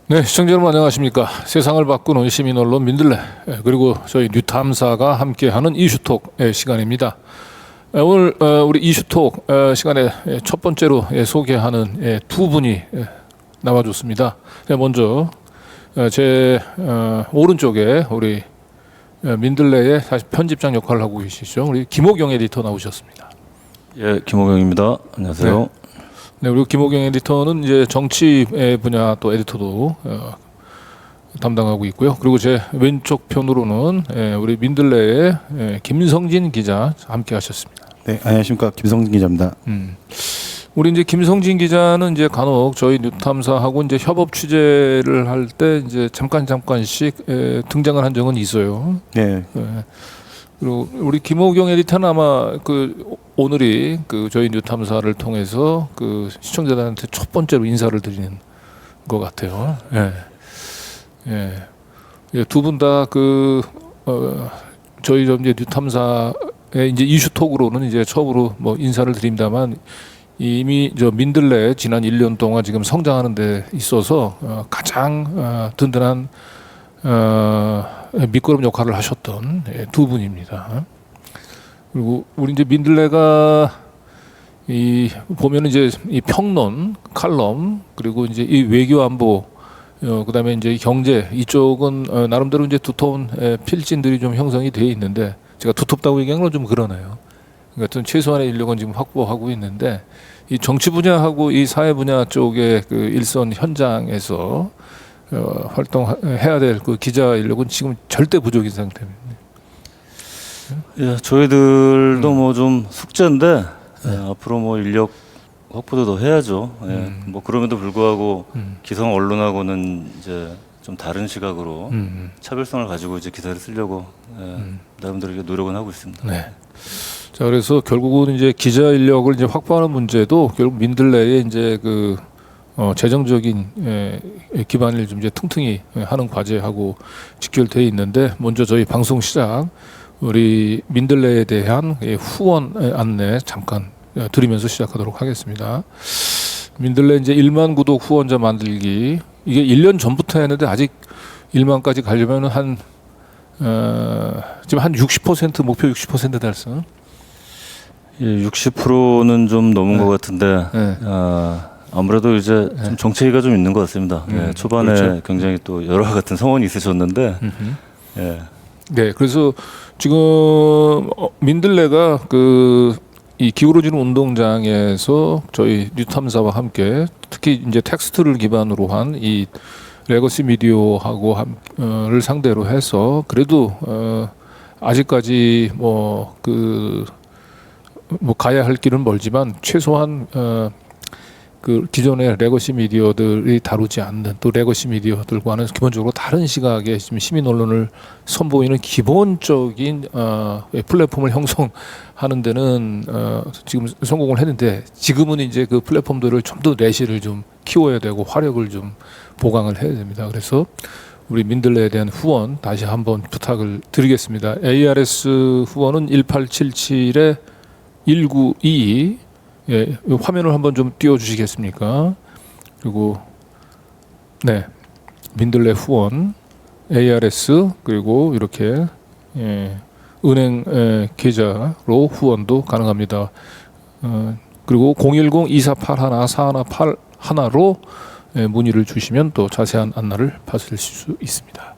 네, 시청자 여러분 안녕하십니까. 세상을 바꾸는 시민 언론 민들레 그리고 저희 뉴탐사가 함께하는 이슈톡 시간입니다. 오늘 우리 이슈톡 시간에 첫 번째로 소개하는 두 분이 나와줬습니다. 먼저 제 오른쪽에 우리 민들레의 사실 편집장 역할을 하고 계시죠. 우리 김호경 에디터 나오셨습니다. 예, 김호경입니다. 안녕하세요. 네. 네, 그리고 김호경 에디터는 이제 정치 분야 또 에디터도 담당하고 있고요. 그리고 제 왼쪽 편으로는 우리 민들레의 김성진 기자 함께 하셨습니다. 네, 안녕하십니까. 김성진 기자입니다. 우리 이제 김성진 기자는 이제 간혹 저희 뉴탐사하고 이제 협업 취재를 할 때 이제 잠깐씩 등장을 한 적은 있어요. 네. 그리고 우리 김호경 에디터는 아마 오늘이 저희 뉴탐사를 통해서 시청자들한테 첫 번째로 인사를 드리는 것 같아요. 두 분 다 저희 이제 뉴탐사의 이제 이슈톡으로는 이제 처음으로 뭐 인사를 드립니다만 이미 저 민들레 지난 1년 동안 지금 성장하는 데 있어서 가장 든든한 밑거름 역할을 하셨던 두 분입니다. 그리고 우리 이제 민들레가 보면은 이제 이 평론, 칼럼 그리고 이제 이 외교 안보 그다음에 이제 경제 이쪽은 나름대로 이제 두터운 필진들이 좀 형성이 되어 있는데 제가 두텁다고 얘기하는 건 좀 그러네요. 그러니까 최소한의 인력은 지금 확보하고 있는데 이 정치 분야하고 이 사회 분야 쪽의 일선 현장에서 활동해야 될 기자 인력은 지금 절대 부족인 상태입니다. 예, 저희들도 뭐 좀 숙제인데 앞으로 뭐 인력 확보도 더 해야죠. 예, 뭐 그럼에도 불구하고 기성 언론하고는 이제 좀 다른 시각으로 차별성을 가지고 이제 기사를 쓰려고 나름대로 노력은 하고 있습니다. 네. 자, 그래서 결국은 이제 기자 인력을 이제 확보하는 문제도 결국 민들레의 이제 재정적인 기반을 좀 이제 튼튼히 하는 과제하고 직결되어 있는데 먼저 저희 방송 시작 우리 민들레에 대한 후원 안내 잠깐 드리면서 시작하도록 하겠습니다. 민들레 이제 1만 구독 후원자 만들기 이게 1년 전부터 했는데 아직 1만까지 가려면은 지금 한 60% 목표 60% 달성. 예, 60%는 좀 넘은 것 같은데 아무래도 이제 좀 정체기가 좀 있는 것 같습니다. 예, 초반에 그렇죠. 굉장히 또 여러 같은 성원이 있으셨는데 예. 네, 그래서 지금 민들레가 이 기울어지는 운동장에서 저희 뉴탐사와 함께 특히 이제 텍스트를 기반으로 한 이 레거시 미디어하고를 상대로 해서 그래도 아직까지 뭐 가야 할 길은 멀지만 최소한 기존의 레거시 미디어들이 다루지 않는 또 레거시 미디어들과는 기본적으로 다른 시각의 지금 시민 언론을 선보이는 기본적인 플랫폼을 형성하는 데는 지금 성공을 했는데 지금은 이제 그 플랫폼들을 좀 더 내실을 좀 키워야 되고 화력을 좀 보강을 해야 됩니다. 그래서 우리 민들레에 대한 후원 다시 한번 부탁을 드리겠습니다. ARS 후원은 1877에 1922 예, 화면을 한번 좀 띄워주시겠습니까? 그리고 네, 민들레 후원, ARS 그리고 이렇게 은행 계좌로 후원도 가능합니다. 그리고 010-2481-4181로 문의를 주시면 또 자세한 안내를 받으실 수 있습니다.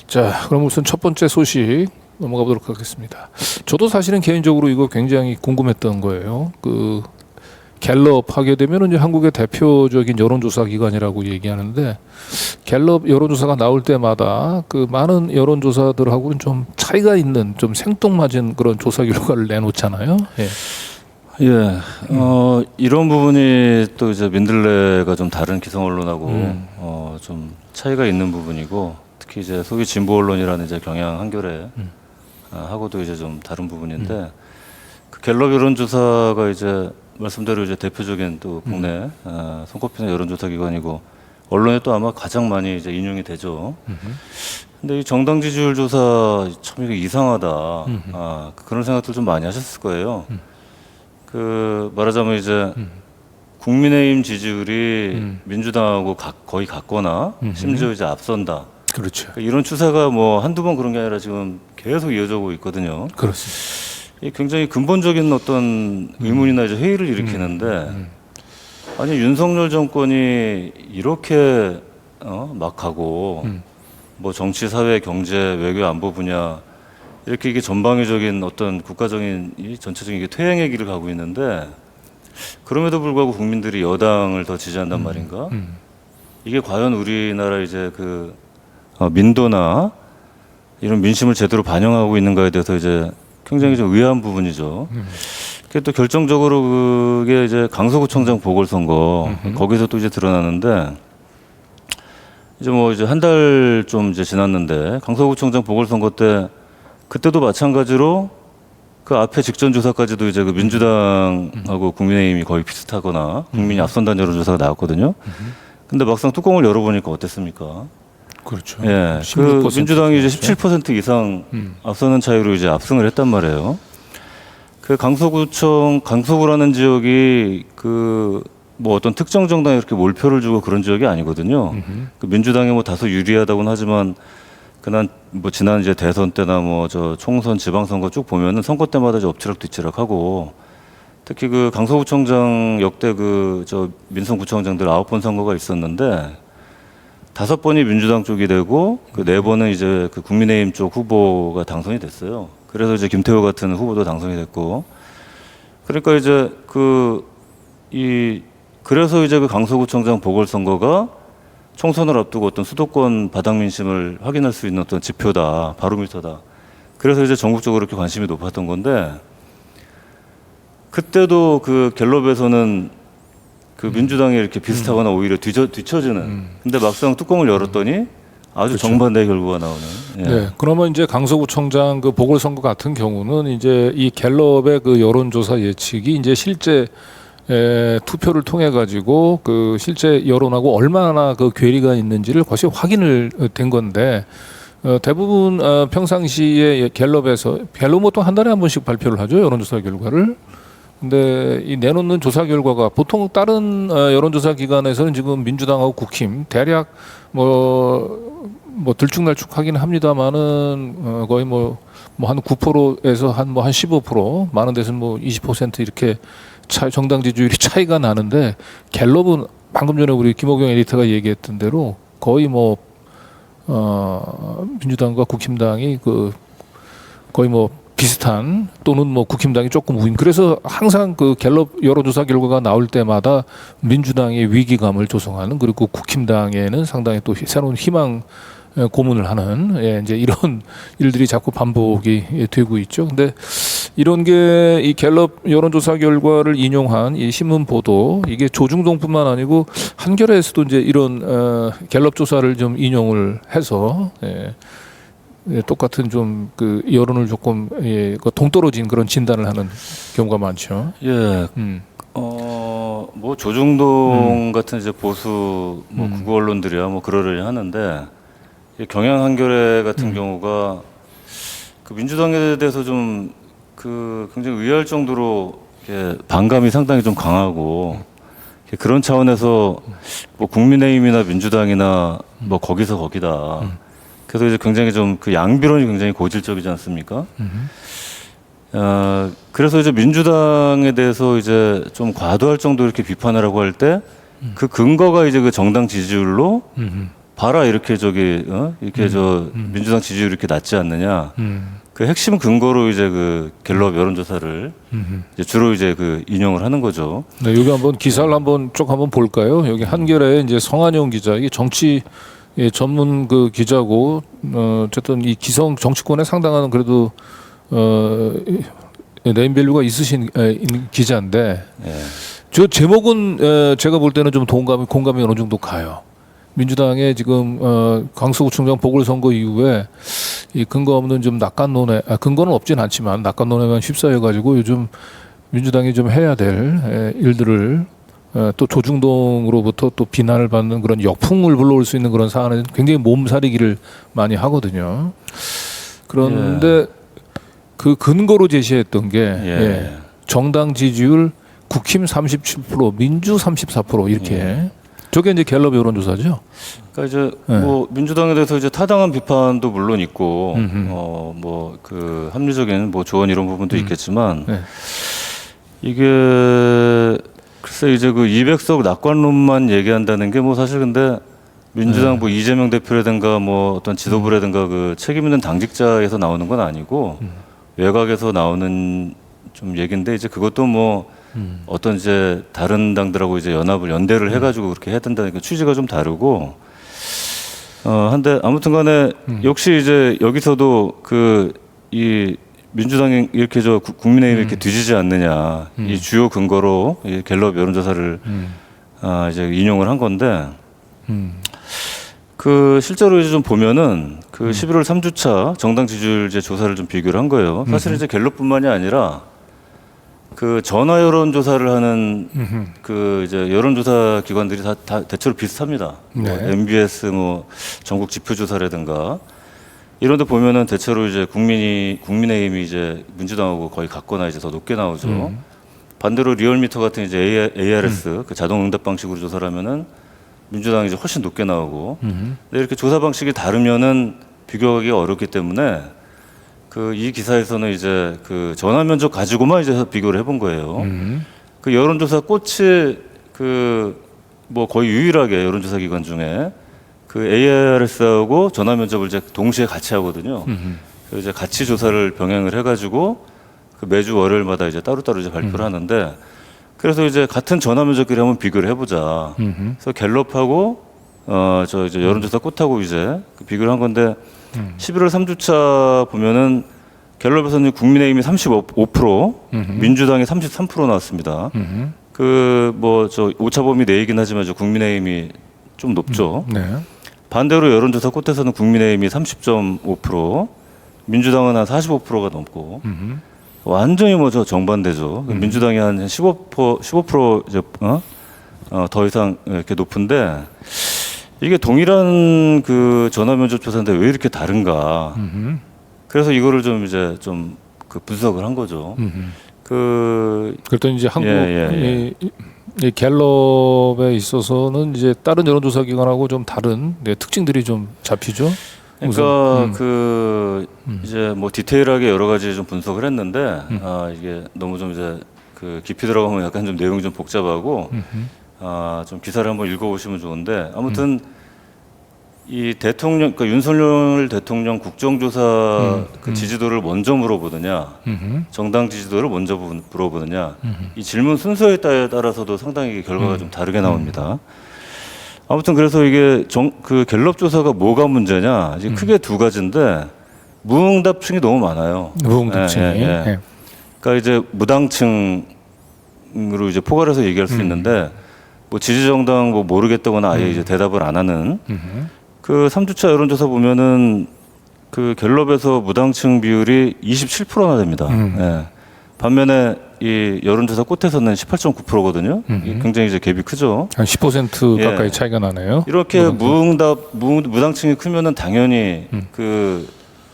자, 그럼 우선 첫 번째 소식 넘어가 보도록 하겠습니다. 저도 사실은 개인적으로 이거 굉장히 궁금했던 거예요. 갤럽 하게 되면 이제 한국의 대표적인 여론조사 기관이라고 얘기하는데 갤럽 여론조사가 나올 때마다 많은 여론조사들하고는 좀 차이가 있는 좀 생뚱맞은 그런 조사 결과를 내놓잖아요. 예. 예, 이런 부분이 또 이제 민들레가 좀 다른 기성 언론하고 좀 차이가 있는 부분이고 특히 이제 소위 진보 언론이라는 이제 경향 한겨레 하고도 이제 좀 다른 부분인데 갤럽 여론조사가 이제 말씀대로 이제 대표적인 또 국내 손꼽히는 여론조사 기관이고 언론에 또 아마 가장 많이 이제 인용이 되죠. 근데 이 정당 지지율 조사 참 이게 이상하다. 그런 생각들 좀 많이 하셨을 거예요. 말하자면 이제 국민의힘 지지율이 민주당하고 거의 같거나 심지어 이제 앞선다. 그렇죠. 그러니까 이런 추세가 뭐 한두 번 그런 게 아니라 지금 계속 이어져 오고 있거든요. 그렇습니다. 이 굉장히 근본적인 어떤 의문이나 이제 회의를 일으키는데 아니 윤석열 정권이 이렇게 막하고 뭐 정치, 사회, 경제, 외교, 안보 분야 이렇게 이게 전방위적인 어떤 국가적인 이 전체적인 이게 퇴행의 길을 가고 있는데 그럼에도 불구하고 국민들이 여당을 더 지지한단 말인가? 이게 과연 우리나라 이제 그 민도나 이런 민심을 제대로 반영하고 있는가에 대해서 이제 굉장히 좀 의아한 부분이죠. 그게 또 결정적으로 그게 이제 강서구청장 보궐선거 거기서 또 이제 드러나는데 이제 뭐 이제 한 달 좀 이제 지났는데 강서구청장 보궐선거 때 그때도 마찬가지로 그 앞에 직전 조사까지도 이제 그 민주당하고 국민의힘이 거의 비슷하거나 국민이 앞선다는 여론조사가 나왔거든요. 근데 막상 뚜껑을 열어보니까 어땠습니까? 그렇죠. 예, 16% 그 민주당이 이제 17% 이상 앞서는 차이로 이제 압승을 했단 말이에요. 그 강서구라는 지역이 그 뭐 어떤 특정 정당에 이렇게 몰표를 주고 그런 지역이 아니거든요. 그 민주당이 뭐 다소 유리하다고는 하지만 뭐 지난 이제 대선 때나 뭐 저 총선 지방선거 쭉 보면은 선거 때마다 이제 엎치락뒤치락하고 특히 그 강서구청장 역대 그 저 민선구청장들 9번 선거가 있었는데 5번이 민주당 쪽이 되고 그 4번은 이제 그 국민의힘 쪽 후보가 당선이 됐어요. 그래서 이제 김태호 같은 후보도 당선이 됐고 그러니까 이제 그래서 이제 그 강서구청장 보궐선거가 총선을 앞두고 어떤 수도권 바닥 민심을 확인할 수 있는 어떤 지표다, 바로미터다. 그래서 이제 전국적으로 이렇게 관심이 높았던 건데 그때도 그 갤럽에서는 그 민주당이 이렇게 비슷하거나 오히려 뒤처지는. 근데 막상 뚜껑을 열었더니 아주 정반대의 결과가 나오는. 예. 네, 그러면 이제 강서구청장 그 보궐선거 같은 경우는 이제 이 갤럽의 그 여론조사 예측이 이제 실제 투표를 통해 가지고 그 실제 여론하고 얼마나 그 괴리가 있는지를 거의 확인을 된 건데 대부분 평상시에 갤럽은 보통 한 달에 한 번씩 발표를 하죠, 여론조사 결과를. 근데 이 내놓는 조사 결과가 보통 다른 여론조사 기관에서는 지금 민주당하고 국힘 대략 뭐 들쭉날쭉하긴 합니다만은 거의 뭐 한 9%에서 한 15% 많은 데서는 뭐 20% 이렇게 정당 지지율이 차이가 나는데 갤럽은 방금 전에 우리 김호경 에디터가 얘기했던 대로 거의 민주당과 국힘당이 거의 비슷한 또는 국힘당이 조금 우인. 그래서 항상 그 갤럽 여론조사 결과가 나올 때마다 민주당의 위기감을 조성하는 그리고 국힘당에는 상당히 또 새로운 희망 고문을 하는 이제 이런 일들이 자꾸 반복이 되고 있죠. 근데 이런 게 이 갤럽 여론조사 결과를 인용한 이 신문 보도 이게 조중동뿐만 아니고 한겨레에서도 이제 이런 갤럽 조사를 좀 인용을 해서 똑같은 좀 그 여론을 조금 동떨어진 그런 진단을 하는 경우가 많죠. 예. 뭐 조중동 같은 이제 보수 국어 언론들이야 뭐 그러려니 하는데 이 경향 한겨레 같은 경우가 그 민주당에 대해서 좀 그 굉장히 의아할 정도로 이렇게 반감이 상당히 좀 강하고 그런 차원에서 뭐 국민의힘이나 민주당이나 뭐 거기서 거기다. 그래서 이제 굉장히 좀 그 양비론이 굉장히 고질적이지 않습니까? 그래서 이제 민주당에 대해서 이제 좀 과도할 정도로 이렇게 비판을 하고 할 때 그 근거가 이제 그 정당 지지율로 봐라 이렇게 이렇게 민주당 지지율이 이렇게 낮지 않느냐. 그 핵심 근거로 이제 그 갤럽 여론조사를 이제 주로 이제 그 인용을 하는 거죠. 네, 여기 한번 기사를 한번 볼까요? 여기 한겨레 이제 성한용 기자, 이 정치 전문 그 기자고 어쨌든 이 기성 정치권에 상당한 그래도 네임밸류가 있으신 기자인데 저 제목은 제가 볼 때는 좀 공감이 어느 정도 가요. 민주당의 지금 강서구청장 보궐선거 이후에 이 근거 없는 좀 낙관론에 근거는 없진 않지만 낙관론에만 휩싸여가지고 요즘 민주당이 좀 해야 될 일들을 또 조중동으로부터 또 비난을 받는 그런 역풍을 불러올 수 있는 그런 사안에 굉장히 몸살이기를 많이 하거든요. 그런데 그 근거로 제시했던 게 정당 지지율 국힘 37%, 민주 34% 이렇게. 저게 이제 갤럽 여론조사죠. 그러니까 이제 네. 뭐 민주당에 대해서 이제 타당한 비판도 물론 있고 음흠. 뭐 그 합리적인 뭐 조언 이런 부분도 있겠지만 네. 이게 글쎄 이제 그 200석 낙관론만 얘기한다는 게 뭐 사실 근데 민주당 뭐 이재명 대표라든가 뭐 어떤 지도부라든가 그 책임 있는 당직자에서 나오는 건 아니고 외곽에서 나오는 좀 얘기인데 이제 그것도 뭐 어떤 이제 다른 당들하고 이제 연대를 해가지고 그렇게 해야 된다는 그 취지가 좀 다르고 한데 아무튼간에 역시 이제 여기서도 그 이 민주당이 이렇게 저 국민의힘이 이렇게 뒤지지 않느냐 이 주요 근거로 이 갤럽 여론조사를 이제 인용을 한 건데 그 실제로 이제 좀 보면은 그 11월 3주차 정당 지지율제 조사를 좀 비교를 한 거예요. 사실 이제 갤럽뿐만이 아니라 그 전화 여론조사를 하는 그 이제 여론조사 기관들이 다 대체로 비슷합니다. 뭐 네. MBS 뭐 전국 지표조사라든가 이런 데 보면은 대체로 이제 국민의힘이 이제 민주당하고 거의 같거나 이제 더 높게 나오죠. 반대로 리얼미터 같은 이제 ARS 그 자동 응답 방식으로 조사를 하면은 민주당이 이제 훨씬 높게 나오고 근데 이렇게 조사 방식이 다르면은 비교하기가 어렵기 때문에 그 이 기사에서는 이제 그 전화 면접 가지고만 이제 비교를 해본 거예요. 그 여론조사 꽃이 그 뭐 거의 유일하게 여론조사 기관 중에 그 ARS하고 전화 면접을 이제 동시에 같이 하거든요. 그래서 이제 같이 조사를 병행을 해가지고 그 매주 월요일마다 이제 따로따로 이제 발표를 하는데 그래서 이제 같은 전화 면접끼리 한번 비교를 해보자. 그래서 갤럽하고 저 이제 여론조사 꽃하고 이제 그 비교를 한 건데 11월 3주차 보면은 갤럽에서는 국민의힘이 35%, 민주당이 33% 나왔습니다. 그 뭐 저 오차범위 내이긴 하지만 저 국민의힘이 좀 높죠. 네. 반대로 여론조사 꽃에서는 국민의힘이 30.5%, 민주당은 한 45%가 넘고 완전히 뭐 저 정반대죠. 민주당이 한 15% 이제 더 이상 이렇게 높은데 이게 동일한 그 전화 면접 조사인데 왜 이렇게 다른가? 그래서 이거를 좀 이제 좀 그 분석을 한 거죠. 그랬더니 이제 한국 예. 이 갤럽에 있어서는 이제 다른 여론조사 기관하고 좀 다른 특징들이 좀 잡히죠. 그러니까 그 이제 뭐 디테일하게 여러 가지 좀 분석을 했는데 이게 너무 좀 이제 그 깊이 들어가면 약간 좀 내용이 좀 복잡하고 좀 기사를 한번 읽어보시면 좋은데 아무튼 이 대통령 그러니까 윤석열 대통령 국정조사 그 지지도를 먼저 물어보느냐 정당 지지도를 먼저 물어보느냐 이 질문 순서에 따라서도 상당히 결과가 좀 다르게 나옵니다. 아무튼 그래서 이게 그 갤럽 조사가 뭐가 문제냐 이제 크게 두 가지인데 무응답층이 너무 많아요. 무응답층이. 예. 그러니까 이제 무당층으로 이제 포괄해서 얘기할 수 있는데 뭐 지지정당 뭐 모르겠다거나 아예 이제 대답을 안 하는 그 3주차 여론조사 보면은 그 갤럽에서 무당층 비율이 27%나 됩니다. 예. 반면에 이 여론조사 꽃에서는 18.9%거든요. 굉장히 이제 갭이 크죠. 한 10% 예. 가까이 차이가 나네요. 이렇게 무당층이 크면은 당연히 그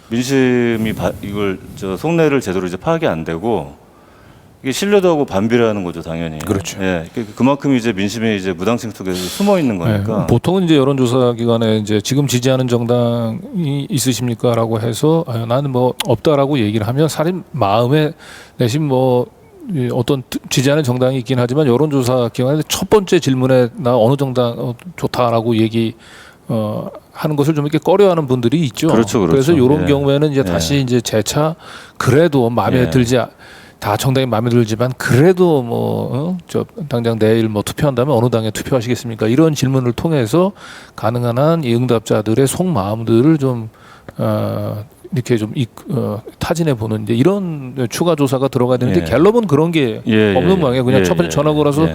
민심이 이걸 저 속내를 제대로 이제 파악이 안 되고 이게 신뢰도하고 반비례하는 거죠, 당연히. 그렇죠. 예, 그만큼 이제 민심이 이제 무당층 속에서 숨어 있는 거니까. 보통은 이제 여론조사 기관에 이제 지금 지지하는 정당이 있으십니까라고 해서 나는 뭐 없다라고 얘기를 하면 사람 마음에 내심 뭐 어떤 지지하는 정당이 있긴 하지만 여론조사 기관의 첫 번째 질문에 나 어느 정당 좋다라고 얘기 하는 것을 좀 이렇게 꺼려하는 분들이 있죠. 그렇죠. 그래서 이런 예. 경우에는 이제 다시 이제 재차 그래도 마음에 들지 다 정당이 마음에 들지만 그래도 저 당장 내일 뭐 투표한다면 어느 당에 투표하시겠습니까? 이런 질문을 통해서 가능한 한 이 응답자들의 속마음들을 좀 이렇게 좀 타진해 보는 이제 이런 추가 조사가 들어가야 되는데 갤럽은 그런 게 없는 모양이에요. 그냥 첫 번째 전화 걸어서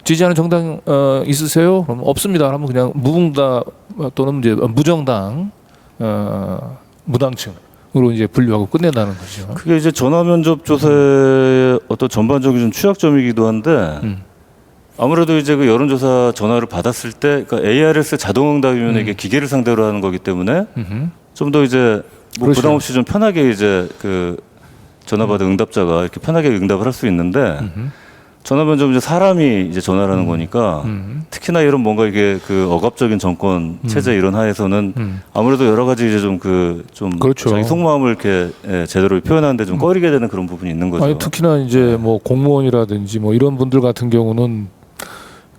지지하는 정당 있으세요? 그럼 없습니다. 그러면 그냥 무응답 또는 이제 무정당 무당층으로 이제 분류하고 끝낸다는 거죠. 그게 이제 전화 면접 조사의 어떤 전반적인 좀 취약점이기도 한데 아무래도 이제 그 여론조사 전화를 받았을 때 그러니까 ARS 자동응답이면 이게 기계를 상대로 하는 거기 때문에 좀 더 이제 뭐 그렇죠. 부담 없이 좀 편하게 이제 그 전화 받은 응답자가 이렇게 편하게 응답을 할 수 있는데 전화면접 이제 사람이 이제 전화를 하는 거니까 특히나 이런 뭔가 이게 그 억압적인 정권 체제 이런 하에서는 아무래도 여러 가지 이제 좀 그렇죠. 자기 속마음을 이렇게 제대로 표현하는데 좀 꺼리게 되는 그런 부분이 있는 거죠. 아니 특히나 이제 뭐 공무원이라든지 뭐 이런 분들 같은 경우는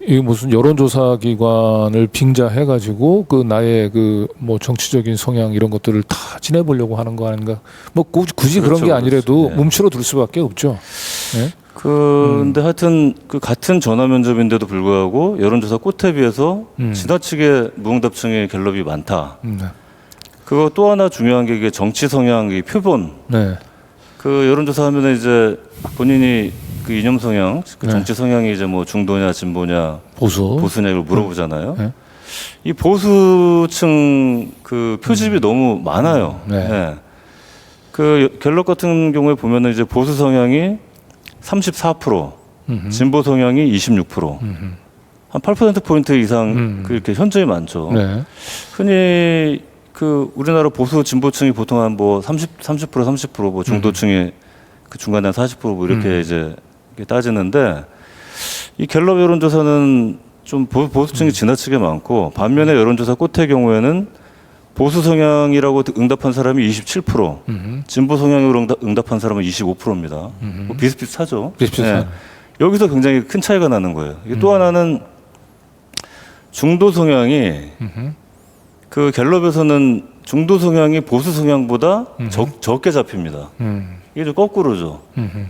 이 무슨 여론조사 기관을 빙자해 가지고 그 나의 그 뭐 정치적인 성향 이런 것들을 다 지내보려고 하는 거 아닌가? 뭐 굳이 그런 그렇죠, 게 아니라도 그렇죠. 네. 뭉치러 둘 수밖에 없죠. 네? 근데 하여튼 그 같은 전화 면접인데도 불구하고 여론조사 꽃에 비해서 지나치게 무응답층의 갤럽이 많다. 네. 그거 또 하나 중요한 게 이게 정치 성향, 이 표본. 네. 그 여론조사 하면은 이제 본인이 그 이념 성향, 그 네. 정치 성향이 이제 뭐 중도냐, 진보냐, 보수냐 이걸 물어보잖아요. 네. 이 보수층 그 표집이 너무 많아요. 네. 네. 그 갤럽 같은 경우에 보면은 이제 보수 성향이 34%, 진보 성향이 26%, 한 8%포인트 이상 그렇게 현저히 많죠. 네. 흔히 그 우리나라 보수 진보층이 보통 한 뭐 30%, 뭐 중도층이 그 중간에 한 40%뭐 이렇게 이제 이렇게 따지는데 이 갤럽 여론조사는 좀 보수층이 지나치게 많고 반면에 여론조사 꽃의 경우에는 보수 성향이라고 응답한 사람이 27%, 진보 성향으로 응답한 사람은 25%입니다. 뭐 비슷비슷하죠. 비슷비슷하네. 네. 여기서 굉장히 큰 차이가 나는 거예요. 이게 또 하나는 중도 성향이 그 갤럽에서는 중도 성향이 보수 성향보다 적게 잡힙니다. 이게 좀 거꾸로죠.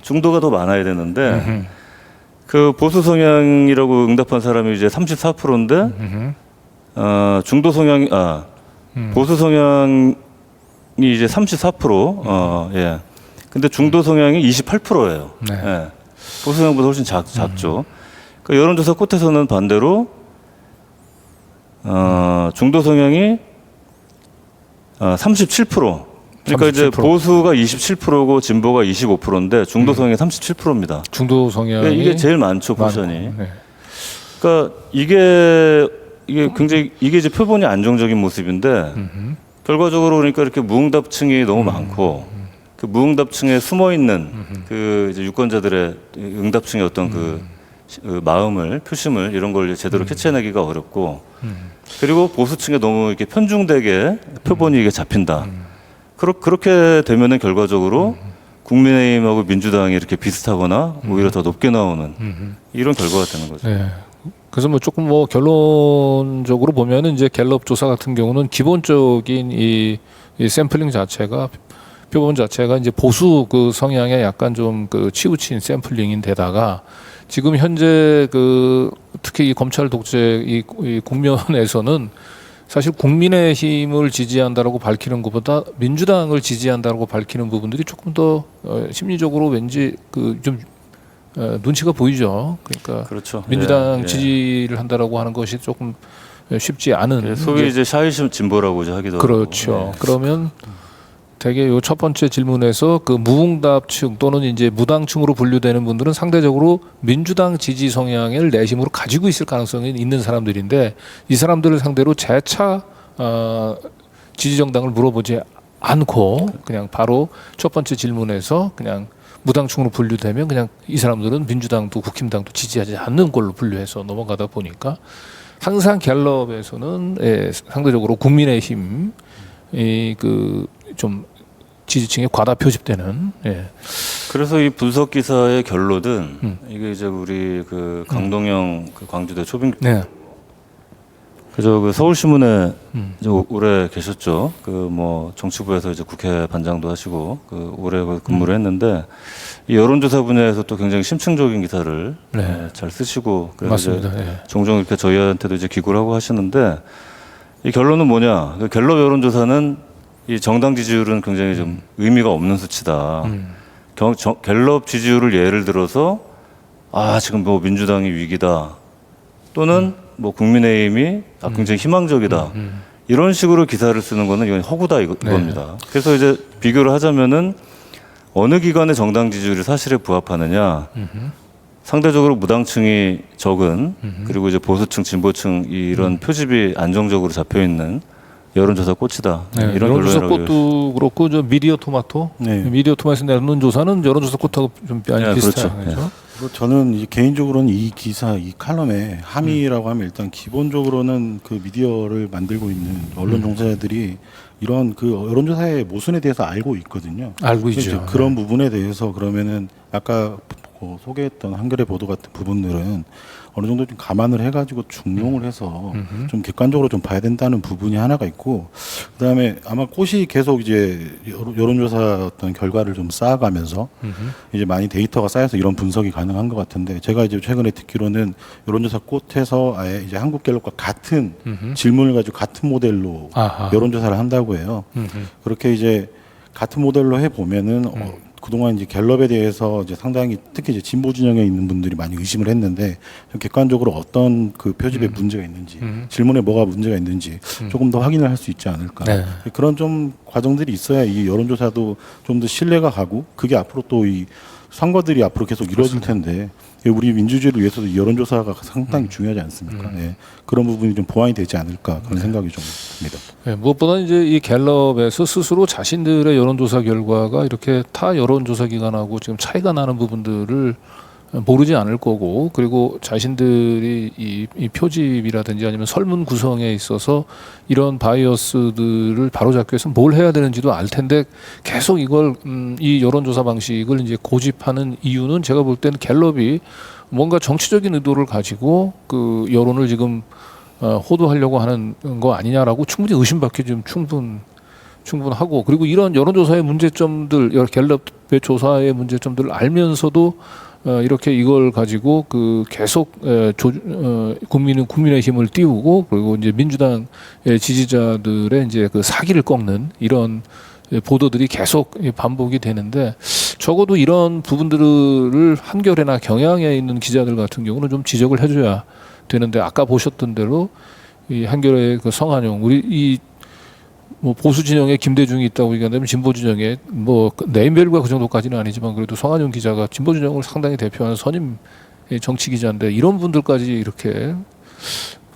중도가 더 많아야 되는데 그 보수 성향이라고 응답한 사람이 이제 34%인데 중도 성향이 보수 성향이 이제 34%, 예. 근데 중도 성향이 28%예요. 네. 예. 보수 성향보다 훨씬 작죠. 그 여론조사 꽃에서는 반대로 중도 성향이 37%. 그러니까 이제 37%. 보수가 27%고 진보가 25%인데 중도 성향이 37%입니다. 중도 성향이 이게 제일 많죠, 포션이. 네. 그러니까 이게 굉장히 이게 이제 표본이 안정적인 모습인데 결과적으로 그러니까 이렇게 무응답층이 너무 많고 그 무응답층에 숨어 있는 그 이제 유권자들의 응답층의 어떤 그 마음을 표심을 이런 걸 제대로 캐치해내기가 어렵고 그리고 보수층에 너무 이렇게 편중되게 표본이 이게 잡힌다. 그렇게 되면은 결과적으로 국민의힘하고 민주당이 이렇게 비슷하거나 오히려 더 높게 나오는 이런 결과가 되는 거죠. 네. 그래서 뭐 조금 뭐 결론적으로 보면은 이제 갤럽 조사 같은 경우는 기본적인 이 샘플링 자체가 표본 자체가 이제 보수 그 성향에 약간 좀 그 치우친 샘플링인데다가 지금 현재 그 특히 이 검찰 독재 이 국면에서는 사실 국민의힘을 지지한다라고 밝히는 것보다 민주당을 지지한다라고 밝히는 부분들이 조금 더 심리적으로 왠지 그 좀 눈치가 보이죠. 그러니까 그렇죠. 민주당 예. 지지를 한다라고 하는 것이 조금 쉽지 않은 소위 이제 샤이심 진보라고 이제 하기도 그렇죠. 하고. 예. 그러면 대개 요 첫 번째 질문에서 그 무응답층 또는 이제 무당층으로 분류되는 분들은 상대적으로 민주당 지지 성향을 내심으로 가지고 있을 가능성이 있는 사람들인데 이 사람들을 상대로 재차 지지 정당을 물어보지 않고 그냥 바로 첫 번째 질문에서 그냥 무당층으로 분류되면 그냥 이 사람들은 민주당도 국힘당도 지지하지 않는 걸로 분류해서 넘어가다 보니까 항상 갤럽에서는 상대적으로 국민의힘 그 좀 지지층에 과다 표집되는. 그래서 이 분석 기사의 결론은 이게 이제 우리 그 강동영 그 광주대 초빙 네. 그저 그 서울신문에 이제 오래 계셨죠. 그 뭐 정치부에서 이제 국회 반장도 하시고 그 오래 근무를 했는데 이 여론조사 분야에서 또 굉장히 심층적인 기사를 네. 잘 쓰시고 그래서 맞습니다. 이제 종종 이렇게 저희한테도 이제 기고를 하고 하시는데 이 결론은 뭐냐? 그 갤럽 여론조사는 이 정당 지지율은 굉장히 좀 의미가 없는 수치다. 갤럽 지지율을 예를 들어서 지금 뭐 민주당이 위기다 또는 뭐 국민의힘이 굉장히 희망적이다. 이런 식으로 기사를 쓰는 거는 이건 허구다 이겁니다. 그래서 이제 비교를 하자면은 어느 기관의 정당 지지율이 사실에 부합하느냐. 상대적으로 무당층이 적은 그리고 이제 보수층, 진보층 이런 표집이 안정적으로 잡혀 있는 여론조사 꽃이다. 네, 이런 여론조사 결론이라고 꽃도 그렇고 저 미디어 토마토, 네. 미디어 토마토에서 내는 조사는 여론조사 꽃하고 좀 많이 네, 비슷해요. 그렇죠. 그렇죠? 그리고 저는 이제 개인적으로는 이 기사, 이 칼럼에 함의라고 하면 일단 기본적으로는 그 미디어를 만들고 있는 언론 종사자들이 이런 그 여론조사의 모순에 대해서 알고 있거든요. 알고 그래서 있죠. 이제 그런 부분에 대해서 그러면은 아까 소개했던 한겨레 보도 같은 부분들은 어느 정도 좀 감안을 해가지고 중용을 해서 좀 객관적으로 좀 봐야 된다는 부분이 하나가 있고, 그다음에 아마 꽃이 계속 이제 여론조사 어떤 결과를 좀 쌓아가면서 이제 많이 데이터가 쌓여서 이런 분석이 가능한 것 같은데, 제가 이제 최근에 듣기로는 여론조사 꽃에서 아예 이제 한국갤럽과 같은 질문을 가지고 같은 모델로 아하. 여론조사를 한다고 해요. 그렇게 이제 같은 모델로 해 보면은 그동안 이제 갤럽에 대해서 이제 상당히 특히 이제 진보 진영에 있는 분들이 많이 의심을 했는데, 좀 객관적으로 어떤 그 표집에 문제가 있는지, 질문에 뭐가 문제가 있는지 조금 더 확인을 할 수 있지 않을까. 네. 그런 좀 과정들이 있어야 이 여론조사도 좀 더 신뢰가 가고, 그게 앞으로 또 이 선거들이 앞으로 계속 이루어질 텐데, 우리 민주주의를 위해서도 이 여론조사가 상당히 중요하지 않습니까? 예. 그런 부분이 좀 보완이 되지 않을까 그런 생각이 좀 듭니다. 네, 무엇보다 이제 이 갤럽에서 스스로 자신들의 여론조사 결과가 이렇게 타 여론조사 기관하고 지금 차이가 나는 부분들을 모르지 않을 거고, 그리고 자신들이 이 표집이라든지 아니면 설문 구성에 있어서 이런 바이어스들을 바로잡기 위해서 뭘 해야 되는지도 알 텐데, 계속 이걸 이 여론조사 방식을 이제 고집하는 이유는 제가 볼 때는 갤럽이 뭔가 정치적인 의도를 가지고 그 여론을 지금 호도하려고 하는 거 아니냐라고 충분히 의심받기 좀 충분하고, 그리고 이런 여론조사의 문제점들, 갤럽의 조사의 문제점들을 알면서도 이렇게 이걸 가지고 그 계속 국민의 힘을 띄우고, 그리고 이제 민주당 지지자들의 이제 그 사기를 꺾는 이런 보도들이 계속 반복이 되는데, 적어도 이런 부분들을 한겨레나 경향에 있는 기자들 같은 경우는 좀 지적을 해줘야 되는데, 아까 보셨던 대로 이 한겨레의 그 성한용, 우리 이 뭐 보수 진영에 김대중이 있다고 얘기한다면 진보 진영에 뭐 네임벨과 그 정도까지는 아니지만 그래도 성한용 기자가 진보 진영을 상당히 대표하는 선임 정치 기자인데, 이런 분들까지 이렇게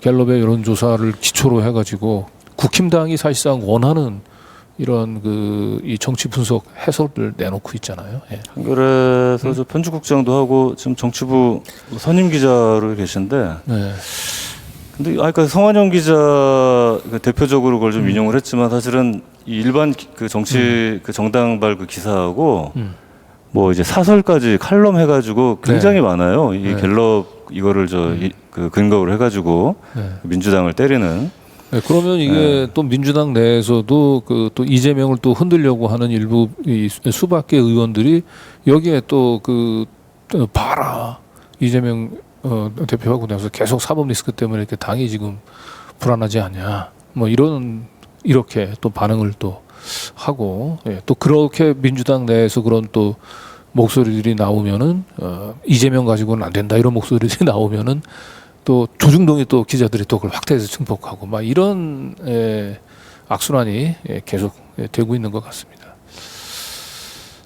갤럽의 여론조사를 기초로 해가지고 국힘당이 사실상 원하는 이런 그 이 정치 분석 해설을 내놓고 있잖아요. 예. 한겨레에서 저 편집국장도 하고 지금 정치부 선임 기자로 계신데, 네. 근데 아까 성환영 기자 대표적으로 그걸 좀 인용을 했지만, 사실은 이 일반 그 정치 그 정당발 그 기사하고 뭐 이제 사설까지 칼럼 해가지고 굉장히 많아요. 이 갤럽 이거를 그 근거로 해가지고 민주당을 때리는. 네, 그러면 이게 또 민주당 내에서도 그 또 이재명을 또 흔들려고 하는 일부 이 수박계 의원들이 여기에 또 그 봐라, 이재명 대표하고 나서 계속 사법 리스크 때문에 이렇게 당이 지금 불안하지 않냐, 뭐 이렇게 또 반응을 또 하고, 예, 또 그렇게 민주당 내에서 그런 또 목소리들이 나오면은 이재명 가지고는 안 된다 이런 목소리들이 나오면은 또 조중동이 또 기자들이 또 그걸 확대해서 증폭하고 막 이런 악순환이 계속 되고 있는 것 같습니다.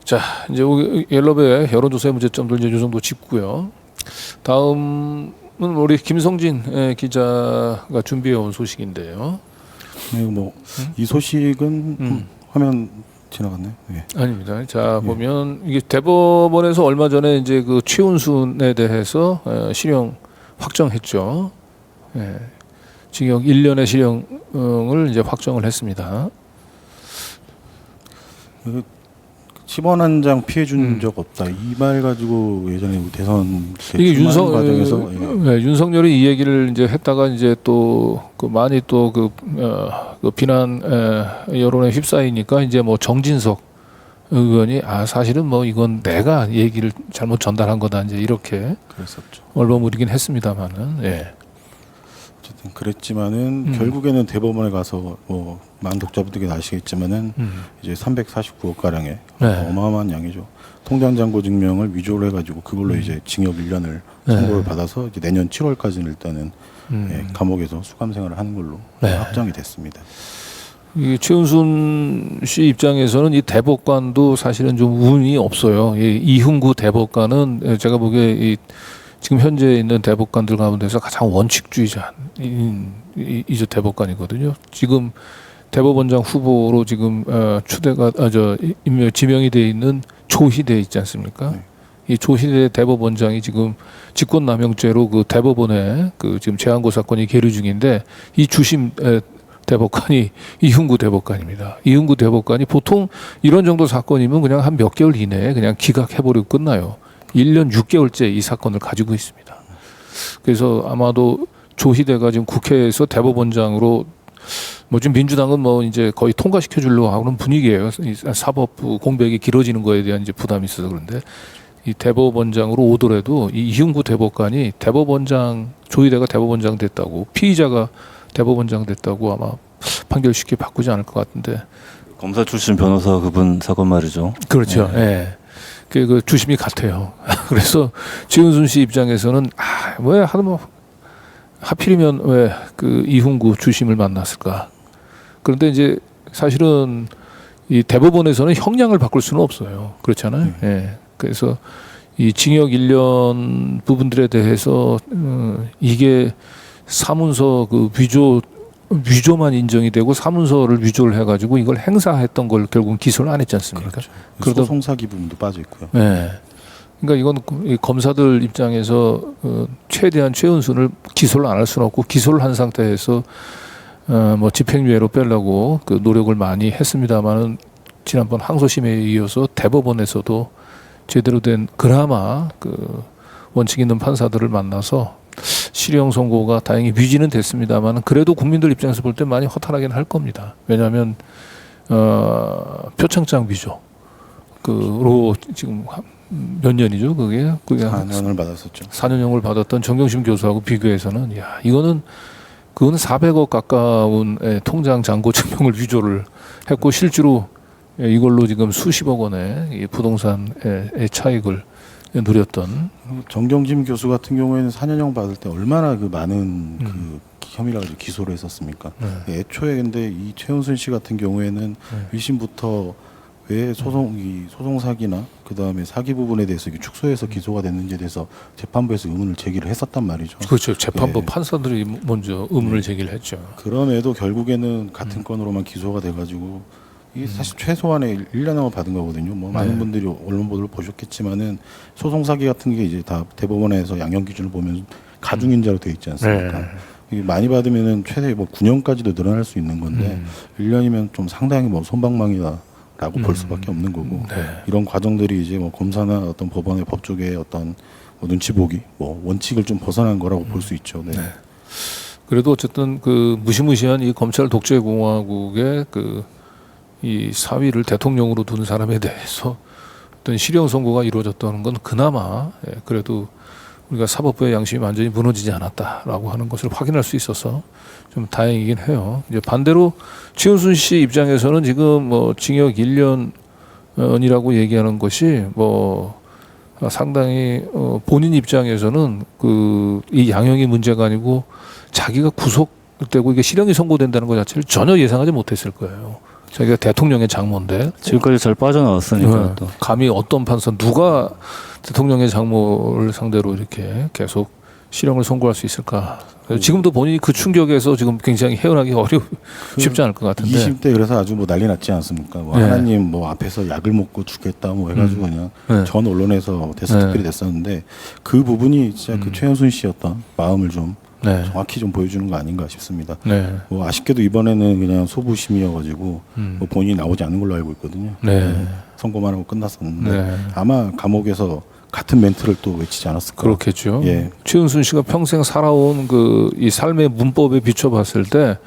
자, 이제 갤럽의 여론조사의 문제점들 이제 이 정도 짚고요. 다음은 우리 김성진 기자가 준비해 온 소식인데요. 네, 뭐 이 소식은 화면 지나갔네요. 네. 아닙니다. 자, 보면 이게 대법원에서 얼마 전에 이제 그 최은순에 대해서 실형 확정했죠. 예. 징역 1년의 실형을 이제 확정을 했습니다. 10원 한 장 피해 준 적 없다. 이 말 가지고 예전에 대선 이게 과정에서 윤석열이 이 얘기를 이제 했다가 이제 또 그 많이 또 그 비난 여론에 휩싸이니까 이제 뭐 정진석 의원이 사실은 뭐 이건 내가 얘기를 잘못 전달한 거다 이제 이렇게 그랬었죠. 얼버무리긴 했습니다만은, 예. 어쨌든 그랬지만은 결국에는 대법원에 가서 뭐 많은 독자분들이 아시겠지만은 이제 349억 가량의 어마어마한 양이죠. 통장 잔고 증명을 위조를 해가지고 그걸로 이제 징역 1년을 선고를 받아서 이제 내년 7월까지는 일단은 감옥에서 수감 생활을 하는 걸로 확정이 됐습니다. 이 최은순 씨 입장에서는 이 대법관도 사실은 좀 운이 없어요. 이 이흥구 대법관은 제가 보기에 이 지금 현재 있는 대법관들 가운데서 가장 원칙주의자이죠 대법관이거든요. 지금 대법원장 후보로 지금 추대가 지명이 돼 있는 조희대 있지 않습니까? 네. 이 조희대 대법원장이 지금 직권남용죄로 그 대법원에 그 지금 재항고 사건이 계류 중인데 이 주심 대법관이 이훈구 대법관입니다. 이훈구 대법관이 보통 이런 정도 사건이면 그냥 한 몇 개월 이내에 그냥 기각해버리고 끝나요. 1년 6개월째 이 사건을 가지고 있습니다. 그래서 아마도 조희대가 지금 국회에서 대법원장으로 뭐 지금 민주당은 뭐 이제 거의 통과시켜 주려고 하는 분위기예요. 이 사법부 공백이 길어지는 거에 대한 이제 부담이 있어서 그런데 이 대법원장으로 오더라도 이 이훈구 대법관이 조희대가 대법원장 됐다고 피의자가 대법원장 됐다고 아마 판결 쉽게 바꾸지 않을 것 같은데. 검사 출신 변호사 그분 사건 말이죠. 그렇죠. 예. 그 주심이 같아요. 그래서 지은순 씨 입장에서는 왜 하도 하필이면 왜 그 이훈구 주심을 만났을까? 그런데 이제 사실은 이 대법원에서는 형량을 바꿀 수는 없어요. 그렇잖아요. 예. 그래서 이 징역 1년 부분들에 대해서 이게 사문서 그 위조만 인정이 되고 사문서를 위조를 해가지고 이걸 행사했던 걸 결국은 기소를 안 했지 않습니까? 그렇죠. 그러다 소송 사기 부분도 빠져 있고요. 네. 그러니까 이건 이 검사들 입장에서 최대한 최은순을 기소를 안 할 수는 없고 기소를 한 상태에서 뭐 집행유예로 빼려고 그 노력을 많이 했습니다만은 지난번 항소심에 이어서 대법원에서도 제대로 된 그나마 그 원칙 있는 판사들을 만나서 실형 선고가 다행히 위지는 됐습니다만 그래도 국민들 입장에서 볼 때 많이 허탈하긴 할 겁니다. 왜냐하면 표창장 위조 그로 지금 몇 년이죠 그게 4년을 받았었죠. 4년형을 받았던 정경심 교수하고 비교해서는 그거는 400억 가까운 통장 잔고 증명을 위조를 했고 실제로 이걸로 지금 수십억 원의 이 부동산의 차익을 누렸던. 정경심 교수 같은 경우에는 4년형 받을 때 얼마나 그 많은 그 혐의를 가지고 기소를 했었습니까? 애초에 근데 이 최은순 씨 같은 경우에는 1심부터 왜 소송 사기나 그 다음에 사기 부분에 대해서 축소해서 기소가 됐는지에 대해서 재판부에서 의문을 제기를 했었단 말이죠. 그렇죠. 재판부 판사들이 먼저 의문을 제기를 했죠. 그럼에도 결국에는 같은 건으로만 기소가 돼가지고 이게 사실 최소한의 1년형을 받은 거거든요. 뭐 많은 분들이 언론 보도를 보셨겠지만은 소송 사기 같은 게 이제 다 대법원에서 양형 기준을 보면 가중인자로 되어 있지 않습니까? 이게 많이 받으면은 최대 뭐 9년까지도 늘어날 수 있는 건데 1년이면 좀 상당히 뭐 솜방망이다라고 볼 수밖에 없는 거고 이런 과정들이 이제 뭐 검사나 어떤 법원의 법조계의 어떤 뭐 눈치 보기, 뭐 원칙을 좀 벗어난 거라고 볼 수 있죠. 네. 그래도 어쨌든 그 무시무시한 이 검찰 독재 공화국의 이 사위를 대통령으로 둔 사람에 대해서 어떤 실형 선고가 이루어졌다는 건 그나마 그래도 우리가 사법부의 양심이 완전히 무너지지 않았다라고 하는 것을 확인할 수 있어서 좀 다행이긴 해요. 이제 반대로 최은순 씨 입장에서는 지금 뭐 징역 1년이라고 얘기하는 것이 뭐 상당히 본인 입장에서는 이 양형이 문제가 아니고 자기가 구속되고 이게 실형이 선고된다는 것 자체를 전혀 예상하지 못했을 거예요. 자기가 대통령의 장모인데 지금까지 잘 빠져나왔으니까 또 감히 어떤 판사 누가 대통령의 장모를 상대로 이렇게 계속 실형을 선고할 수 있을까? 지금도 본인이 그 충격에서 지금 굉장히 헤어나기 쉽지 않을 것 같은데. 20대 그래서 아주 뭐 난리 났지 않습니까? 뭐 하나님 뭐 앞에서 약을 먹고 죽겠다 뭐 해가지고 그냥 전 언론에서 대스특필이 됐었는데 그 부분이 진짜 그 최은순 씨였던 마음을 좀 정확히 좀 보여주는 거 아닌가 싶습니다. 뭐 아쉽게도 이번에는 그냥 소부심이어가지고 뭐 본인이 나오지 않는 걸로 알고 있거든요. 선고만 하고 끝났었는데 아마 감옥에서 같은 멘트를 또 외치지 않았을까. 그렇겠죠. 최은순 씨가 평생 살아온 이 삶의 문법에 비춰봤을 때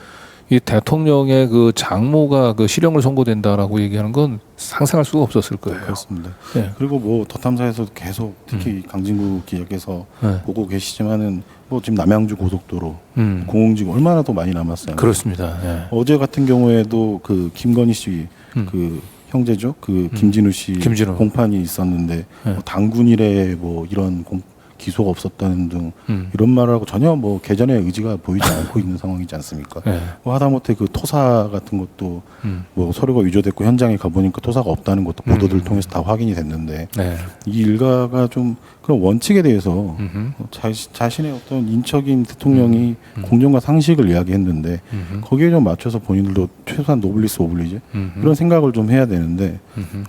이 대통령의 그 장모가 실형을 선고된다라고 얘기하는 건 상상할 수가 없었을 거예요. 그렇습니다. 그리고 뭐 더 탐사에서도 계속 특히 강진구 기자께서 보고 계시지만은 뭐 지금 남양주 고속도로 공공지구 얼마나 더 많이 남았어요. 그렇습니다. 어제 같은 경우에도 그 김건희 씨 그 형제죠. 그 김진우 씨 김진우. 공판이 있었는데 뭐 당군일에 뭐 이런 기소가 없었다는 등 이런 말을 하고 전혀 뭐 개전의 의지가 보이지 않고 있는 상황이지 않습니까? 네. 뭐 하다못해 그 토사 같은 것도 뭐 서류가 위조됐고 현장에 가보니까 토사가 없다는 것도 보도들 통해서 다 확인이 됐는데 네. 이 일가가 좀 그런 원칙에 대해서 자신의 어떤 인적인 대통령이 공정과 상식을 이야기했는데 거기에 좀 맞춰서 본인들도 최소한 노블리스 오블리주 이런 생각을 좀 해야 되는데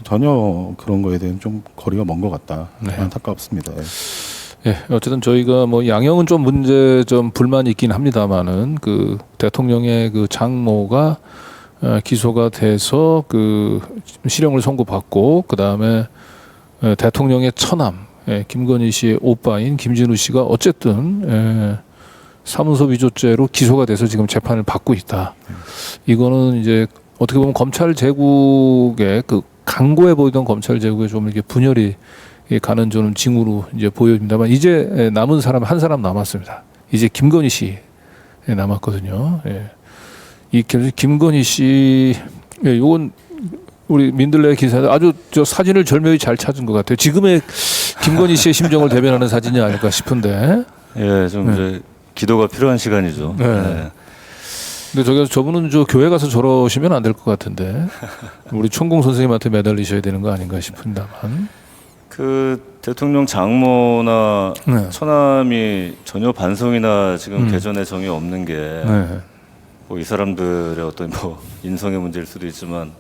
전혀 그런 거에 대한 좀 거리가 먼 것 같다. 네. 안타깝습니다. 예. 예, 어쨌든 저희가 뭐 양형은 좀 문제 좀 불만이 있긴 합니다만은 그 대통령의 그 장모가 기소가 돼서 그 실형을 선고받고 그 다음에 대통령의 처남 김건희 씨의 오빠인 김진우 씨가 어쨌든 사문서 위조죄로 기소가 돼서 지금 재판을 받고 있다. 이거는 이제 어떻게 보면 검찰 제국의 그 강고해 보이던 검찰 제국에 좀 이렇게 분열이 가는 좀 징후로 이제 보여집니다만 이제 남은 사람 한 사람 남았습니다. 이제 김건희 씨 남았거든요. 예. 이 김건희 씨, 이건 우리 민들레 기사 아주 저 사진을 절묘히 잘 찾은 것 같아요. 지금의 김건희 씨의 심정을 대변하는 사진이 아닐까 싶은데. 예, 좀 이제 기도가 필요한 시간이죠. 네. 예. 근데 저분은 저 교회 가서 저러시면 안 될 것 같은데 우리 천공 선생님한테 매달리셔야 되는 거 아닌가 싶은다만. 그 대통령 장모나 네. 처남이 전혀 반성이나 지금 개전의 정이 없는 게 뭐 이 네. 사람들의 어떤 뭐 인성의 문제일 수도 있지만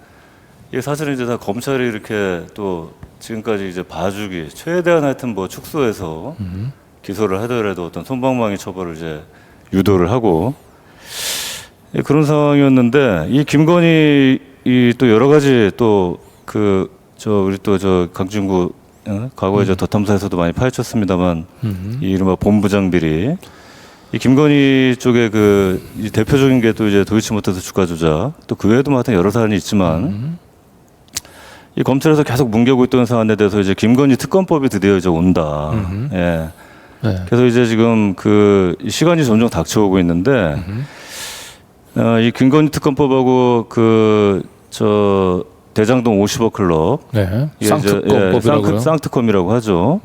이게 사실은 이제 다 검찰이 이렇게 또 지금까지 이제 봐주기 최대한 하여튼 뭐 축소해서 기소를 하더라도 어떤 솜방망이 처벌을 이제 유도를 하고 예, 그런 상황이었는데 이 김건희 이 또 여러 가지 또 그 저 우리 또 저 강진구 과거에 저 더 탐사에서도 많이 파헤쳤습니다만 이 이른바 본부장 비리 이 김건희 쪽에 그 이 대표적인 게 또 이제 도이치모터스 주가 조작 또 그 외에도 뭐 하여튼 여러 사안이 있지만 이 검찰에서 계속 뭉개고 있던 사안에 대해서 이제 김건희 특검법이 드디어 이제 온다. 예. 네. 그래서 이제 지금 그 시간이 점점 닥쳐오고 있는데 이 김건희 특검법하고 그 저 대장동 50억 클럽 네. 이게 이제, 쌍특검법이라고요. 쌍특검이라고 하죠.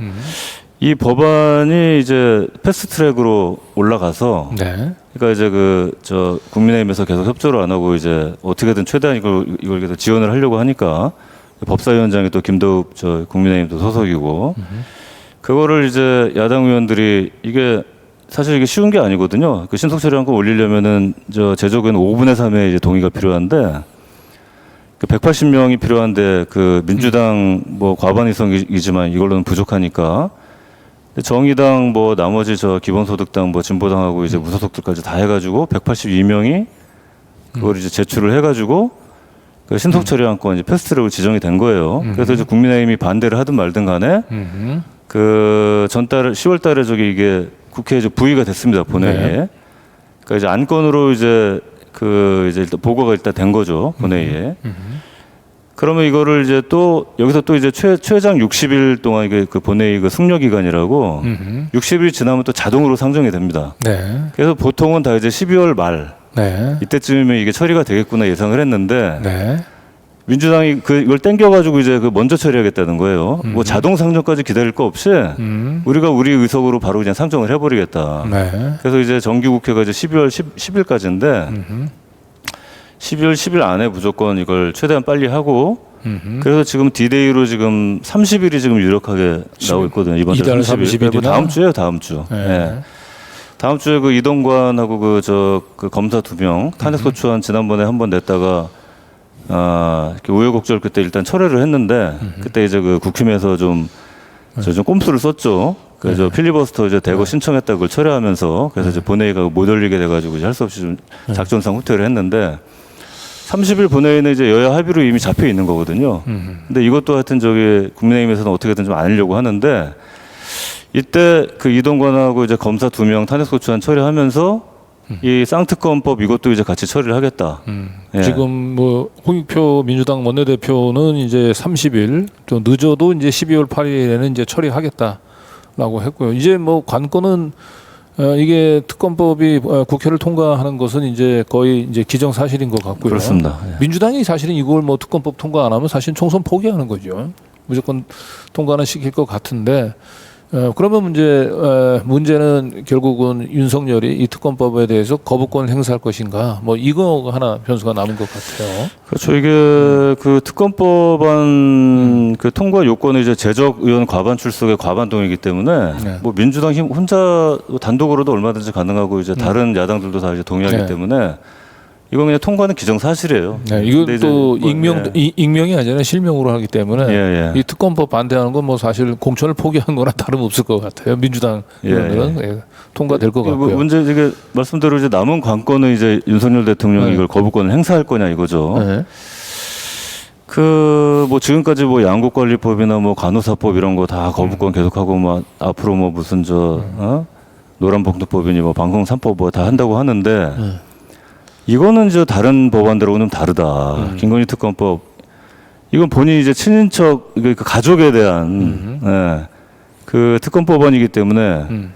이 법안이 이제 패스트트랙으로 올라가서 네. 그러니까 이제 그 저 국민의힘에서 계속 협조를 안 하고 이제 어떻게든 최대한 이걸 계속 지원을 하려고 하니까 법사위원장이 또 김도읍 저 국민의힘도 소속이고 그거를 이제 야당 의원들이 이게 사실 이게 쉬운 게 아니거든요. 그 신속 처리한 거 올리려면은 저 제적은 5분의 3의 이제 동의가 필요한데 그 180명이 필요한데 그 민주당 뭐 과반 이상이지만 이걸로는 부족하니까 정의당 뭐 나머지 저 기본소득당 뭐 진보당하고 이제 무소속들까지 다 해가지고 182명이 그걸 이제 제출을 해가지고 그 신속 처리안건 이제 패스트트랙으로 지정이 된 거예요. 그래서 이제 국민의힘이 반대를 하든 말든 간에 그 전달 10월달에 저기 이게 국회에 이제 부의가 됐습니다 본회의에. 네. 그러니까 이제 안건으로 이제 그 이제 일단 보고가 일단 된 거죠 본회의에. 그러면 이거를 이제 또 여기서 또 이제 최장 60일 동안 이게 그 본회의 그 숙려 기간이라고 60일 지나면 또 자동으로 상정이 됩니다. 네. 그래서 보통은 다 이제 12월 말 네. 이때쯤이면 이게 처리가 되겠구나 예상을 했는데 네. 민주당이 이걸 땡겨가지고 이제 그 먼저 처리하겠다는 거예요. 뭐 자동 상정까지 기다릴 거 없이 우리가 우리 의석으로 바로 그냥 상정을 해버리겠다. 네. 그래서 이제 정기국회가 이제 12월 10일까지인데 12월 10일 안에 무조건 이걸 최대한 빨리 하고 그래서 지금 디데이로 지금 30일이 지금 유력하게 나오고 있거든요. 이번 달 이달 30일. 30일이나? 다음 주에요, 다음 주. 네. 예. 다음 주에 그 이동관하고 그 검사 2명 탄핵소추안 지난번에 한 번 냈다가 이렇게 우여곡절 그때 일단 철회를 했는데 그때 이제 그 국힘에서 좀 꼼수를 썼죠. 그래서 필리버스터 이제 대거 신청했다 그걸 철회하면서 그래서 이제 본회의가 못 열리게 돼가지고 이제 할 수 없이 좀 작전상 후퇴를 했는데 30일 본회의는 이제 여야 합의로 이미 잡혀 있는 거거든요. 근데 이것도 하여튼 저기 국민의힘에서는 어떻게든 좀 안 하려고 하는데 이때 그 이동관하고 이제 검사 2명 탄핵소추안 처리하면서 이 쌍특검법 이것도 이제 같이 처리를 하겠다. 예. 지금 뭐 홍익표 민주당 원내대표는 이제 30일 또 늦어도 이제 12월 8일에는 이제 처리하겠다라고 했고요. 이제 뭐 관건은 이게 특검법이 국회를 통과하는 것은 이제 거의 이제 기정사실인 것 같고요. 그렇습니다. 예. 민주당이 사실은 이걸 뭐 특검법 통과 안 하면 사실 총선 포기하는 거죠. 무조건 통과는 시킬 것 같은데 그러면 문제는 결국은 윤석열이 이 특검법에 대해서 거부권을 행사할 것인가? 뭐 이거 하나 변수가 남은 것 같아요. 그렇죠. 이게 그 특검법안 그 통과 요건은 이제 재적 의원 과반 출석의 과반동이기 때문에 네. 뭐 민주당 힘 혼자 단독으로도 얼마든지 가능하고 이제 다른 야당들도 다 이제 동의하기 네. 때문에 이건 그냥 통과는 기정사실이에요. 네, 근데 이건 이제 또 뭐, 익명이 아니라 실명으로 하기 때문에 예. 이 특검법 반대하는 건 뭐 사실 공천을 포기한 거나 다름없을 것 같아요. 민주당 의원들은 통과될 것 뭐 같고요. 문제 이게 말씀대로 이제 남은 관건은 이제 윤석열 대통령이 네. 이걸 거부권을 행사할 거냐 이거죠. 네. 그 뭐 지금까지 뭐 양국관리법이나 뭐 간호사법 이런 거 다 거부권 계속하고 뭐 앞으로 뭐 무슨 노란봉투법이니 뭐 방송 3법 뭐 다 한다고 하는데 이거는 이제 다른 법안들하고는 다르다. 김건희 특검법 이건 본인이 이제 친인척 그 가족에 대한 그 특검법안이기 때문에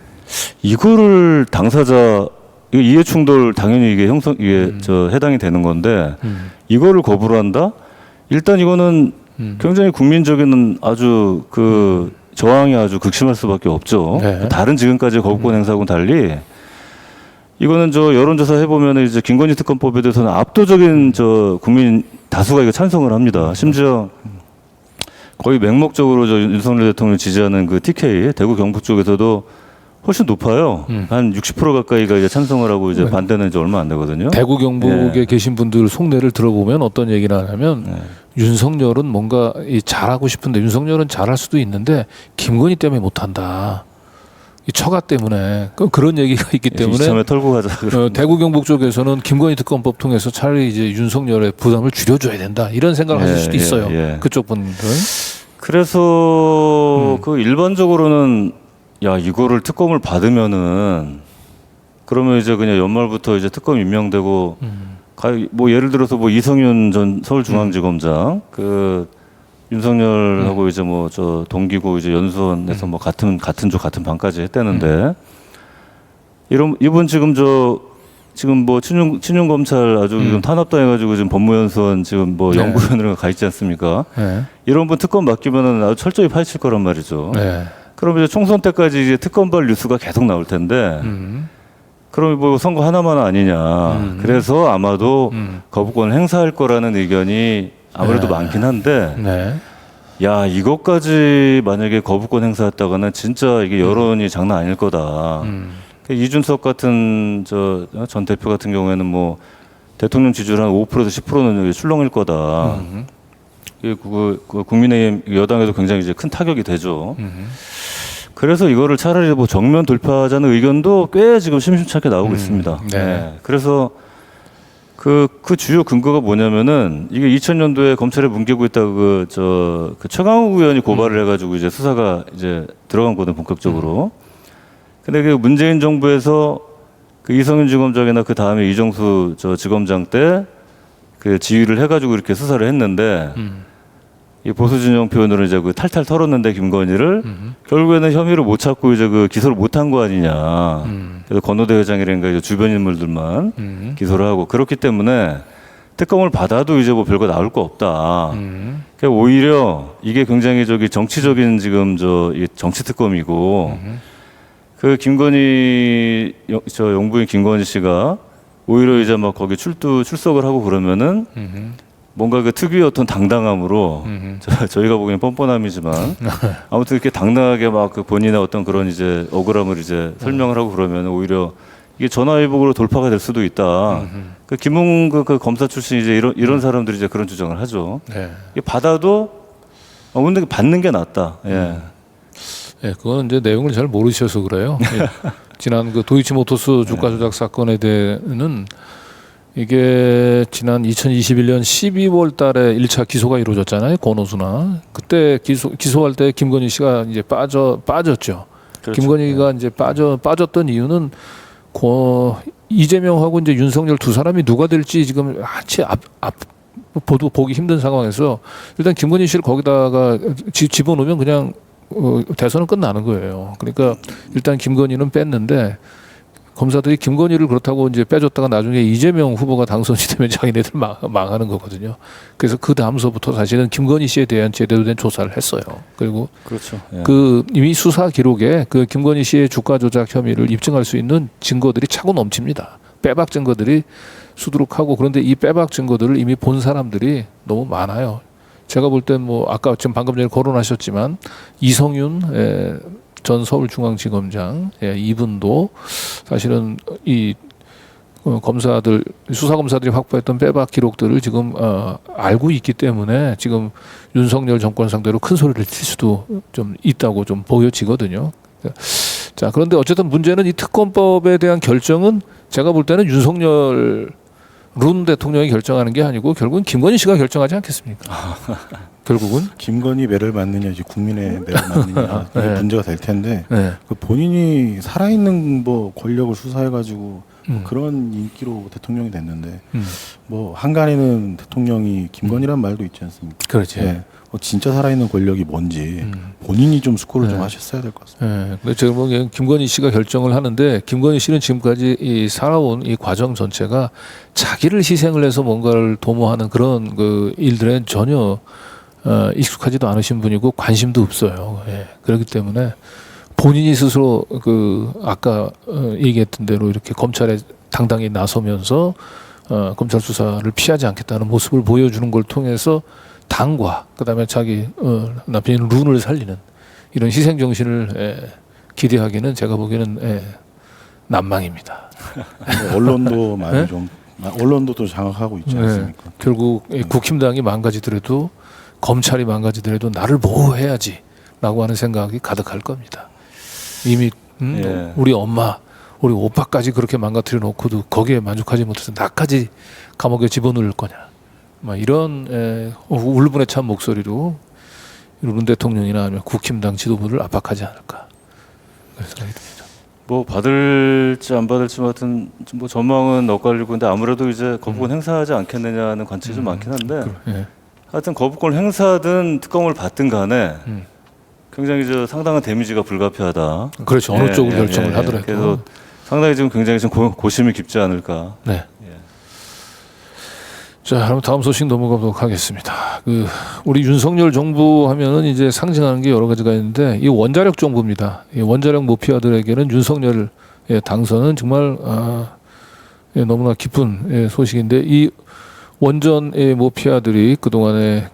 이거를 당사자 이거 이해충돌 당연히 이게 이게 해당이 되는 건데 이거를 거부를 한다? 일단 이거는 굉장히 국민적인 아주 그 저항이 아주 극심할 수밖에 없죠. 네. 다른 지금까지 거부권 행사하고는 달리 이거는 여론조사 해보면 이제 김건희 특검법에 대해서는 압도적인 국민 다수가 이거 찬성을 합니다. 심지어 거의 맹목적으로 윤석열 대통령을 지지하는 그 TK 대구 경북 쪽에서도 훨씬 높아요. 한 60% 가까이가 이제 찬성을 하고 이제 반대는 이제 얼마 안 되거든요. 대구 경북에 계신 분들 속내를 들어보면 어떤 얘기를 하냐면 윤석열은 뭔가 잘하고 싶은데 윤석열은 잘할 수도 있는데 김건희 때문에 못한다. 이 처가 때문에 그런 얘기가 있기 때문에 이참에 털고 가자. 대구 경북 쪽에서는 김건희 특검법 통해서 차라리 이제 윤석열의 부담을 줄여줘야 된다 이런 생각을 하실 수도 있어요. 그쪽 분들. 그래서 그 일반적으로는 야 이거를 특검을 받으면은 그러면 이제 그냥 연말부터 이제 특검 임명되고 뭐 예를 들어서 뭐 이성윤 전 서울중앙지검장 그 윤석열하고 이제 뭐 동기고 이제 연수원에서 뭐 같은 조 같은 반까지 했다는데 이분 지금 지금 뭐 친윤 검찰 아주 지금 탄압당해가지고 지금 법무연수원 지금 뭐 연구위원으로 가 있지 않습니까? 이런 분 특검 맡기면은 아주 철저히 파헤칠 거란 말이죠. 그럼 이제 총선 때까지 이제 특검발 뉴스가 계속 나올 텐데. 그럼 뭐 선거 하나만 아니냐. 그래서 아마도 거부권을 행사할 거라는 의견이 아무래도 많긴 한데, 야 이것까지 만약에 거부권 행사했다가는 진짜 이게 여론이 장난 아닐 거다. 이준석 같은 전 대표 같은 경우에는 뭐 대통령 지지율 한 5%에서 10%는 출렁일 거다. 그 국민의힘 여당에도 굉장히 이제 큰 타격이 되죠. 그래서 이거를 차라리 뭐 정면 돌파하자는 의견도 꽤 지금 심심찮게 나오고 있습니다. 그래서 그 주요 근거가 뭐냐면은 이게 2000년도에 검찰에 뭉개고 있다고 그 최강욱 의원이 고발을 해가지고 이제 수사가 이제 들어간 거든 본격적으로. 근데 그 문재인 정부에서 그 이성윤 지검장이나 그 다음에 이정수 지검장 때 그 지휘를 해가지고 이렇게 수사를 했는데 이 보수 진영 표현으로 이제 그 탈탈 털었는데 김건희를 결국에는 혐의를 못 찾고 이제 그 기소를 못한 거 아니냐. 그래서 권오대 회장이라든가 이제 주변 인물들만 기소를 하고 그렇기 때문에 특검을 받아도 이제 뭐 별거 나올 거 없다. 그러니까 오히려 이게 굉장히 정치적인 지금 이 정치 특검이고 그 김건희 영부인 김건희 씨가 오히려 이제 막 거기 출석을 하고 그러면은 뭔가 그 특유의 어떤 당당함으로 저희가 보기엔 뻔뻔함이지만 아무튼 이렇게 당당하게 막 그 본인의 어떤 그런 이제 억울함을 이제 설명을 하고 그러면 오히려 이게 전화위복으로 돌파가 될 수도 있다. 그 김웅 그 검사 출신 이제 이런 사람들이 이제 그런 주장을 하죠. 이게 받아도 근데 받는 게 낫다. 그건 이제 내용을 잘 모르셔서 그래요. 지난 그 도이치모터스 주가 조작 사건에 대해는 이게 지난 2021년 12월 달에 1차 기소가 이루어졌잖아요. 권오수나. 그때 기소할 때 김건희 씨가 이제 빠졌죠. 그렇죠. 김건희가 이제 빠졌던 이유는 이재명하고 이제 윤석열 두 사람이 누가 될지 지금 한치 보기 힘든 상황에서 일단 김건희 씨를 거기다가 집어넣으면 그냥 대선은 끝나는 거예요. 그러니까 일단 김건희는 뺐는데 검사들이 김건희를 그렇다고 이제 빼줬다가 나중에 이재명 후보가 당선이 되면 자기네들 망하는 거거든요. 그래서 그 다음서부터 사실은 김건희 씨에 대한 제대로 된 조사를 했어요. 그리고 그렇죠. 예. 그 이미 수사 기록에 그 김건희 씨의 주가 조작 혐의를 입증할 수 있는 증거들이 차고 넘칩니다. 빼박 증거들이 수두룩하고, 그런데 이 빼박 증거들을 이미 본 사람들이 너무 많아요. 제가 볼 땐 뭐 아까 지금 방금 전에 거론하셨지만 이성윤 전 서울중앙지검장 이분도 사실은 이 검사들 수사 검사들이 확보했던 빼박 기록들을 지금 알고 있기 때문에 지금 윤석열 정권 상대로 큰 소리를 칠 수도 좀 있다고 좀 보여지거든요. 자, 그런데 어쨌든 문제는 이 특검법에 대한 결정은 제가 볼 때는 윤석열 룬 대통령이 결정하는 게 아니고 결국은 김건희 씨가 결정하지 않겠습니까? 결국은 김건희 매를 맞느냐 이제 국민의 매를 맞느냐 이게 네. 문제가 될 텐데 네. 그 본인이 살아있는 뭐 권력을 수사해가지고 뭐 그런 인기로 대통령이 됐는데 뭐 한간에는 대통령이 김건희란 말도 있지 않습니까? 그렇지. 예. 진짜 살아있는 권력이 뭔지 본인이 좀 스코를 좀 하셨어야 될 것 같습니다. 네. 근데 제가 보기엔 김건희 씨가 결정을 하는데 김건희 씨는 지금까지 이 살아온 이 과정 전체가 자기를 희생을 해서 뭔가를 도모하는 그런 그 일들에 전혀 익숙하지도 않으신 분이고 관심도 없어요. 예. 그렇기 때문에 본인이 스스로 그 아까 얘기했던 대로 이렇게 검찰에 당당히 나서면서 검찰 수사를 피하지 않겠다는 모습을 보여주는 걸 통해서 당과 그다음에 자기 남편인 룬을 살리는 이런 희생 정신을 기대하기는 제가 보기에는 난망입니다. 언론도 많이 네? 좀 언론도 또 장악하고 있지 않습니까? 결국 국힘당이 망가지더라도 검찰이 망가지더라도 나를 보호해야지라고 하는 생각이 가득할 겁니다. 이미 예. 우리 엄마, 우리 오빠까지 그렇게 망가뜨려 놓고도 거기에 만족하지 못해서 나까지 감옥에 집어넣을 거냐. 막 이런 울분에 찬 목소리로 룬 대통령이나 아니면 국힘당 지도부를 압박하지 않을까 그런 생각이 듭니다. 뭐 받을지 안 받을지 같은 뭐 전망은 엇갈리고 근데 아무래도 이제 거부권 행사하지 않겠느냐는 관측이 좀 많긴 한데 예. 하여튼 거부권 행사든 특검을 받든 간에 굉장히 상당한 데미지가 불가피하다. 그렇죠. 어느 예, 쪽으로 예, 결정을 예, 하더라도. 그래서 상당히 지금 굉장히 좀 고심이 깊지 않을까. 네. 예. 자, 그럼 다음 소식 넘어가도록 하겠습니다. 우리 윤석열 정부 하면은 이제 상징하는 게 여러 가지가 있는데 이 원자력 정부입니다. 이 원자력 모피아들에게는 윤석열 당선은 정말 너무나 기쁜 소식인데 이 원전 모피아들이 그 동안에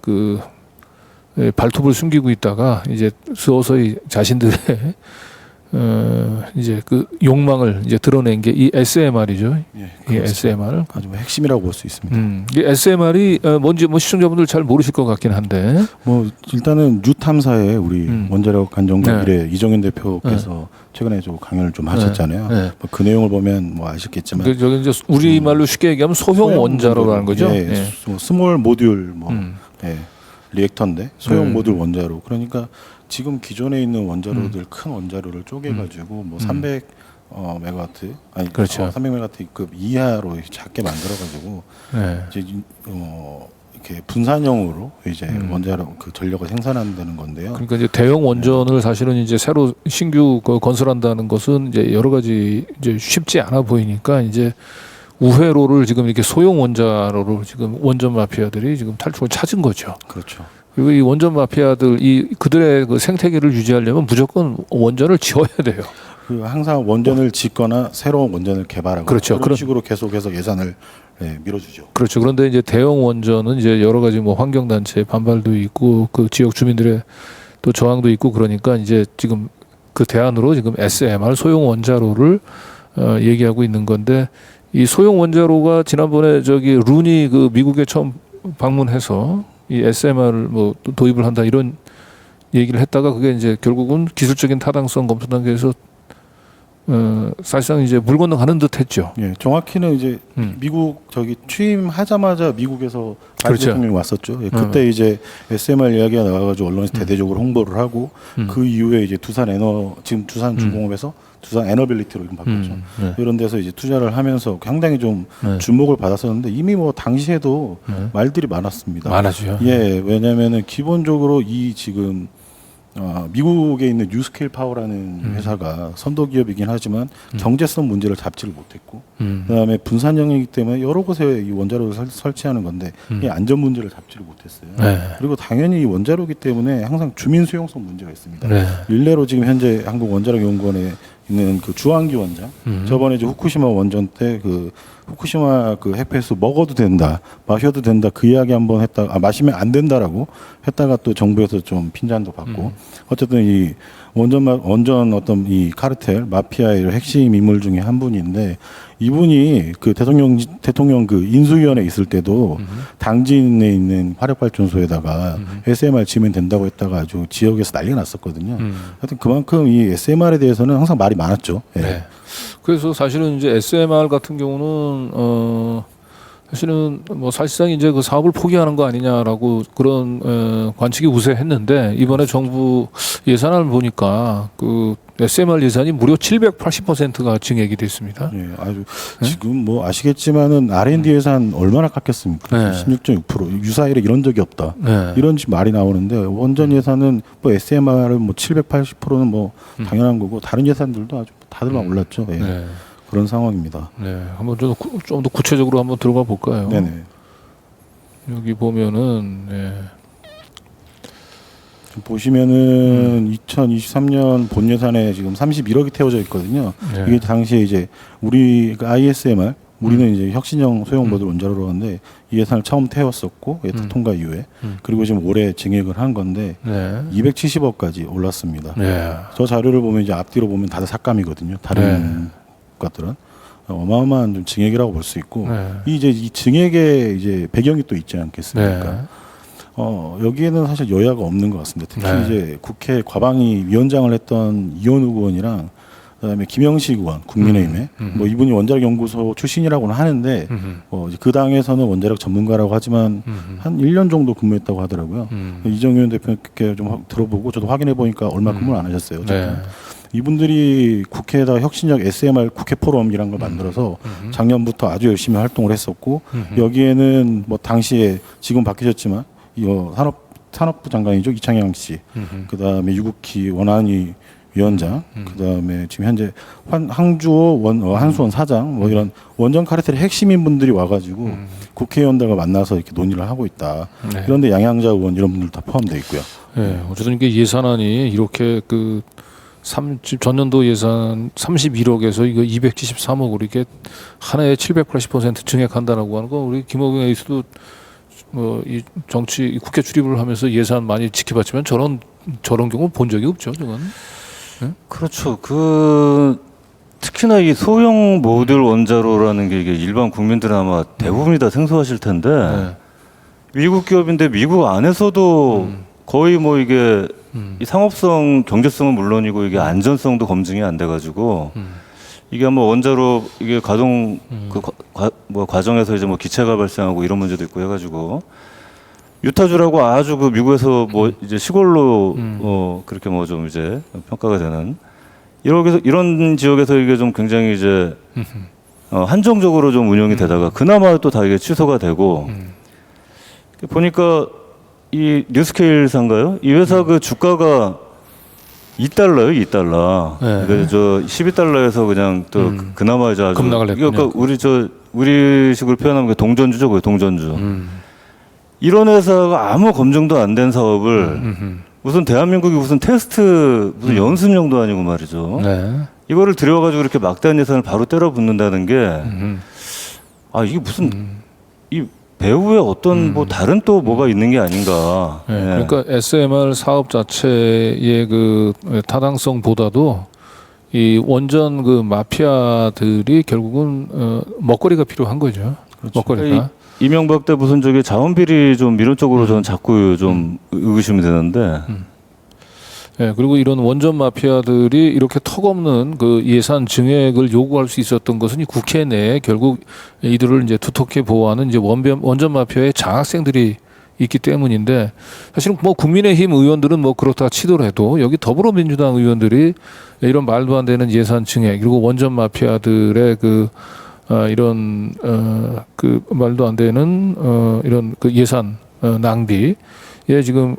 발톱을 숨기고 있다가 이제 서서히 자신들의 이제 그 욕망을 이제 드러낸 게 이 SMR이죠. 예, 이 SMR. 아주 핵심이라고 볼 수 있습니다. 이 SMR이 뭔지 뭐 시청자분들 잘 모르실 것 같긴 한데. 뭐 일단은 유탐사에 우리 원자력 안전관 네. 1회 이정현 대표께서 최근에 좀 강연을 좀 하셨잖아요. 네. 뭐그 내용을 보면 뭐 아시겠지만 근데 저기 이제 우리 말로 쉽게 얘기하면 소형 원자로라는 거죠. 예, 예. 스몰 모듈 예, 리액터인데 소형 모듈 원자로. 그러니까 지금 기존에 있는 원자로들 큰 원자로를 쪼개가지고 뭐 300 메가와트 아니 그렇죠. 300메가와트급 이하로 작게 만들어가지고 네. 이제 이렇게 분산형으로 이제 원자로 그 전력을 생산한다는 건데요. 그러니까 이제 대형 원전을 사실은 이제 새로 신규 건설한다는 것은 이제 여러 가지 이제 쉽지 않아 보이니까 이제 우회로를 지금 이렇게 소형 원자로로 지금 원전 마피아들이 지금 탈출을 찾은 거죠. 그렇죠. 그리고 이 원전 마피아들 그들의 그 생태계를 유지하려면 무조건 원전을 지어야 돼요. 그 항상 원전을 짓거나 새로운 원전을 개발하고 그렇죠. 그런 식으로 계속해서 예산을 밀어주죠. 그렇죠. 그런데 이제 대형 원전은 이제 여러 가지 뭐 환경단체 반발도 있고 그 지역 주민들의 또 저항도 있고 그러니까 이제 지금 그 대안으로 지금 SMR 소형 원자로를 얘기하고 있는 건데 이 소형 원자로가 지난번에 저기 룬이 그 미국에 처음 방문해서 이 SMR을 뭐 도입을 한다 이런 얘기를 했다가 그게 이제 결국은 기술적인 타당성 검토 단계에서 사실상 이제 물 건너가는 듯했죠. 예, 정확히는 이제 미국 저기 취임하자마자 미국에서 바이든 그렇죠. 대통령이 왔었죠. 예, 그때 이제 SMR 이야기가 나와가지고 언론에서 대대적으로 홍보를 하고 그 이후에 이제 지금 두산 중공업에서 두산 에너빌리티로 이름 바꿨죠. 네. 이런 데서 이제 투자를 하면서 상당히 좀 네. 주목을 받았었는데 이미 뭐 당시에도 말들이 많았습니다. 많아져요. 예, 왜냐면은 기본적으로 이 지금 미국에 있는 뉴스케일 파워라는 회사가 선도 기업이긴 하지만 경제성 문제를 잡지를 못했고, 그다음에 분산 영역이기 때문에 여러 곳에 이 원자력을 설치하는 건데 이 안전 문제를 잡지를 못했어요. 네. 그리고 당연히 이 원자력이기 때문에 항상 주민 수용성 문제가 있습니다. 네. 일례로 지금 현재 한국원자력연구원에 있는 그 주한기 원장, 저번에 이제 후쿠시마 원전 때 그 후쿠시마 그 핵폐수 먹어도 된다, 마셔도 된다 그 이야기 한번 했다, 마시면 안 된다라고 했다가 또 정부에서 좀 핀잔도 받고, 어쨌든 이 원전 어떤 이 카르텔 마피아의 핵심 인물 중에 한 분인데, 이분이 그 대통령 그 인수위원회 있을 때도 당진에 있는 화력발전소에다가 SMR 지면 된다고 했다가 아주 지역에서 난리가 났었거든요. 하여튼 그만큼 이 SMR에 대해서는 항상 말이 많았죠. 예. 네. 그래서 사실은 이제 SMR 같은 경우는 사실은 뭐 사실상 이제 그 사업을 포기하는 거 아니냐라고 그런 관측이 우세했는데, 이번에 정부 예산을 보니까 그 SMR 예산이 무려 780%가 증액이 됐습니다. 예, 아주 지금 뭐 아시겠지만은 R&D 예산 얼마나 깎였습니까? 네. 16.6% 유사일에 이런 적이 없다. 네. 이런 말이 나오는데, 원전 예산은 뭐 SMR은 뭐 780%는 뭐 당연한 거고, 다른 예산들도 아주 다들 막 올랐죠. 예. 네. 그런 상황입니다. 네. 한번 좀 더 구체적으로 한번 들어가 볼까요? 네네. 여기 보면은 네. 지금 보시면은 2023년 본 예산에 지금 31억이 태워져 있거든요. 네. 이게 당시에 이제 우리 그 ISMR, 우리는 이제 혁신형 소형 모듈 원자로로 하는데 이 예산을 처음 태웠었고, 예타 통과 이후에 그리고 지금 올해 증액을 한 건데 네. 270억까지 올랐습니다. 네. 저 자료를 보면 이제 앞뒤로 보면 다들 삭감이거든요. 다른 것들은 어마어마한 좀 증액이라고 볼 수 있고, 네. 이 증액의 이제 배경이 또 있지 않겠습니까? 네. 여기에는 사실 여야가 없는 것 같습니다. 특히 네. 이제 국회 과방위 위원장을 했던 이현우 의원이랑 그다음에 김영식 의원, 국민의힘에 뭐 이분이 원자력 연구소 출신이라고는 하는데 이제 그 당에서는 원자력 전문가라고 하지만 한 1년 정도 근무했다고 하더라고요. 이정현 대표께 좀 들어보고 저도 확인해 보니까 얼마 근무를 안 하셨어요. 어쨌든. 네. 이분들이 국회에다 혁신력 SMR 국회 포럼이라는 걸 만들어서 작년부터 아주 열심히 활동을 했었고, 여기에는 뭐 당시에 지금 바뀌셨지만 이거 산업부 장관이죠, 이창양 씨, 그다음에 유국희 원안위 위원장, 그다음에 지금 현재 항주호 한수원 사장, 뭐 이런 원전 카르텔의 핵심인 분들이 와가지고 국회의원들과 만나서 이렇게 논의를 하고 있다. 네. 그런데 양양자 의원 이런 분들 다 포함되어 있고요. 네. 어쨌든 이게 예산안이 이렇게 그 전년도 예산 31억에서 이거 273억으로 이렇게 한 해에 780% 증액한다라고 하는 거, 우리 김호경 에이스도 뭐 이 정치 국회 출입을 하면서 예산 많이 지켜봤지만 저런 경우 본 적이 없죠, 저건. 그렇죠. 특히나 이 소형 모듈 원자로라는 게 이게 일반 국민들은 아마 대부분이 다 생소하실 텐데, 네. 미국 기업인데 미국 안에서도 거의 뭐 이게 이 상업성, 경제성은 물론이고 이게 안전성도 검증이 안 돼가지고 이게 아마 원자로 이게 가동 뭐 과정에서 이제 뭐 기체가 발생하고 이런 문제도 있고 해가지고 유타주라고 아주 그 미국에서 뭐 이제 시골로 그렇게 뭐 좀 이제 평가가 되는 이런 지역에서 이게 좀 굉장히 이제 한정적으로 좀 운영이 되다가 그나마 또 다 이게 취소가 되고 보니까 이 뉴스케일사인가요? 이 회사 그 주가가 $2요, $2. 네. 그래서 저 12달러에서 그냥 또 그나마 이제 아주 급락을 했군요. 그러니까 우리식으로 표현하면 그 동전주죠, 그 동전주. 이런 회사가 아무 검증도 안 된 사업을 무슨 대한민국이 무슨 테스트 무슨 연습용도 아니고 말이죠. 네. 이거를 들여가지고 이렇게 막대한 예산을 바로 때려 붓는다는 게 이게 무슨 이 배후에 어떤 뭐 다른 또 뭐가 있는 게 아닌가. 네. 예. 그러니까 SMR 사업 자체의 그 타당성보다도 이 원전 그 마피아들이 결국은 먹거리가 필요한 거죠. 그렇죠. 먹거리가. 이명박 때 무슨 저기 자원비리 좀 이런 쪽으로 저는 자꾸 좀 의구심이 되는데. 예, 그리고 이런 원전 마피아들이 이렇게 턱없는 그 예산 증액을 요구할 수 있었던 것은 이 국회 내에 결국 이들을 이제 두텁게 보호하는 이제 원전 마피아의 장학생들이 있기 때문인데, 사실은 뭐 국민의힘 의원들은 뭐 그렇다 치더라도 여기 더불어민주당 의원들이 이런 말도 안 되는 예산 증액 그리고 원전 마피아들의 이런 그 말도 안 되는 이런 그 예산 낭비에 지금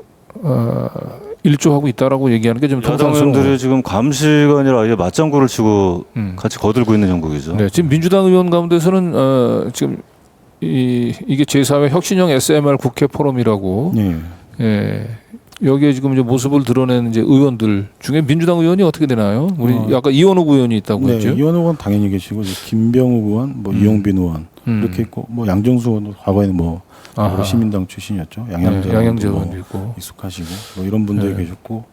일조하고 있다라고 얘기하는 게 좀 야당 통상스러워요. 의원들이 지금 감시가 아니라 아예 맞장구를 치고 같이 거들고 있는 형국이죠. 네, 지금 민주당 의원 가운데서는 지금 이게 제4회 혁신형 SMR 국회 포럼이라고 예. 예, 여기에 지금 이제 모습을 드러낸 이제 의원들 중에 민주당 의원이 어떻게 되나요? 우리 아까 이원욱 의원이 있다고 네, 했죠. 이원욱 의원 당연히 계시고 이제 김병욱 의원, 뭐 이용빈 의원 이렇게 있고 뭐 양정수 의원도 과거에는 뭐 아하. 시민당 출신이었죠. 양양재 네, 양양재 의원도 의원도 있고. 익숙하시고 뭐 이런 분들이 네. 계셨고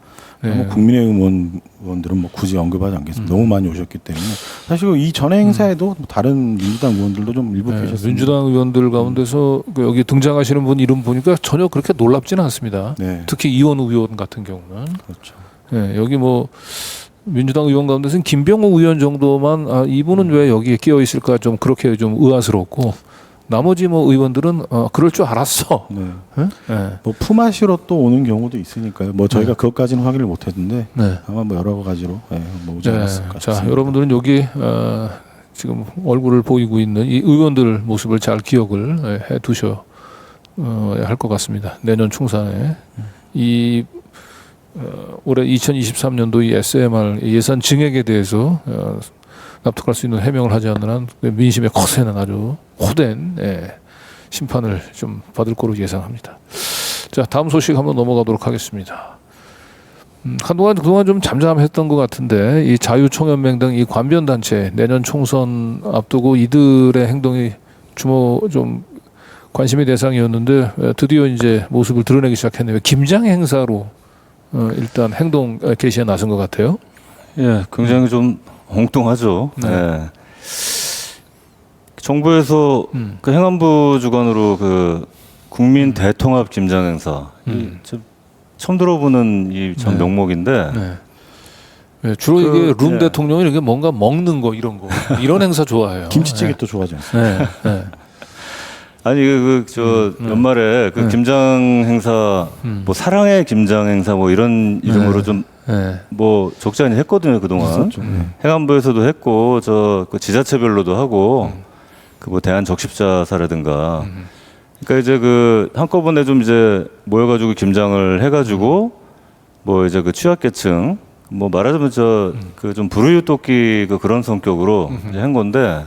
네. 뭐 국민의힘 의원들은 뭐 굳이 언급하지 않겠습니다. 너무 많이 오셨기 때문에 사실 이 전에 행사에도 다른 민주당 의원들도 좀 일부 네, 계셨습니다. 민주당 의원들 가운데서 그 여기 등장하시는 분 이름 보니까 전혀 그렇게 놀랍지는 않습니다. 네, 특히 이원욱 의원 같은 경우는 그렇죠. 예, 여기 뭐 민주당 의원 가운데서는 김병욱 의원 정도만 이분은 왜 여기에 끼어 있을까 좀 그렇게 좀 의아스럽고 나머지 뭐 의원들은 그럴 줄 알았어. 네. 예? 예. 뭐 품앗이로 또 오는 경우도 있으니까요. 뭐 저희가 그것까지는 확인을 못했는데 네. 아마 뭐 여러 가지로 뭐 오지 네. 않았을까 자, 싶습니다. 여러분들은 여기 지금 얼굴을 보이고 있는 이 의원들 모습을 잘 기억을 해 두셔야 할 것 같습니다. 내년 총선에 이 올해 2023년도 이 SMR 예산 증액에 대해서 납득할 수 있는 해명을 하지 않는 한 민심의 거세는 아주 호된 심판을 좀 받을 거로 예상합니다. 자, 다음 소식 한번 넘어가도록 하겠습니다. 그동안 좀 잠잠했던 것 같은데 이 자유총연맹 등 이 관변 단체 내년 총선 앞두고 이들의 행동이 좀 관심의 대상이었는데 드디어 이제 모습을 드러내기 시작했네요. 김장 행사로 일단 행동 개시에 나선 것 같아요. 예, 굉장히 좀 엉뚱하죠. 네. 예. 정부에서 그 행안부 주관으로 그 국민 대통합 김장 행사 처음 들어보는 이 참 네. 명목인데 네. 네, 주로 이게 룸 예. 대통령이 이렇게 뭔가 먹는 거 이런 행사 좋아해요. 김치찌개 또 좋아하지 않습니까? 네. 네. 아니 저 연말에 그 김장 행사 뭐 사랑의 김장 행사 뭐 이런 이름으로 좀 네. 뭐 적지 않게 했거든요 그동안. 있었죠. 네. 행안부에서도 했고 그 지자체별로도 하고 그 뭐 대한 적십자사라든가. 그러니까 이제 그 한꺼번에 좀 이제 모여가지고 김장을 해가지고 뭐 이제 그 취약계층 뭐 말하자면 그 좀 불우이웃돕기 그런 성격으로 이제 한 건데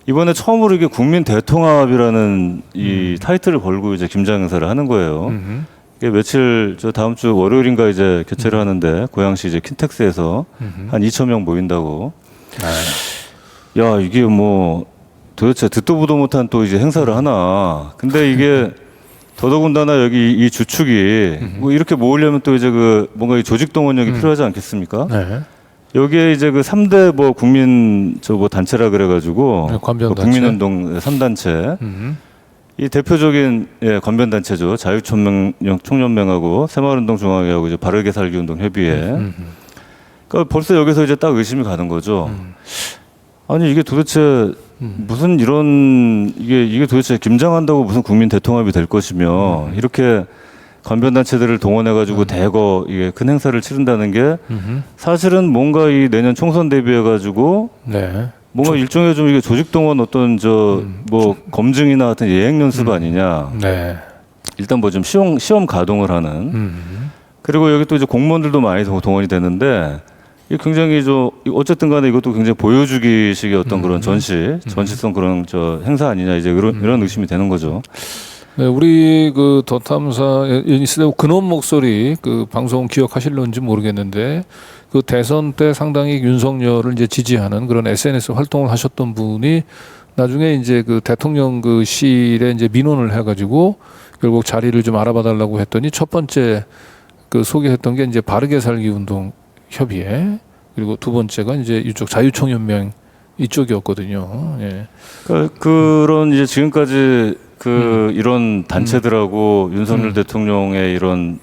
이번에 처음으로 이게 국민 대통합이라는 이 타이틀을 걸고 이제 김장 행사를 하는 거예요. 이게 며칠 다음 주 월요일인가 이제 개최를 하는데 고양시 이제 킨텍스에서 한 2,000명 모인다고. 야 이게 뭐 도대체 듣도 보도 못한 또 이제 행사를 하나. 근데 이게 더더군다나 여기 이 주축이 뭐 이렇게 모으려면 또 이제 그 뭔가 이 조직 동원력이 필요하지 않겠습니까? 네. 여기에 이제 그 3대 뭐 국민 뭐 단체라 그래가지고 네, 관변 그 단체. 국민운동 3단체 이 대표적인 관변 단체죠. 자유총연맹하고 새마을운동 중앙회하고 이제 바르게 살기 운동 협의회. 그러니까 벌써 여기서 이제 딱 의심이 가는 거죠. 아니 이게 도대체 무슨 이게 도대체 김장한다고 무슨 국민 대통합이 될 것이며 이렇게 관변 단체들을 동원해 가지고 대거 이게 큰 행사를 치른다는 게 사실은 뭔가 이 내년 총선 대비해 가지고 네. 뭔가 일종의 좀 이게 조직 동원 어떤 뭐 검증이나 하여튼 예행 연습 아니냐. 네. 일단 뭐 좀 시험 가동을 하는. 그리고 여기 또 이제 공무원들도 많이 동원이 되는데 이게 굉장히 어쨌든 간에 이것도 굉장히 보여주기식의 어떤 그런 전시성 그런 행사 아니냐 이제 이런 의심이 되는 거죠. 네, 우리 그 더탐사 인시대 근원 목소리 그 방송 기억하실런지 모르겠는데 그 대선 때 상당히 윤석열을 이제 지지하는 그런 SNS 활동을 하셨던 분이 나중에 이제 그 대통령 그 실에 이제 민원을 해가지고 결국 자리를 좀 알아봐 달라고 했더니 첫 번째 그 소개했던 게 이제 바르게 살기 운동 협의회 그리고 두 번째가 이제 이쪽 자유총연맹 이쪽이었거든요. 예. 그러니까 그런 이제 지금까지 이런 단체들하고 윤석열 대통령의 이런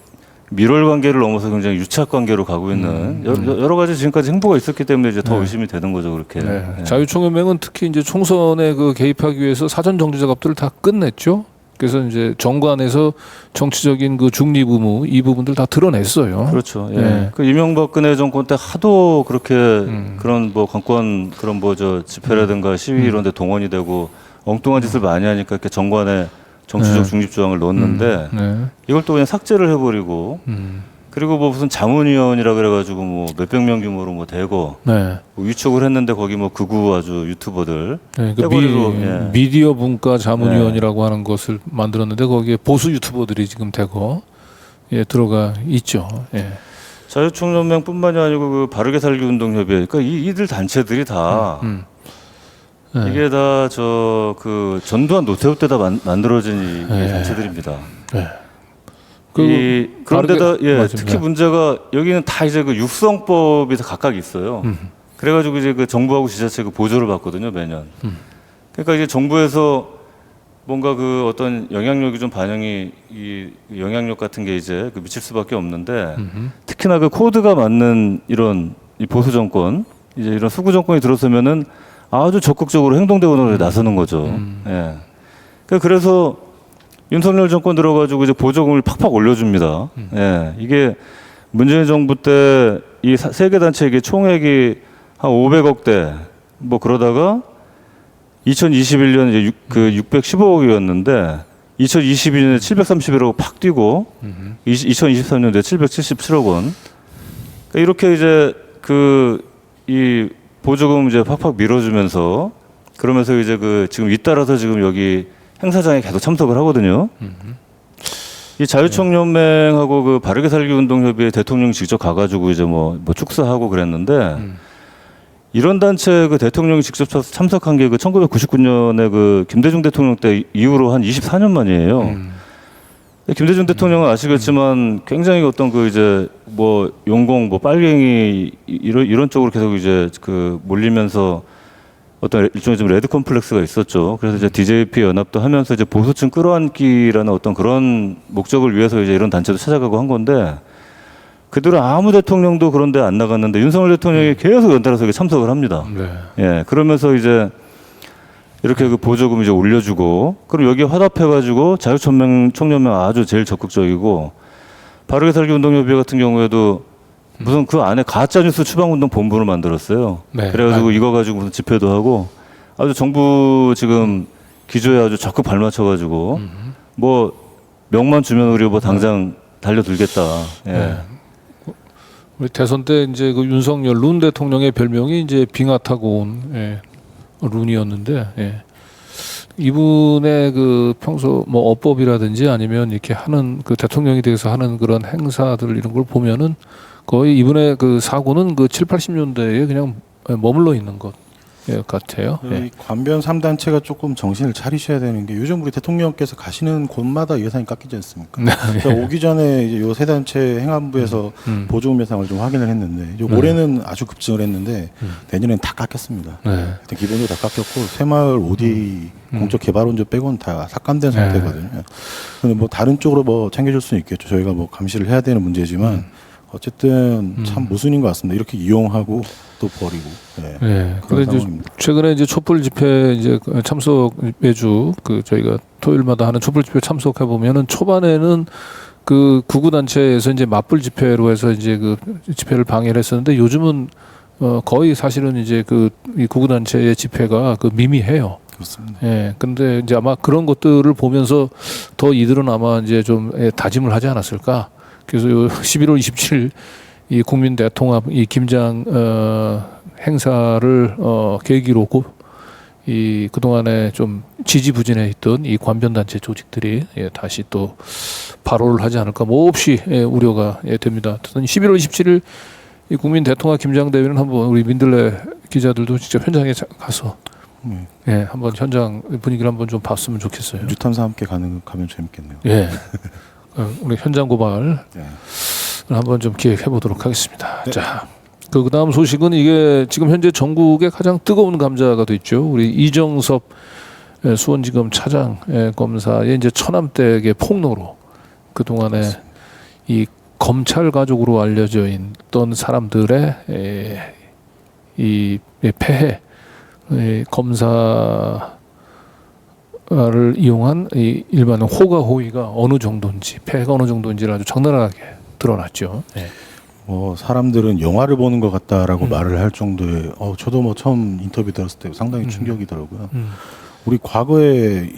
밀월 관계를 넘어서 굉장히 유착 관계로 가고 있는 여러 가지 지금까지 행보가 있었기 때문에 이제 더 의심이 되는 거죠 그렇게. 네. 네. 자유총연맹은 특히 이제 총선에 그 개입하기 위해서 사전 정지 작업들을 다 끝냈죠. 그래서 이제 정관에서 정치적인 그 중립 의무 이 부분들 다 드러냈어요. 그렇죠. 예. 네. 그 이명박근혜 정권 때 하도 그렇게 그런 뭐 관권 그런 뭐 집회라든가 시위 이런 데 동원이 되고 엉뚱한 짓을 많이 하니까 이렇게 정관에 정치적 중립 조항을 넣었는데 네. 이걸 또 그냥 삭제를 해버리고 그리고 뭐 무슨 자문위원이라 그래가지고 뭐 몇백 명 규모로 뭐 대거 네. 뭐 위촉을 했는데 거기 뭐 극우 아주 유튜버들 네, 그 떼거리로, 예. 미디어 분과 자문위원이라고 하는 것을 만들었는데 거기에 보수 유튜버들이 지금 대거 들어가 있죠. 예. 자유총연맹뿐만이 아니고 그 바르게 살기 운동협의회, 그러니까 이들 단체들이 다 네. 이게 다 저 그 전두환 노태우 때다 만들어진 이 네. 단체들입니다. 네. 그런데다 예, 맞습니다. 특히 문제가 여기는 다 이제 그 육성법이 다 각각 있어요. 그래가지고 이제 그 정부하고 지자체 그 보조를 받거든요 매년. 그러니까 이제 정부에서 뭔가 그 어떤 영향력이 좀 반영이 이 영향력 같은 게 이제 그 미칠 수밖에 없는데 특히나 그 코드가 맞는 이런 이 보수 정권 이제 이런 수구 정권이 들어서면은 아주 적극적으로 행동대원으로 나서는 거죠. 예. 그래서 윤석열 정권 들어가지고 이제 보조금을 팍팍 올려줍니다. 예. 이게 문재인 정부 때 이 세 개 단체 이게 총액이 한 500억대 뭐 그러다가 2021년 이제 그 615억이었는데 2022년에 731억 팍 뛰고 2023년도에 777억 원. 그러니까 이렇게 이제 그 이 보조금 이제 팍팍 밀어주면서 그러면서 이제 그 지금 잇따라서 지금 여기 행사장에 계속 참석을 하거든요. 이 자유총연맹하고 그 바르게 살기 운동협의회 대통령이 직접 가가지고 이제 뭐 축사하고 그랬는데 이런 단체 그 대통령이 직접 참석한 게 그 1999년에 그 김대중 대통령 때 이후로 한 24년 만이에요. 김대중 대통령은 아시겠지만 굉장히 어떤 그 이제 뭐 용공 뭐 빨갱이 이런 쪽으로 계속 이제 그 몰리면서 어떤 일종의 좀 레드 컴플렉스가 있었죠. 그래서 이제 DJP 연합도 하면서 이제 보수층 끌어안기라는 어떤 그런 목적을 위해서 이제 이런 단체도 찾아가고 한 건데 그들은 아무 대통령도 그런데 안 나갔는데 윤석열 대통령이 계속 연달아서 여기 참석을 합니다. 네. 예, 그러면서 이제 이렇게 그 보조금 이제 올려주고 그리고 여기에 화답해가지고 자유총연맹 아주 제일 적극적이고 바르게 살기 운동협의회 같은 경우에도 무슨 그 안에 가짜뉴스 추방운동 본부를 만들었어요. 네. 그래가지고 이거 가지고 무슨 집회도 하고 아주 정부 지금 기조에 아주 적극 발맞춰가지고 뭐 명만 주면 우리 뭐 당장 달려들겠다. 예. 네. 우리 대선 때 이제 그 윤석열 룬 대통령의 별명이 이제 빙하 타고 온 룬이었는데 이분의 그 평소 뭐 어법이라든지 아니면 이렇게 하는 그 대통령이 돼서 하는 그런 행사들 이런 걸 보면은 거의 이분의 그 사고는 그 7, 80년대에 그냥 머물러 있는 것 같아요. 이 관변 3단체가 조금 정신을 차리셔야 되는 게 요즘 우리 대통령께서 가시는 곳마다 예산이 깎이지 않습니까? 제가 오기 전에 이제 요 세 단체 행안부에서 보조금 예산을 좀 확인을 했는데 이제 올해는 아주 급증을 했는데 내년에는 다 깎였습니다. 일단 기본적으로 다 깎였고 새마을 OD 공적개발원조 빼고는 다 삭감된 상태거든요. 근데 뭐 다른 쪽으로 뭐 챙겨줄 수는 있겠죠. 저희가 뭐 감시를 해야 되는 문제지만 어쨌든 참 모순인 것 같습니다. 이렇게 이용하고 또 버리고. 그런데 이제 최근에 이제 촛불 집회 이제 참석 매주 그 저희가 토요일마다 하는 촛불 집회 참석해 보면은 초반에는 그 구구 단체에서 이제 맞불 집회로 해서 이제 그 집회를 방해를 했었는데 요즘은 거의 사실은 이제 그 이 구구 단체의 집회가 그 미미해요. 그렇습니다. 근데 이제 아마 그런 것들을 보면서 더 이들은 아마 이제 좀 다짐을 하지 않았을까. 그래서 11월 27일 이 국민 대통합 이 김장 행사를 계기로 이 그동안에 좀 지지부진해 있던 이 관변단체 조직들이 다시 또 발호를 하지 않을까 몹시 우려가 됩니다. 11월 27일 이 국민 대통합 김장 대회는 한번 우리 민들레 기자들도 직접 현장에 가서 한번 현장 분위기를 한번 좀 봤으면 좋겠어요. 유탐사 함께 가면 재밌겠네요. 우리 현장 고발 한번 좀 기획해 보도록 하겠습니다. 자, 그 다음 소식은 이게 지금 현재 전국의 가장 뜨거운 감자가 됐죠. 우리 이정섭 수원지검 차장 검사의 이제 처남댁의 폭로로 그 동안에 이 검찰 가족으로 알려져 있던 사람들의 이 폐해 검사 를 이용한 이 일반 호가 호의가 어느 정도인지 폐해가 어느 정도인지를 아주 적나라하게 드러났죠. 뭐 사람들은 영화를 보는 것 같다라고 말을 할 정도의 저도 뭐 처음 인터뷰 들었을 때 상당히 충격이더라고요. 우리 과거에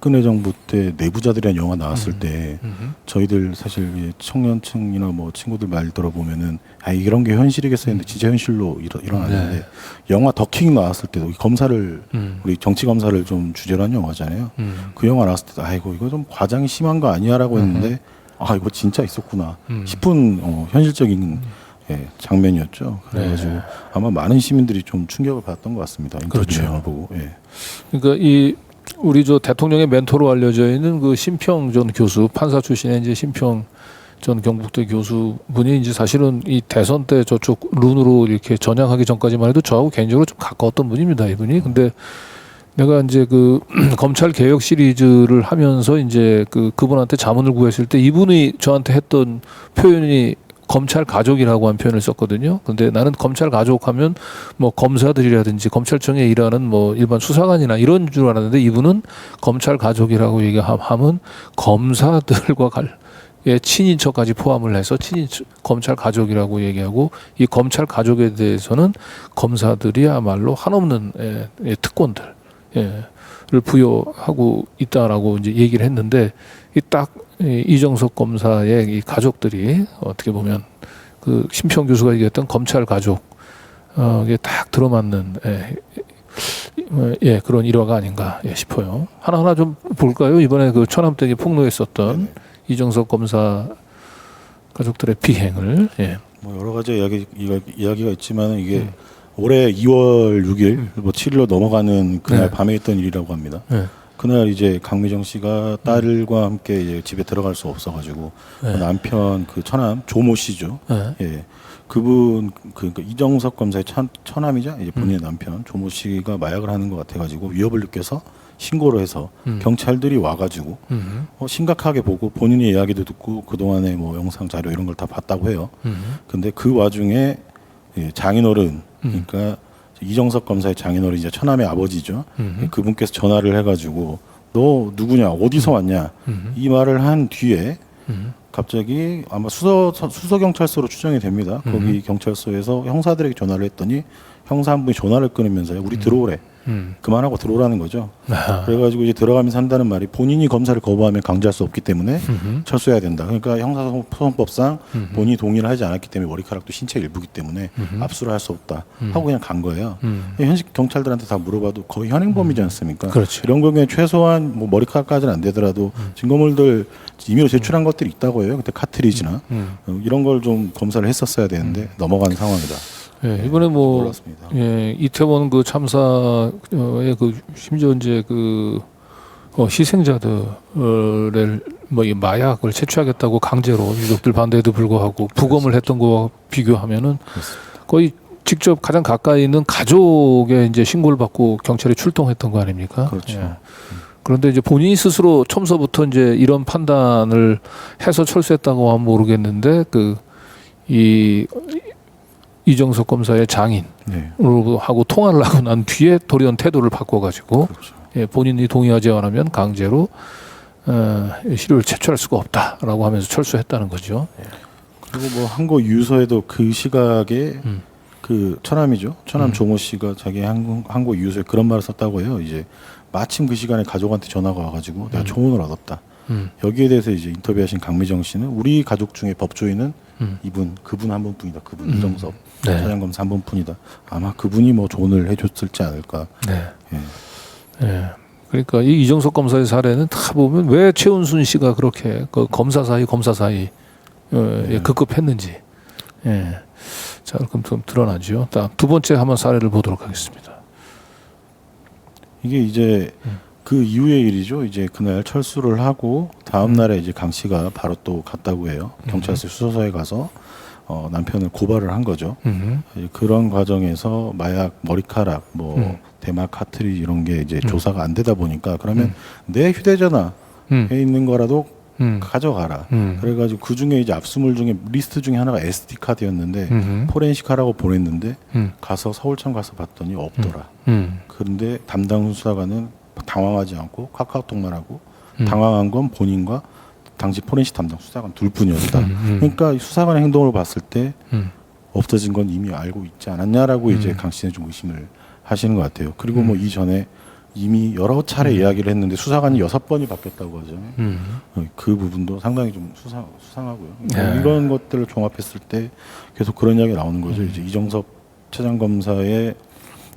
박근혜 정부 때 내부자들이라는 영화 나왔을 때 저희들 사실 이 청년층이나 뭐 친구들 말 들어보면은 아 이런 게 현실이겠어 했는데 진짜 현실로 일어났는데 네. 영화 더킹 나왔을 때도 이 검사를 우리 정치 검사를 좀 주제로 한 영화잖아요. 그 영화 나왔을 때도 아이고 이거 좀 과장이 심한 거 아니야라고 했는데 아 이거 진짜 있었구나 싶은 현실적인 예, 장면이었죠. 그래가지고 네. 아마 많은 시민들이 좀 충격을 받았던 것 같습니다. 인터뷰 그렇죠. 내용을 보고. 예. 그러니까 이 우리 저 대통령의 멘토로 알려져 있는 그 심평 전 교수, 판사 출신의 이제 심평 전 경북대 교수분이 이제 사실은 이 대선 때 저쪽 룬으로 이렇게 전향하기 전까지만 해도 저하고 개인적으로 좀 가까웠던 분입니다, 이분이. 근데 내가 이제 그 검찰 개혁 시리즈를 하면서 이제 그분한테 자문을 구했을 때 이분이 저한테 했던 표현이 검찰 가족이라고 한 표현을 썼거든요. 근데 나는 검찰 가족하면 뭐 검사들이라든지 검찰청에 일하는 뭐 일반 수사관이나 이런 줄 알았는데 이분은 검찰 가족이라고 얘기하면 검사들과 친인척까지 포함을 해서 검찰 가족이라고 얘기하고 이 검찰 가족에 대해서는 검사들이야말로 한없는 특권들 를 부여하고 있다라고 이제 얘기를 했는데 이정석 검사의 이 가족들이 어떻게 보면 그 심평 교수가 얘기했던 검찰 가족에 딱 들어맞는 그런 일화가 아닌가 싶어요. 하나하나 좀 볼까요? 이번에 그 천암댁에 폭로했었던 이정석 검사 가족들의 비행을 뭐 여러 가지 이야기가 있지만 이게 올해 2월 6일, 뭐 7일로 넘어가는 그날 밤에 있던 일이라고 합니다. 그날 이제 강미정 씨가 딸과 함께 이제 집에 들어갈 수 없어가지고 남편 그 처남 조모 씨죠. 예, 그분 그러니까 이정석 검사의 처남이자 이제 본인의 남편 조모 씨가 마약을 하는 것 같아가지고 위협을 느껴서 신고를 해서 경찰들이 와가지고 심각하게 보고 본인의 이야기도 듣고 그 동안에 뭐 영상 자료 이런 걸 다 봤다고 해요. 근데 그 와중에 장인어른 그러니까 이정석 검사의 장인어른 이제 처남의 아버지죠. 그분께서 전화를 해가지고 너 누구냐 어디서 왔냐 이 말을 한 뒤에 갑자기 아마 수서 경찰서로 추정이 됩니다. 거기 경찰서에서 형사들에게 전화를 했더니 형사 한 분이 전화를 끊으면서요. 우리 들어오래. 그만하고 들어오라는 거죠. 그래가지고 이제 들어가면서 한다는 말이 본인이 검사를 거부하면 강제할 수 없기 때문에 철수해야 된다. 그러니까 형사소송법상 본인이 동의를 하지 않았기 때문에 머리카락도 신체 일부기 때문에 압수를 할 수 없다 하고 그냥 간 거예요. 현직 경찰들한테 다 물어봐도 거의 현행범이지 않습니까? 그렇죠. 이런 경우에 최소한 뭐 머리카락까지는 안 되더라도 증거물들 임의로 제출한 것들이 있다고 해요. 그때 카트리지나 이런 걸 좀 검사를 했었어야 되는데 넘어가는 상황이다. 이번에 뭐 몰랐습니다. 이태원 그 참사의 그 심지어 이제 그 희생자들을 뭐 이 마약을 채취하겠다고 강제로 유족들 반대에도 불구하고 부검을 했던 거와 비교하면은 거의 직접 가장 가까이 있는 가족의 이제 신고를 받고 경찰이 출동했던 거 아닙니까? 그렇죠. 그런데 이제 본인이 스스로 처음서부터 이제 이런 판단을 해서 철수했다고 하면 모르겠는데 이정석 검사의 장인으로 하고 통화를 하고 난 뒤에 돌연 태도를 바꿔가지고 그렇죠. 본인이 동의하지 않으면 강제로 시료를 채취할 수가 없다라고 하면서 철수했다는 거죠. 그리고 뭐 한국 유서에도 그 시각에 그 처남이죠. 처남 조모 씨가 자기 한국 유서에 그런 말을 썼다고 해요. 이제 마침 그 시간에 가족한테 전화가 와가지고 내가 조언을 얻었다. 여기에 대해서 이제 인터뷰하신 강미정 씨는 우리 가족 중에 법조인은 그분 한 분뿐이다. 그분 이정석 차장검사 한 분뿐이다. 아마 그분이 뭐 조언을 해줬을지 않을까. 그러니까 이 이정석 검사의 사례는 다 보면 왜 최은순 씨가 그렇게 그 검사 사이 급급했는지. 자, 그럼 좀 드러나죠. 두 번째 한번 사례를 보도록 하겠습니다. 이게 이제 그 이후의 일이죠. 이제 그날 철수를 하고 다음 날에 이제 강 씨가 바로 또 갔다고 해요. 경찰서 수사서에 가서 남편을 고발을 한 거죠. 그런 과정에서 마약, 머리카락, 뭐 대마 카트리지 이런 게 이제 조사가 안 되다 보니까 그러면 내 휴대전화에 있는 거라도 가져가라. 그래가지고 그 중에 이제 압수물 중에 리스트 중에 하나가 SD 카드였는데 포렌식하라고 보냈는데 가서 서울청 가서 봤더니 없더라. 그런데 담당 수사관은 당황하지 않고 카카오톡만 하고 당황한 건 본인과 당시 포렌식 담당 수사관 둘뿐이었다. 그러니까 수사관의 행동을 봤을 때 없어진 건 이미 알고 있지 않았냐라고 이제 강 씨는 좀 의심을 하시는 것 같아요. 그리고 뭐 이전에 이미 여러 차례 이야기를 했는데 수사관이 6번이 바뀌었다고 하잖아요. 그 부분도 상당히 좀 수상하고요. 네. 이런 것들을 종합했을 때 계속 그런 이야기가 나오는 거죠. 이제 이정섭 차장검사의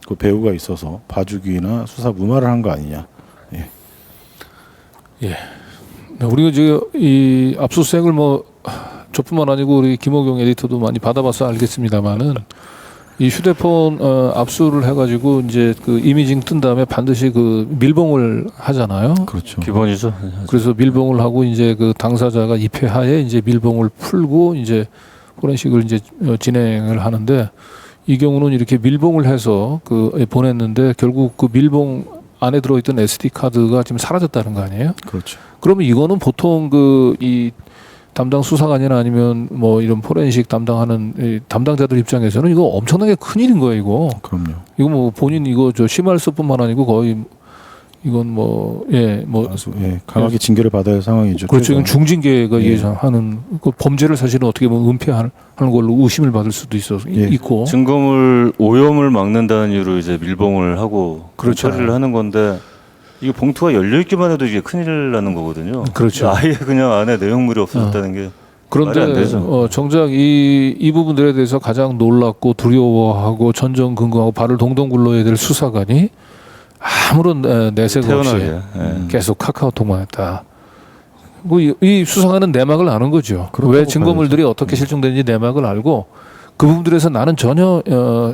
그 배우가 있어서 봐주기나 수사 무마를 한 거 아니냐. 예. 예. 네, 우리가 지금 이 압수수색을 뭐 저뿐만 아니고 우리 김호경 에디터도 많이 받아봐서 알겠습니다만은 이 휴대폰 압수를 해가지고 이제 그 이미징 뜬 다음에 반드시 그 밀봉을 하잖아요. 그렇죠. 기본이죠. 그래서 밀봉을 하고 이제 그 당사자가 입회하에 이제 밀봉을 풀고 이제 포렌식을 이제 진행을 하는데 이 경우는 이렇게 밀봉을 해서 그 보냈는데 결국 그 밀봉 안에 들어있던 SD 카드가 지금 사라졌다는 거 아니에요? 그렇죠. 그러면 이거는 보통 그 이 담당 수사관이나 아니면 뭐 이런 포렌식 담당하는 이 담당자들 입장에서는 이거 엄청나게 큰 일인 거예요, 이거. 그럼요. 이거 뭐 본인 이거 저 심할서뿐만 아니고 거의 이건 뭐 예 뭐 아주 강하게 징계를 받아야 할 상황이죠. 그렇죠. 이건 중징계가 예. 예상하는 그 범죄를 사실은 어떻게 보면 은폐하는 걸로 의심을 받을 수도 예. 있고. 증거물 오염을 막는다는 이유로 이제 밀봉을 하고 그렇죠. 처리를 하는 건데 이게 봉투가 열려 있기만 해도 이게 큰일 나는 거거든요. 그렇죠. 아예 그냥 안에 내용물이 없어졌다는 게 말이 안 그런데 되죠. 정작 이 부분들에 대해서 가장 놀랍고 두려워하고 전전긍긍하고 발을 동동 굴러야 될 수사관이 아무런 내색 없이 태연하게. 계속 카카오톡만 했다. 이 수사관은 내막을 아는 거죠. 왜 그렇다고 증거물들이 어떻게 실종되는지 내막을 알고 그 부분들에서 나는 전혀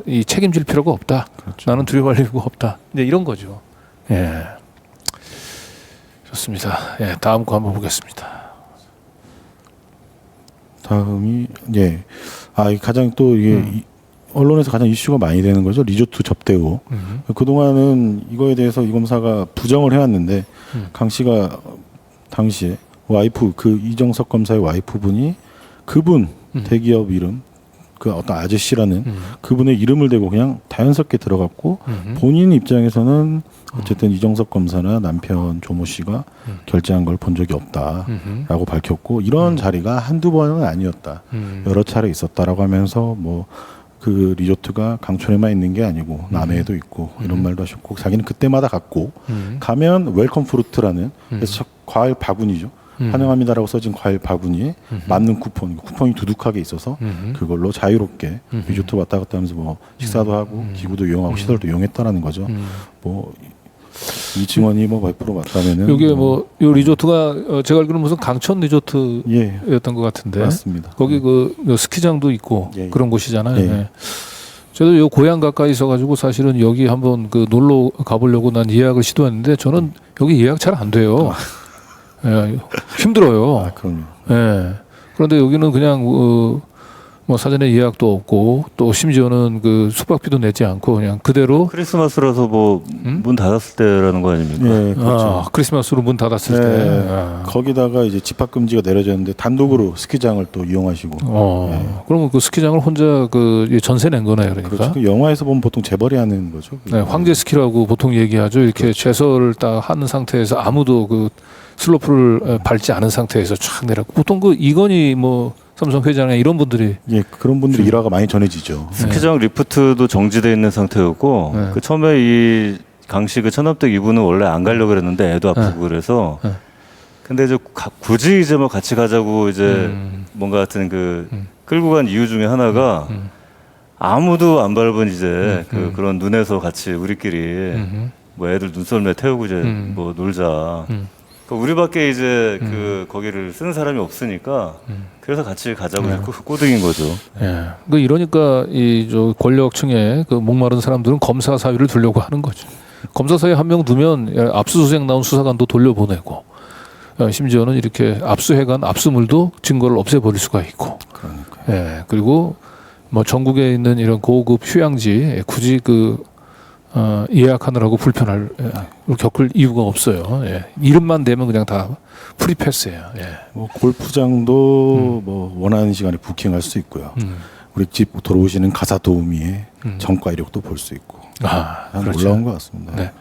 이 책임질 필요가 없다. 그렇죠. 나는 두려워할 이유가 없다. 이제 이런 거죠. 예. 좋습니다. 예, 다음 거 한번 보겠습니다. 다음이 가장 또 이게 언론에서 가장 이슈가 많이 되는 거죠. 리조트 접대 의혹. 그동안은 이거에 대해서 이 검사가 부정을 해왔는데 강 씨가 당시에 와이프 그 이정석 검사의 와이프분이 그분 대기업 이름 그 어떤 아저씨라는 그분의 이름을 대고 그냥 자연스럽게 들어갔고 본인 입장에서는 어쨌든 이정석 검사나 남편 조모 씨가 결제한 걸 본 적이 없다라고 밝혔고 이런 자리가 한두 번은 아니었다. 여러 차례 있었다라고 하면서 뭐 그 리조트가 강촌에만 있는 게 아니고 남해에도 있고 이런 말도 하셨고 자기는 그때마다 갔고 가면 웰컴 프루트라는 그래서 과일 바구니죠. 환영합니다라고 써진 과일 바구니에 맞는 쿠폰이 두둑하게 있어서 그걸로 자유롭게 리조트 왔다 갔다 하면서 뭐 식사도 하고 기구도 이용하고 시설도 이용했다라는 거죠. 뭐 이 증언이 뭐 100% 맞다면은 이게 뭐 이 리조트가 제가 알기로는 무슨 강천 리조트였던 것 같은데 맞습니다. 거기 그 스키장도 있고 예. 그런 곳이잖아요. 예. 예. 저도 요 고향 가까이 있어가지고 사실은 여기 한번 그 놀러 가보려고 난 예약을 시도했는데 저는 여기 예약 잘 안 돼요. 예, 힘들어요. 그럼요. 예. 그런데 여기는 그냥 뭐 사전에 예약도 없고 또 심지어는 그 숙박비도 내지 않고 그냥 그대로 크리스마스라서 뭐 문 닫았을 때라는 거 아닙니까? 예, 그렇죠. 크리스마스로 문 닫았을 네. 때. 거기다가 이제 집합 금지가 내려졌는데 단독으로 스키장을 또 이용하시고. 그러면 그 스키장을 혼자 그 전세 낸 거네요, 그러니까. 그렇죠. 그 영화에서 보면 보통 재벌이 하는 거죠. 네, 황제 스키라고 보통 얘기하죠. 이렇게 그렇죠. 제설을 딱 한 상태에서 아무도 그 슬로프를 밟지 않은 상태에서 쫙 내려고. 보통 그 이건희 뭐 삼성 회장이나 이런 분들이 그런 분들이 일화가 많이 전해지죠. 스키장 리프트도 정지돼 있는 상태였고 네. 그 처음에 이 강씨 그 천암댁 이분은 원래 안 가려고 그랬는데 애도 아프고 그래서 근데 이제 굳이 이제 뭐 같이 가자고 이제 뭔가 같은 그 끌고 간 이유 중에 하나가 아무도 안 밟은 이제 그런 눈에서 같이 우리끼리 뭐 애들 눈썰매 태우고 이제 뭐 놀자. 우리밖에 이제 그 거기를 쓰는 사람이 없으니까 그래서 같이 가자고 꼬드긴 거죠. 예. 그 이러니까 이 저 권력층에 그 목마른 사람들은 검사 사위를 두려고 하는 거죠. 검사 사위 한 명 두면 압수수색 나온 수사관도 돌려보내고 심지어는 이렇게 압수해간 압수물도 증거를 없애버릴 수가 있고. 그러니까요. 예. 그리고 뭐 전국에 있는 이런 고급 휴양지 굳이 그 예약하느라고 불편할 겪을 이유가 없어요. 예. 이름만 대면 그냥 다 프리패스예요. 예. 뭐 골프장도 뭐 원하는 시간에 부킹할 수 있고요. 우리 집 들어오시는 가사 도우미의 전과 이력도 볼 수 있고. 그렇죠. 놀라운 것 같습니다. 네.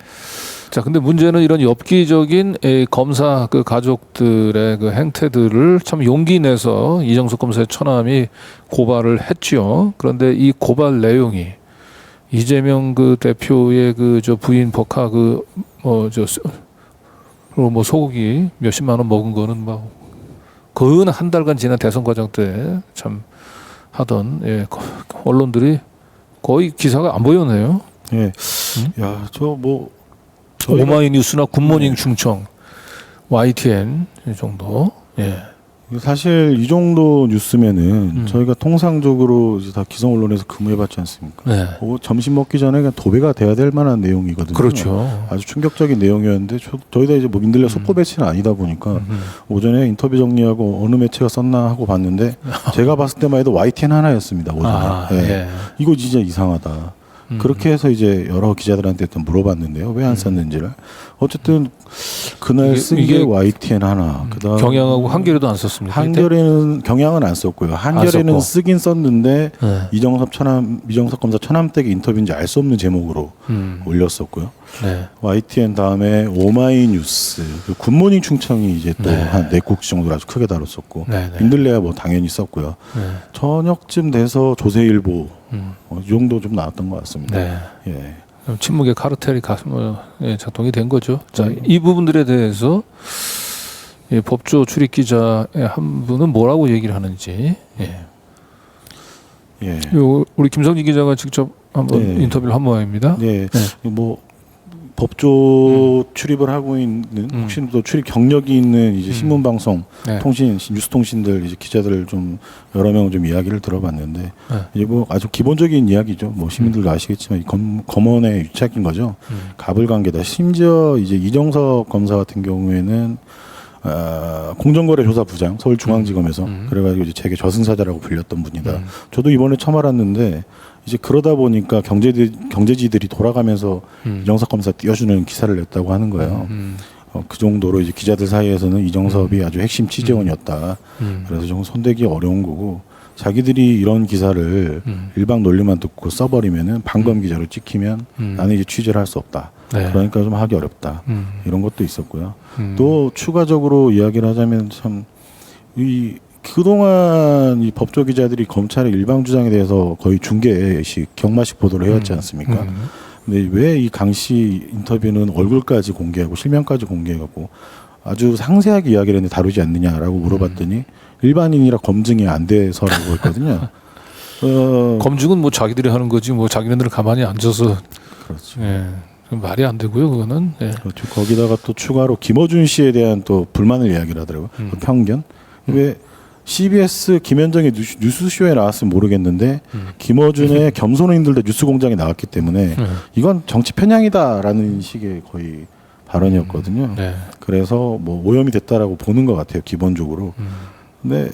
자, 근데 문제는 이런 엽기적인 검사 그 가족들의 그 행태들을 참 용기 내서 이정석 검사의 처남이 고발을 했죠. 그런데 이 고발 내용이 이재명 그 대표의 그 저 부인 버카 뭐 소고기 몇십만 원 먹은 거는 막 근 한 달간 지난 대선 과정 때 참 하던 언론들이 거의 기사가 안 보였네요. 예. 야, 저 뭐 오마이뉴스나 굿모닝 충청, YTN 이 정도. 예. 사실 이 정도 뉴스면은 저희가 통상적으로 이제 다 기성 언론에서 근무해봤지 않습니까? 네. 점심 먹기 전에 그냥 도배가 돼야 될 만한 내용이거든요. 그렇죠. 아주 충격적인 내용이었는데 저희가 이제 뭐 민들레 속보 배치는 아니다 보니까 오전에 인터뷰 정리하고 어느 매체가 썼나 하고 봤는데 제가 봤을 때만 해도 YTN 하나였습니다. 오전에. 예. 이거 진짜 이상하다. 그렇게 해서 이제 여러 기자들한테 또 물어봤는데요. 왜 안 썼는지를. 어쨌든 그날 쓴 게 YTN 하나. 그다음 경향하고 한겨레도 안 썼습니다. 한겨레는 경향은 안 썼고요. 한겨레는 썼고. 쓰긴 썼는데 네. 이정섭 검사 천암댁의 인터뷰인지 알 수 없는 제목으로 올렸었고요. 네. YTN 다음에 오마이뉴스, 그 굿모닝 충청이 이제 또 네. 한 4곡 정도로 아주 크게 다뤘었고 네, 네. 민들레야 뭐 당연히 썼고요. 네. 저녁쯤 돼서 조세일보 이 정도 좀 나왔던 것 같습니다. 네. 예. 그럼 침묵의 카르텔이 작동이 된 거죠. 자, 이 부분들에 대해서 법조 출입 기자의 한 분은 뭐라고 얘기를 하는지. 예. 예. 우리 김성기 기자가 직접 한번 네. 인터뷰를 한 모양입니다. 네. 뭐 법조 출입을 하고 있는 혹시 또 출입 경력이 있는 이제 신문 방송, 네. 통신, 뉴스통신들 이제 기자들 좀 여러 명 좀 이야기를 들어봤는데 네. 이제 뭐 아주 기본적인 이야기죠. 뭐 시민들도 아시겠지만 이 검언의 유착인 거죠. 가불관계다. 심지어 이제 이정석 검사 같은 경우에는 공정거래조사부장 서울중앙지검에서 그래가지고 이제 제게 저승사자라고 불렸던 분이다. 저도 이번에 처음 알았는데 이제 그러다 보니까 경제지들이 돌아가면서 이정석 검사 띄워주는 기사를 냈다고 하는 거예요. 그 정도로 이제 기자들 사이에서는 이정섭이 아주 핵심 취재원이었다. 그래서 좀 손대기 어려운 거고 자기들이 이런 기사를 일방 논리만 듣고 써버리면은 방검 기자로 찍히면 나는 이제 취재를 할 수 없다. 네. 그러니까 좀 하기 어렵다. 이런 것도 있었고요. 또 추가적으로 이야기를 하자면 참 이 그동안 이 법조 기자들이 검찰의 일방 주장에 대해서 거의 중계식 경마식 보도를 해왔지 않습니까? 근데 왜 이 강 씨 인터뷰는 얼굴까지 공개하고 실명까지 공개하고 아주 상세하게 이야기를 했는데 다루지 않느냐라고 물어봤더니 일반인이라 검증이 안 돼서라고 했거든요. 검증은 뭐 자기들이 하는 거지 뭐 자기네들은 가만히 앉아서 그렇죠. 예. 말이 안 되고요. 그거는 예. 그렇죠. 거기다가 또 추가로 김어준 씨에 대한 또 불만을 이야기를 하더라고요. 그 편견. 왜 CBS 김현정의 뉴스쇼에 나왔으면 모르겠는데 김어준의 겸손인들도 뉴스공장에 나왔기 때문에 이건 정치 편향이다라는 식의 거의 발언이었거든요. 네. 그래서 뭐 오염이 됐다라고 보는 것 같아요. 기본적으로. 근데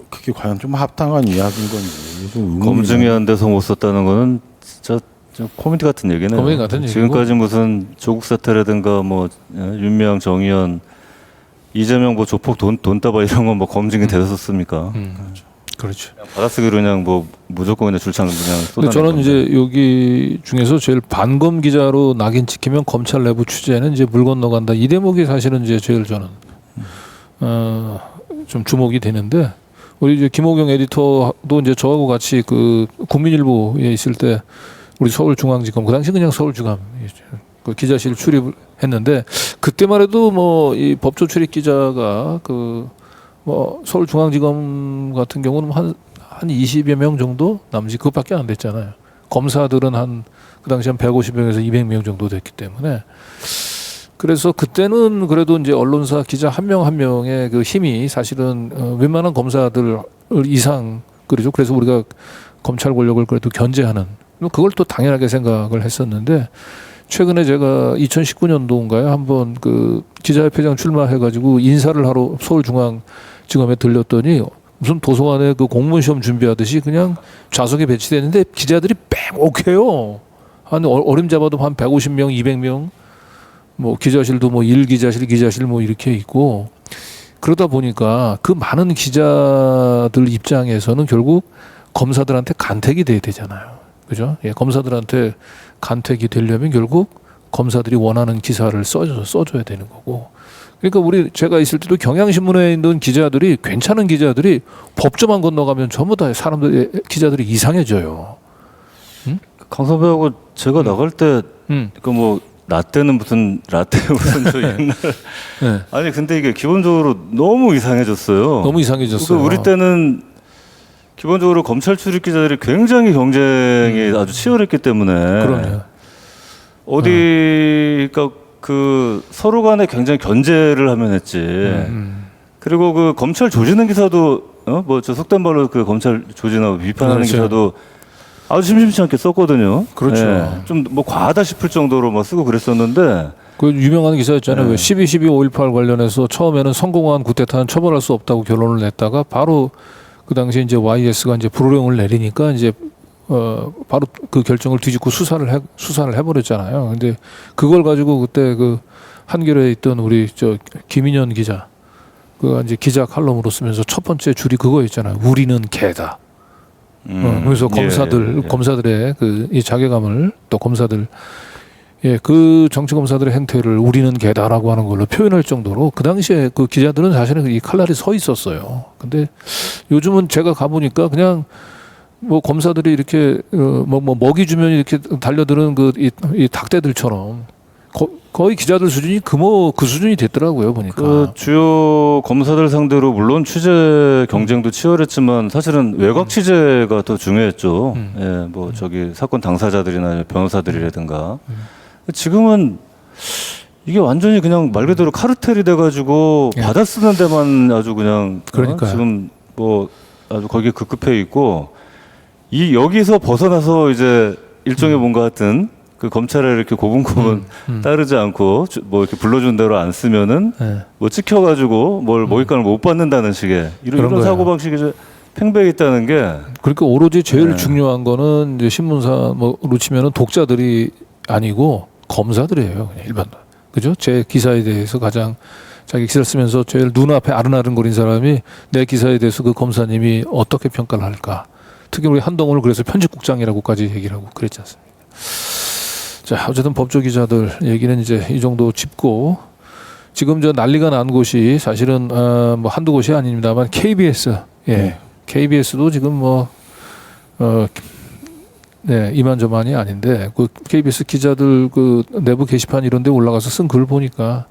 그게 과연 좀 합당한 이야기인 건지 좀 의문이 검증이 나요. 안 돼서 못 썼다는 거는 진짜 좀 코미디 같은 얘기네요. 코미디 같은 얘기고. 지금까지 무슨 조국 사태라든가 뭐 윤미향, 정의연, 이재명 뭐 조폭 돈 따봐 이런 건 뭐 검증이 돼서 썼습니까? 그렇죠. 받아쓰기로 그냥 뭐 무조건 그냥 줄창 그냥 근데 쏟아내는 저는 건데. 이제 여기 중에서 제일 반검 기자로 낙인 찍히면 검찰 내부 취재는 이제 물 건너간다. 이 대목이 사실은 이제 제일 저는 좀 주목이 되는데 우리 이제 김호경 에디터도 이제 저하고 같이 그 국민일보에 있을 때 우리 서울중앙지검 그 당시 그냥 서울중앙 그 기자실 출입을 했는데 그때만 해도 뭐 이 법조 출입 기자가 그 뭐 서울중앙지검 같은 경우는 한 20여 명 정도 남지 그것밖에 안 됐잖아요. 검사들은 그 당시 한 150명에서 200명 정도 됐기 때문에 그래서 그때는 그래도 이제 언론사 기자 한 명 한 명의 그 힘이 사실은 웬만한 검사들 이상 그러죠. 그래서 우리가 검찰 권력을 그래도 견제하는 그걸 또 당연하게 생각을 했었는데 최근에 제가 2019년도인가요? 한번 그 기자협회장 출마해가지고 인사를 하러 서울중앙지검에 들렸더니 무슨 도서관에 그 공무원 시험 준비하듯이 그냥 좌석에 배치됐는데 기자들이 빼곡해요. 한 어림잡아도 한 150명, 200명, 뭐 기자실도 뭐 1기자실 뭐 이렇게 있고 그러다 보니까 그 많은 기자들 입장에서는 결국 검사들한테 간택이 돼야 되잖아요. 그죠? 예, 검사들한테 간택이 되려면 결국 검사들이 원하는 기사를 써줘야 되는 거고. 그러니까 제가 있을 때도 경향신문에 있는 기자들이 괜찮은 기자들이 법조만 건너가면 전부 다 기자들이 이상해져요. 강선배하고 제가 나갈 때 그 뭐 라떼는 무슨 저 옛날 네. 아니 근데 이게 기본적으로 너무 이상해졌어요. 너무 이상해졌어요. 그러니까 우리 때는 기본적으로 검찰 출입 기자들이 굉장히 경쟁이 아주 치열했기 때문에 그럼요. 어디 그러니까 그 서로 간에 굉장히 견제를 하면 했지. 그리고 그 검찰 조지는 기사도 뭐 저 속된 말로 그 검찰 조지나 비판하는 그렇죠. 기사도 아주 심심치 않게 썼거든요. 그렇죠. 좀 뭐 과하다 싶을 정도로 막 쓰고 그랬었는데 그 유명한 기사였잖아요. 네. 왜 12.12.5.18 관련해서 처음에는 성공한 쿠데타는 처벌할 수 없다고 결론을 냈다가 바로 그 당시에 이제 YS가 이제 불호령을 내리니까 이제 바로 그 결정을 뒤집고 수사를 해버렸잖아요. 근데 그걸 가지고 그때 그 한겨레에 있던 우리 저 김인현 기자 그 이제 기자 칼럼으로 쓰면서 첫 번째 줄이 그거였잖아요. 우리는 개다. 그래서 검사들의 그 이 자괴감을 또 검사들 그 정치 검사들의 행태를 우리는 개다라고 하는 걸로 표현할 정도로 그 당시에 그 기자들은 사실은 이 칼날이 서 있었어요. 근데 요즘은 제가 가보니까 그냥 뭐 검사들이 이렇게 뭐 먹이 주면 이렇게 달려드는 그 이 닭대들처럼 거의 기자들 수준이 그 수준이 됐더라고요 보니까. 그 주요 검사들 상대로 물론 취재 경쟁도 치열했지만 사실은 외곽 취재가 더 중요했죠. 예, 뭐 저기 사건 당사자들이나 변호사들이라든가. 지금은 이게 완전히 그냥 말 그대로 카르텔이 돼가지고 예. 받아 쓰는 데만 아주 그냥 그러니까요. 지금 뭐 아주 거기에 급급해 있고 이 여기서 벗어나서 이제 일종의 뭔가 같은 그 검찰에 이렇게 고분고분 따르지 않고 뭐 이렇게 불러준 대로 안 쓰면은 네. 뭐 찍혀가지고 뭘 먹잇감을 못 받는다는 식의 그런 이런 거예요. 사고 방식이 이제 팽배해 있다는 게 그러니까 오로지 제일 네. 중요한 거는 이제 신문사 뭐로 치면은 독자들이 아니고 검사들이에요. 그냥 일반. 그죠? 제 기사에 대해서 가장 자기 기사를 쓰면서 제일 눈앞에 아른아른거린 사람이 내 기사에 대해서 그 검사님이 어떻게 평가를 할까. 특히 우리 한동훈을 그래서 편집국장이라고까지 얘기를 하고 그랬지 않습니까? 자, 어쨌든 법조 기자들 얘기는 이제 이 정도 짚고 지금 저 난리가 난 곳이 사실은 뭐 한두 곳이 아닙니다만 KBS, KBS도 지금 이만저만이 아닌데 그 KBS 기자들 그 내부 게시판 이런데 올라가서 쓴 글 보니까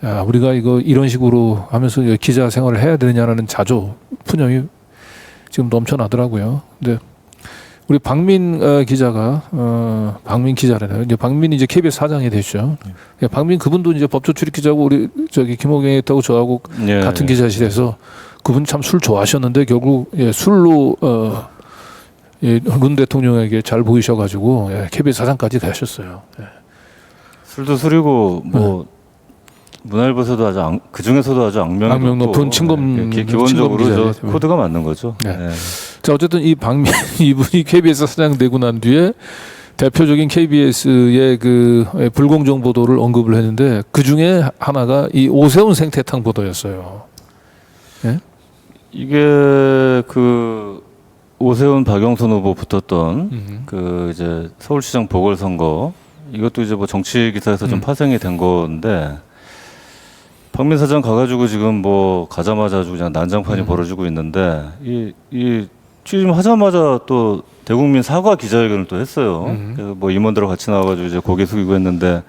야, 우리가 이런 식으로 하면서 기자 생활을 해야 되느냐라는 자조 푸념이 지금 넘쳐나더라고요. 근데 우리 박민 기자가 박민 기자라네요. 이제 박민이 이제 KBS 사장이 됐죠. 박민 그분도 이제 법조 출입 기자고 우리 저기 김호경이하고 저하고 예. 같은 기자실에서 그분 참 술 좋아하셨는데 결국 술로 문 대통령에게 잘 보이셔가지고 KBS 사장까지 되셨어요. 술도 술이고 뭐 문화일보에서도 아주 그 중에서도 아주 악명 높은 친검 기본적으로 친검 저 코드가 맞는 거죠. 네. 예. 자 어쨌든 이 박민 이분이 KBS 사장 되고 난 뒤에 대표적인 KBS의 그 불공정 보도를 언급을 했는데 그 중에 하나가 이 오세훈 생태탕 보도였어요. 예? 이게 그 오세훈 박영선 후보 붙었던 그 이제 서울시장 보궐선거 이것도 이제 뭐 정치 기사에서 좀 파생이 된 건데 박민 사장 가가지고 지금 뭐 가자마자 아주 그냥 난장판이 벌어지고 있는데 이 취임하자마자 또 대국민 사과 기자회견을 또 했어요. 그래서 뭐 임원들하고 같이 나와가지고 이제 고개 숙이고 했는데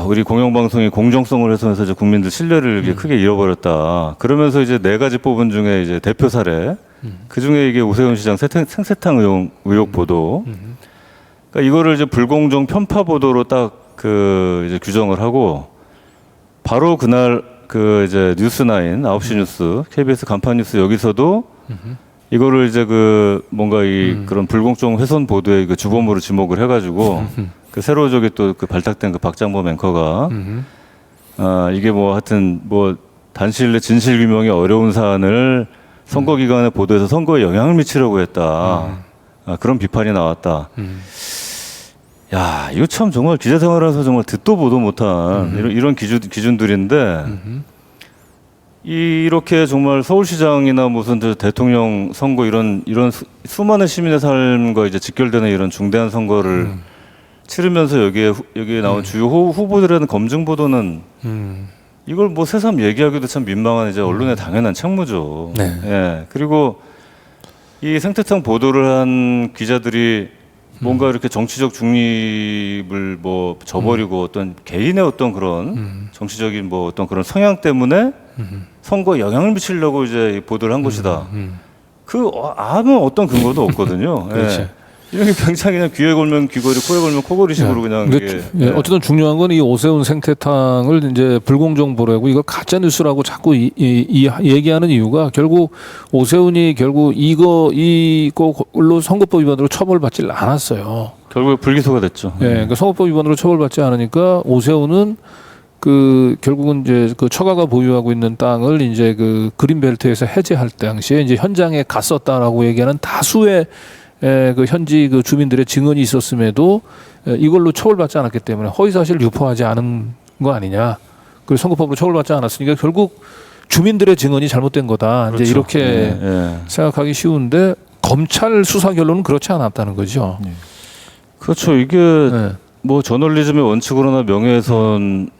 우리 공영방송이 공정성을 훼손해서 이제 국민들 신뢰를 이렇게 크게 잃어버렸다. 그러면서 이제 4가지 뽑은 중에 이제 대표 사례 그 중에 이게 오세훈 시장 생태탕 의혹 보도. 그러니까 이거를 이제 불공정 편파 보도로 딱 그 이제 규정을 하고 바로 그날 그 이제 뉴스9 9시 뉴스 KBS 간판 뉴스 여기서도 이거를 이제 그 뭔가 그런 불공정 훼손 보도의 그 주범으로 지목을 해가지고 그 새로 저기 또 그 발탁된 그 박장범 앵커가 이게 뭐 하여튼 뭐 단시일 내 진실 규명이 어려운 사안을 선거 기간에 보도해서 선거에 영향을 미치려고 했다. 그런 비판이 나왔다. 야, 이거 참 정말 기자 생활에서 정말 듣도 보도 못한 이런 기준들인데 이렇게 정말 서울시장이나 무슨 대통령 선거 이런 수많은 시민의 삶과 이제 직결되는 이런 중대한 선거를 치르면서 여기에 나온 주요 후보들에 대한 검증 보도는 이걸 뭐 새삼 얘기하기도 참 민망한 이제 언론의 당연한 책무죠. 네. 예. 그리고 이 생태탕 보도를 한 기자들이 뭔가 이렇게 정치적 중립을 뭐 저버리고 어떤 개인의 어떤 그런 정치적인 뭐 어떤 그런 성향 때문에 선거에 영향을 미치려고 이제 보도를 한 것이다. 그 아무 어떤 근거도 없거든요. 그렇지. 예. 이런 게 굉장히 그냥 귀에 걸면 귀걸이, 코에 걸면 코걸이식으로 그냥 근데 이게 예, 어쨌든 중요한 건 이 오세훈 생태탕을 이제 불공정보라고 이거 가짜 뉴스라고 자꾸 얘기하는 이유가 결국 오세훈이 결국 이거로 선거법 위반으로 처벌받지 않았어요. 결국에 불기소가 됐죠. 예, 그러니까 선거법 위반으로 처벌받지 않으니까 오세훈은 그 결국은 이제 그 처가가 보유하고 있는 땅을 이제 그 그린벨트에서 해제할 당시에 이제 현장에 갔었다라고 얘기하는 다수의 그 현지 그 주민들의 증언이 있었음에도 이걸로 처벌받지 않았기 때문에 허위사실을 유포하지 않은 거 아니냐. 그리고 선거법으로 처벌받지 않았으니까 결국 주민들의 증언이 잘못된 거다. 그렇죠. 이제 이렇게 예. 생각하기 쉬운데 검찰 수사 결론은 그렇지 않았다는 거죠. 그렇죠. 이게 네. 뭐 저널리즘의 원칙으로나 명예훼손을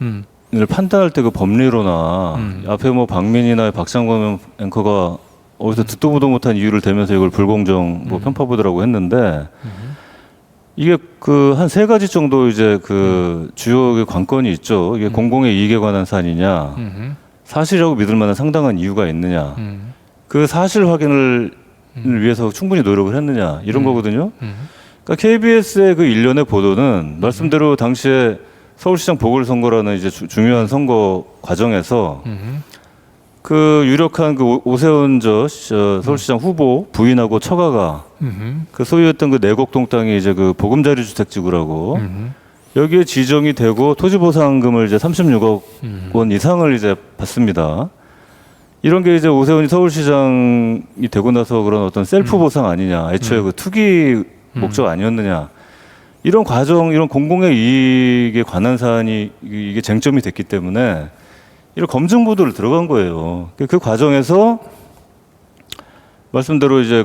판단할 때 그 법리로나 앞에 뭐 박민이나 박장관 앵커가 어디서 듣도 보도 못한 이유를 대면서 이걸 불공정 뭐 편파 보도라고 했는데 이게 그 한 세 가지 정도 이제 그 주요 관건이 있죠. 이게 공공의 이익에 관한 사안이냐, 사실이라고 믿을 만한 상당한 이유가 있느냐, 그 사실 확인을 위해서 충분히 노력을 했느냐 이런 거거든요. 그러니까 KBS의 그 일련의 보도는 말씀대로 당시에 서울시장 보궐선거라는 이제 중요한 선거 과정에서 그 유력한 그 오세훈 서울시장 후보 부인하고 처가가 그 소유했던 그 내곡동 땅이 이제 그 보금자리 주택 지구라고 여기에 지정이 되고 토지보상금을 이제 36억 원 이상을 이제 받습니다. 이런 게 이제 오세훈이 서울시장이 되고 나서 그런 어떤 셀프 보상 아니냐, 애초에 그 투기 목적 아니었느냐, 이런 과정, 이런 공공의 이익에 관한 사안이 이게 쟁점이 됐기 때문에 이런 검증 보도를 들어간 거예요. 그 과정에서 말씀대로 이제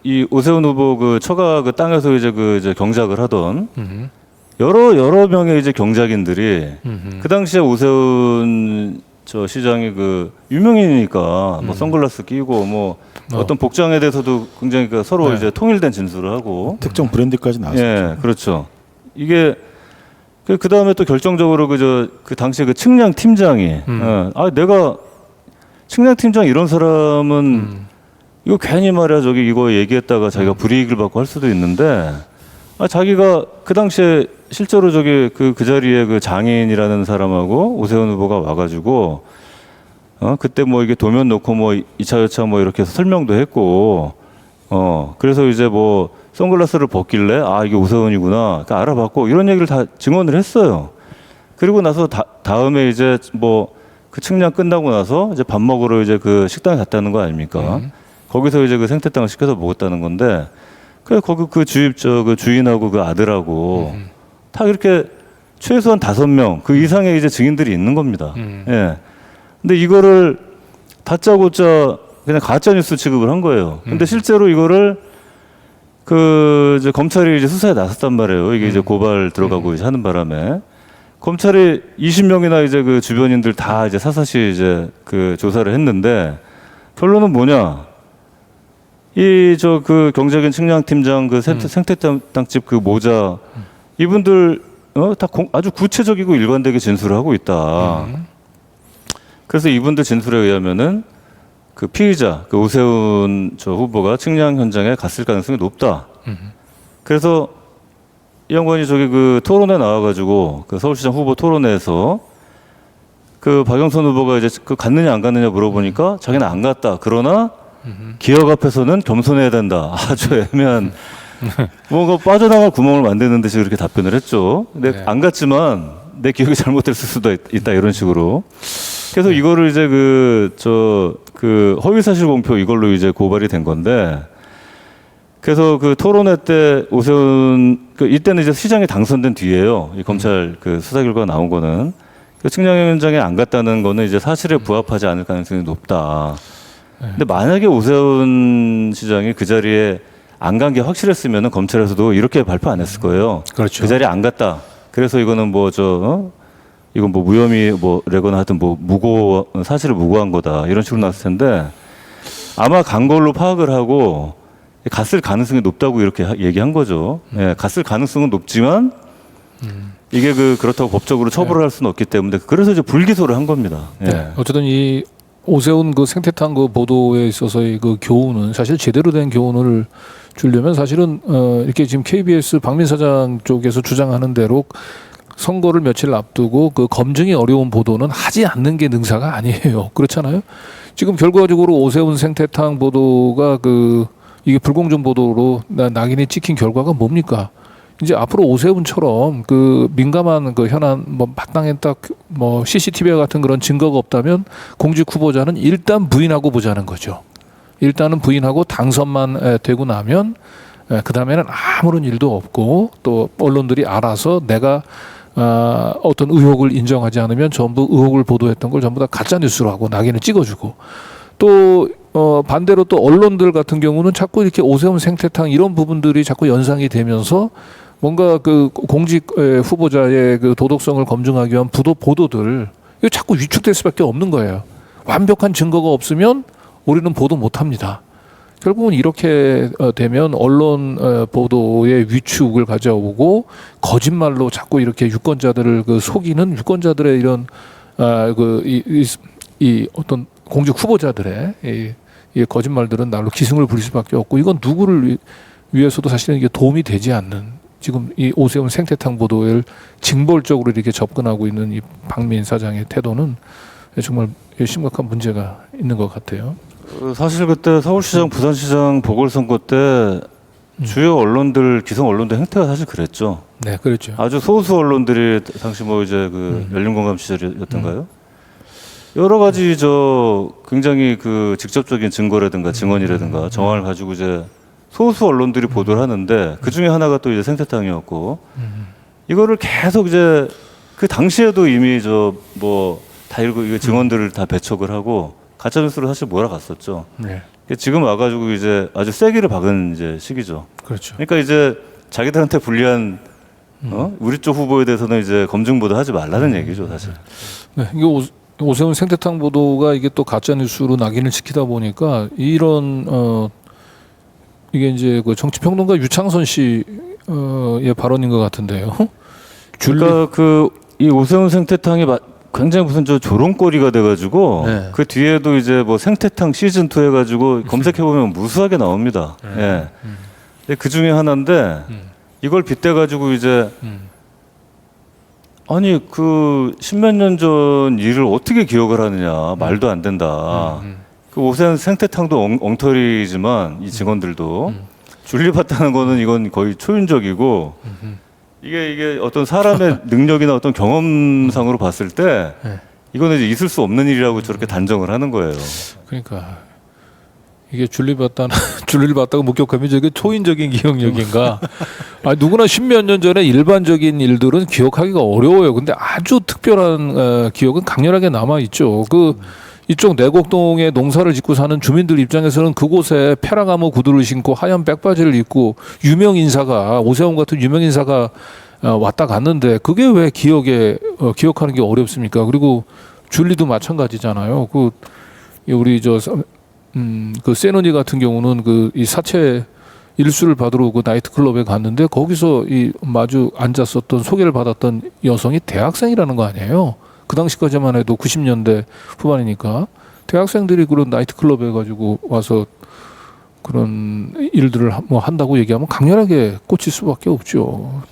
이 오세훈 후보 그 처가 그 땅에서 이제 경작을 하던 여러 명의 이제 경작인들이 그 당시에 오세훈 시장이 그 유명인이니까 뭐 선글라스 끼고 뭐 어떤 복장에 대해서도 굉장히 서로 이제 통일된 진술을 하고 특정 브랜드까지 나왔었죠. 예, 그렇죠. 이게 그 다음에 또 결정적으로 그 당시에 그 측량 팀장이 내가 측량 팀장 이런 사람은 이거 괜히 말이야 이거 얘기했다가 자기가 불이익을 받고 할 수도 있는데 자기가 그 당시에 실제로 그 자리에 그 장인이라는 사람하고 오세훈 후보가 와가지고 그때 뭐 이게 도면 놓고 뭐 2차 여차 뭐 이렇게 해서 설명도 했고 그래서 이제 뭐 선글라스를 벗길래 이게 오세훈이구나 그러니까 알아봤고 이런 얘기를 다 증언을 했어요. 그리고 나서 다음에 이제 뭐 그 측량 끝나고 나서 이제 밥 먹으러 이제 그 식당에 갔다는 거 아닙니까? 거기서 이제 그 생태탕을 시켜서 먹었다는 건데 거기 그 그 주인하고 그 아들하고 다 이렇게 최소한 5명 그 이상의 이제 증인들이 있는 겁니다. 예. 근데 이거를 다짜고짜 그냥 가짜 뉴스 취급을 한 거예요. 근데 실제로 이거를 이제 검찰이 이제 수사에 나섰단 말이에요. 이게 이제 고발 들어가고 이제 하는 바람에 검찰이 20명이나 이제 그 주변인들 다 이제 사사시 이제 그 조사를 했는데 결론은 뭐냐? 그 경작인 측량팀장 그 생태땅집 그 모자 이분들 다 아주 구체적이고 일관되게 진술을 하고 있다. 그래서 이분들 진술에 의하면은 그 피의자 그 오세훈 후보가 측량 현장에 갔을 가능성이 높다. 그래서 이 양반이 그 토론회 나와가지고 그 서울시장 후보 토론회에서 그 박영선 후보가 이제 갔느냐 안 갔느냐 물어보니까 자기는 안 갔다. 그러나 기억 앞에서는 겸손해야 된다. 아주 애매한 뭔가 빠져나갈 구멍을 만드는 듯이 그렇게 답변을 했죠. 근데 네. 안 갔지만 내 기억이 잘못됐을 수도 있다 이런 식으로. 그래서 이거를 이제 그 허위사실 공표 이걸로 이제 고발이 된 건데. 그래서 그 토론회 때 오세훈 이때는 이제 시장에 당선된 뒤에요. 이 검찰 그 수사 결과가 나온 거는 그 측량 현장에 안 갔다는 거는 이제 사실에 부합하지 않을 가능성이 높다. 근데 만약에 오세훈 시장이 그 자리에 안 간 게 확실했으면은 검찰에서도 이렇게 발표 안 했을 거예요. 그렇죠. 그 자리에 안 갔다. 그래서 이거는 이건 뭐 무혐의 레거나 하여튼 사실을 무고한 거다. 이런 식으로 나왔을 텐데 아마 간 걸로 파악을 하고 갔을 가능성이 높다고 이렇게 얘기한 거죠. 예, 갔을 가능성은 높지만 이게 그렇다고 법적으로 처벌을 할 수는 없기 때문에 그래서 이제 불기소를 한 겁니다. 예. 네. 어쨌든 이 오세훈 그 생태탕 그 보도에 있어서의 그 교훈은 사실 제대로 된 교훈을 주려면 사실은 이렇게 지금 KBS 박민 사장 쪽에서 주장하는 대로 선거를 며칠 앞두고 그 검증이 어려운 보도는 하지 않는 게 능사가 아니에요. 그렇잖아요. 지금 결과적으로 오세훈 생태탕 보도가 이게 불공정 보도로 낙인이 찍힌 결과가 뭡니까? 이제 앞으로 오세훈처럼 그 민감한 그 현안 마땅히 딱 CCTV 같은 그런 증거가 없다면 공직 후보자는 일단 부인하고 보자는 거죠. 일단은 부인하고 당선만 되고 나면 그 다음에는 아무런 일도 없고 또 언론들이 알아서 내가 어떤 의혹을 인정하지 않으면 전부 의혹을 보도했던 걸 전부 다 가짜 뉴스로 하고 낙인을 찍어주고 또 반대로 또 언론들 같은 경우는 자꾸 이렇게 오세훈 생태탕 이런 부분들이 자꾸 연상이 되면서 뭔가 그 공직 후보자의 그 도덕성을 검증하기 위한 보도들 이거 자꾸 위축될 수밖에 없는 거예요. 완벽한 증거가 없으면 우리는 보도 못합니다. 결국은 이렇게 되면 언론 보도의 위축을 가져오고 거짓말로 자꾸 이렇게 유권자들을 속이는 유권자들의 이런 이 어떤 공직 후보자들의 이 거짓말들은 날로 기승을 부릴 수밖에 없고 이건 누구를 위해서도 사실은 이게 도움이 되지 않는 지금 이 오세훈 생태탕 보도를 징벌적으로 이렇게 접근하고 있는 이 박민 사장의 태도는 정말 심각한 문제가 있는 것 같아요. 사실 그때 서울시장, 부산시장 보궐선거 때 주요 언론들, 기성 언론들 행태가 사실 그랬죠. 네, 그렇죠. 아주 소수 언론들이 당시 이제 열린공감 시절이었던가요? 여러 가지 굉장히 직접적인 증거라든가 증언이라든가 정황을 가지고 이제 소수 언론들이 보도를 하는데 그 중에 하나가 또 이제 생태탕이었고 이거를 계속 이제 그 당시에도 이미 다 이거 증언들을 다 배척을 하고 가짜뉴스로 사실 몰아갔었죠. 네, 지금 와가지고 이제 아주 세기를 박은 이제 시기죠. 그렇죠. 그러니까 이제 자기들한테 불리한 우리 쪽 후보에 대해서는 이제 검증보도 하지 말라는 얘기죠, 사실. 네, 이게 오세훈 생태탕 보도가 이게 또 가짜 뉴스로 낙인을 찍히다 보니까 이런 이게 이제 그 정치평론가 유창선 씨의 발언인 것 같은데요. 그러니까 이 오세훈 생태탕이 굉장히 무슨 조롱거리가 돼가지고 네. 그 뒤에도 이제 생태탕 시즌 2 해가지고 검색해 보면 무수하게 나옵니다. 예. 근데 그 중에 하나인데 이걸 빗대가지고 이제 아니 십몇 년 전 일을 어떻게 기억을 하느냐 말도 안 된다. 그 오세훈 생태탕도 엉터리지만 이 직원들도 줄리봤다는 거는 이건 거의 초윤적이고 이게 어떤 사람의 능력이나 어떤 경험상으로 봤을 때 이거는 이제 있을 수 없는 일이라고 저렇게 단정을 하는 거예요. 그러니까 이게 줄리를 봤다고 목격하면 저게 초인적인 기억력인가? 누구나 십몇 년 전에 일반적인 일들은 기억하기가 어려워요. 근데 아주 특별한 기억은 강렬하게 남아 있죠. 이쪽 내곡동에 농사를 짓고 사는 주민들 입장에서는 그곳에 페라가모 구두를 신고 하얀 백바지를 입고 유명 인사가 오세훈 같은 유명 인사가 왔다 갔는데 그게 왜 기억하는 게 어렵습니까? 그리고 줄리도 마찬가지잖아요. 우리 그 세노니 같은 경우는 이 사채 일수를 받으러 그 나이트클럽에 갔는데 거기서 이 마주 앉았었던 소개를 받았던 여성이 대학생이라는 거 아니에요? 그 당시까지만 해도 90년대 후반이니까 대학생들이 그런 나이트클럽에 가지고 와서 그런 일들을 한다고 얘기하면 강렬하게 꽂힐 수밖에 없죠.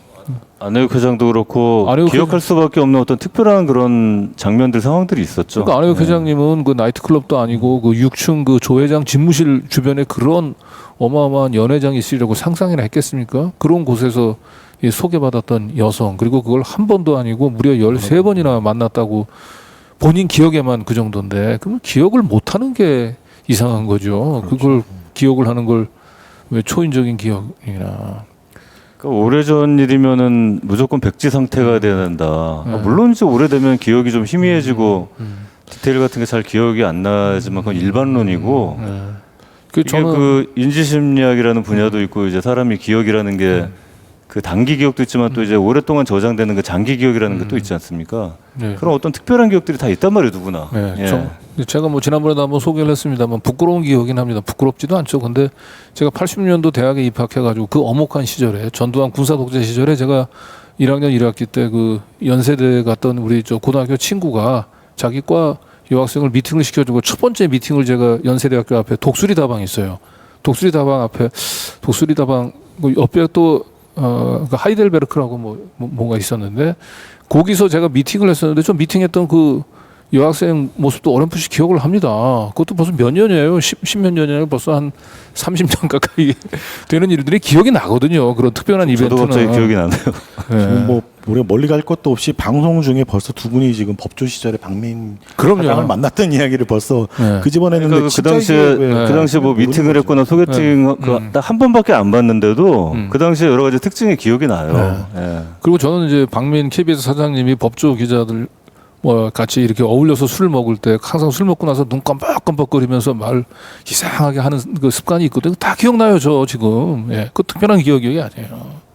안혜욱 회장도 그렇고 기억할 수밖에 없는 어떤 특별한 그런 장면들 상황들이 있었죠. 그러니까 안혜욱 회장님은 그 나이트클럽도 아니고 6층 조 회장 집무실 주변에 그런 어마어마한 연회장이 있으려고 상상이나 했겠습니까? 그런 곳에서 소개받았던 여성 그리고 그걸 한 번도 아니고 무려 13번이나 만났다고 본인 기억에만 그 정도인데 그러면 기억을 못하는 게 이상한 거죠. 그렇죠. 그걸 기억을 하는 걸 왜 초인적인 기억이나 그러니까 오래전 일이면은 무조건 백지 상태가 돼야 된다. 물론 이제 오래되면 기억이 좀 희미해지고 디테일 같은 게 잘 기억이 안 나지만 그건 일반론이고 이게 저는 인지심리학이라는 분야도 있고 이제 사람이 기억이라는 게 그 단기 기억도 있지만 또 이제 오랫동안 저장되는 그 장기 기억이라는 게 또 있지 않습니까? 네. 그런 어떤 특별한 기억들이 다 있단 말이에요, 누구나. 네, 예. 제가 뭐 지난번에도 한번 소개를 했습니다만 부끄러운 기억이긴 합니다. 부끄럽지도 않죠. 근데 제가 80년도 대학에 입학해가지고 그 엄혹한 시절에 전두환 군사독재 시절에 제가 1학년 1학기 때 그 연세대 갔던 우리 저 고등학교 친구가 자기 과 여학생을 미팅을 시켜주고 첫 번째 미팅을 제가 연세대학교 앞에 독수리 다방이 있어요. 독수리 다방 앞에 독수리 다방 그 옆에 또 그 하이델베르크라고 뭔가 있었는데 거기서 제가 미팅을 했었는데 저 미팅했던 그 여학생 모습도 어렴풋이 기억을 합니다. 그것도 벌써 몇 년이에요. 10몇 년이에요. 벌써 한 30년 가까이 되는 일들이 기억이 나거든요. 그런 특별한 이벤트는. 저도 갑자기 기억이 나네요. 지금 뭐 우리가 멀리 갈 것도 없이 방송 중에 벌써 두 분이 지금 법조 시절에 박민 그럼요. 사장을 만났던 이야기를 벌써 네. 그 집어냈는데 그러니까 그 당시에 그 당시에 뭐 미팅을 했거나 소개팅 딱 한 번밖에 안 봤는데도 그 당시에 여러 가지 특징이 기억이 나요. 예. 그리고 저는 이제 박민 KBS 사장님이 법조 기자들 뭐 같이 이렇게 어울려서 술을 먹을 때 항상 술 먹고 나서 눈 깜빡깜빡거리면서 말 이상하게 하는 그 습관이 있거든요. 다 기억나요, 저 지금. 예, 그 특별한 기억이 아니에요.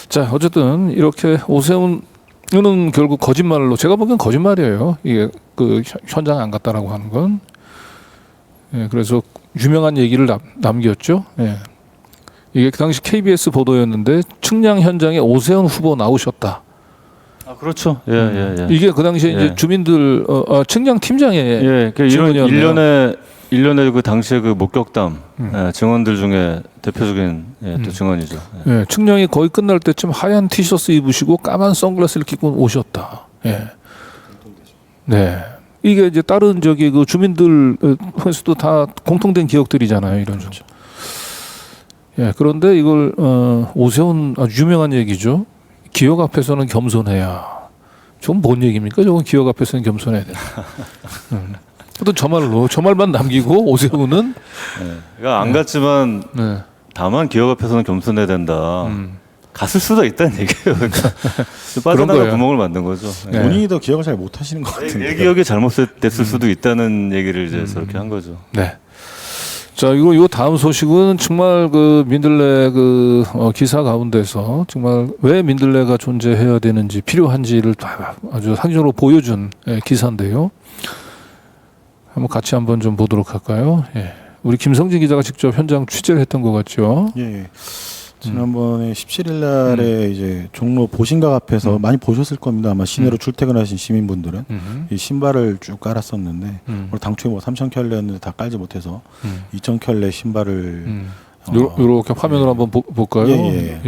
자, 어쨌든 이렇게 오세훈은 결국 거짓말로 제가 보기엔 거짓말이에요. 이게 그 현장에 안 갔다라고 하는 건. 예, 그래서 유명한 얘기를 남겼죠. 예. 이게 그 당시 KBS 보도였는데 측량 현장에 오세훈 후보 나오셨다. 아 그렇죠. 예. 이게 그 당시에 예. 이제 주민들 측량 팀장의 예, 그 증언이었네요. 1년에 그 당시에 그 목격담 예, 증언들 중에 대표적인 또 증언이죠. 예. 예, 측량이 거의 끝날 때쯤 하얀 티셔츠 입으시고 까만 선글라스를 끼고 오셨다. 예. 네. 이게 이제 다른 저기 그 주민들 통해서도 다 공통된 기억들이잖아요. 이런 좀. 예, 그런데 이걸 오세훈 아주 유명한 얘기죠. 기억 앞에서는 겸손해야. 저건 뭔 얘기입니까? 저건 기억 앞에서는 겸손해야 돼. 또 저 말만 남기고 오세훈은 그러니까 안 갔지만 다만 기억 앞에서는 겸손해야 된다. 갔을 수도 있다는 얘기예요. 그러니까 빠져나갈 구멍을 만든 거죠. 네. 본인이 더 기억을 잘 못하시는 것 같은데. 내 기억이 잘못됐을 수도 있다는 얘기를 이제 저렇게 한 거죠. 네. 자, 요 다음 소식은 정말 그 민들레 그 기사 가운데서 정말 왜 민들레가 존재해야 되는지 필요한지를 아주 상징적으로 보여준 기사인데요. 한번 좀 보도록 할까요? 예. 우리 김성진 기자가 직접 현장 취재를 했던 것 같죠. 예. 지난번에 17일 날에 이제 종로 보신각 앞에서 많이 보셨을 겁니다. 아마 시내로 출퇴근하신 시민분들은 이 신발을 쭉 깔았었는데 당초에 뭐 3,000켤레였는데 다 깔지 못해서 2,000켤레 신발을 이렇게 화면으로 한번 볼까요? 예.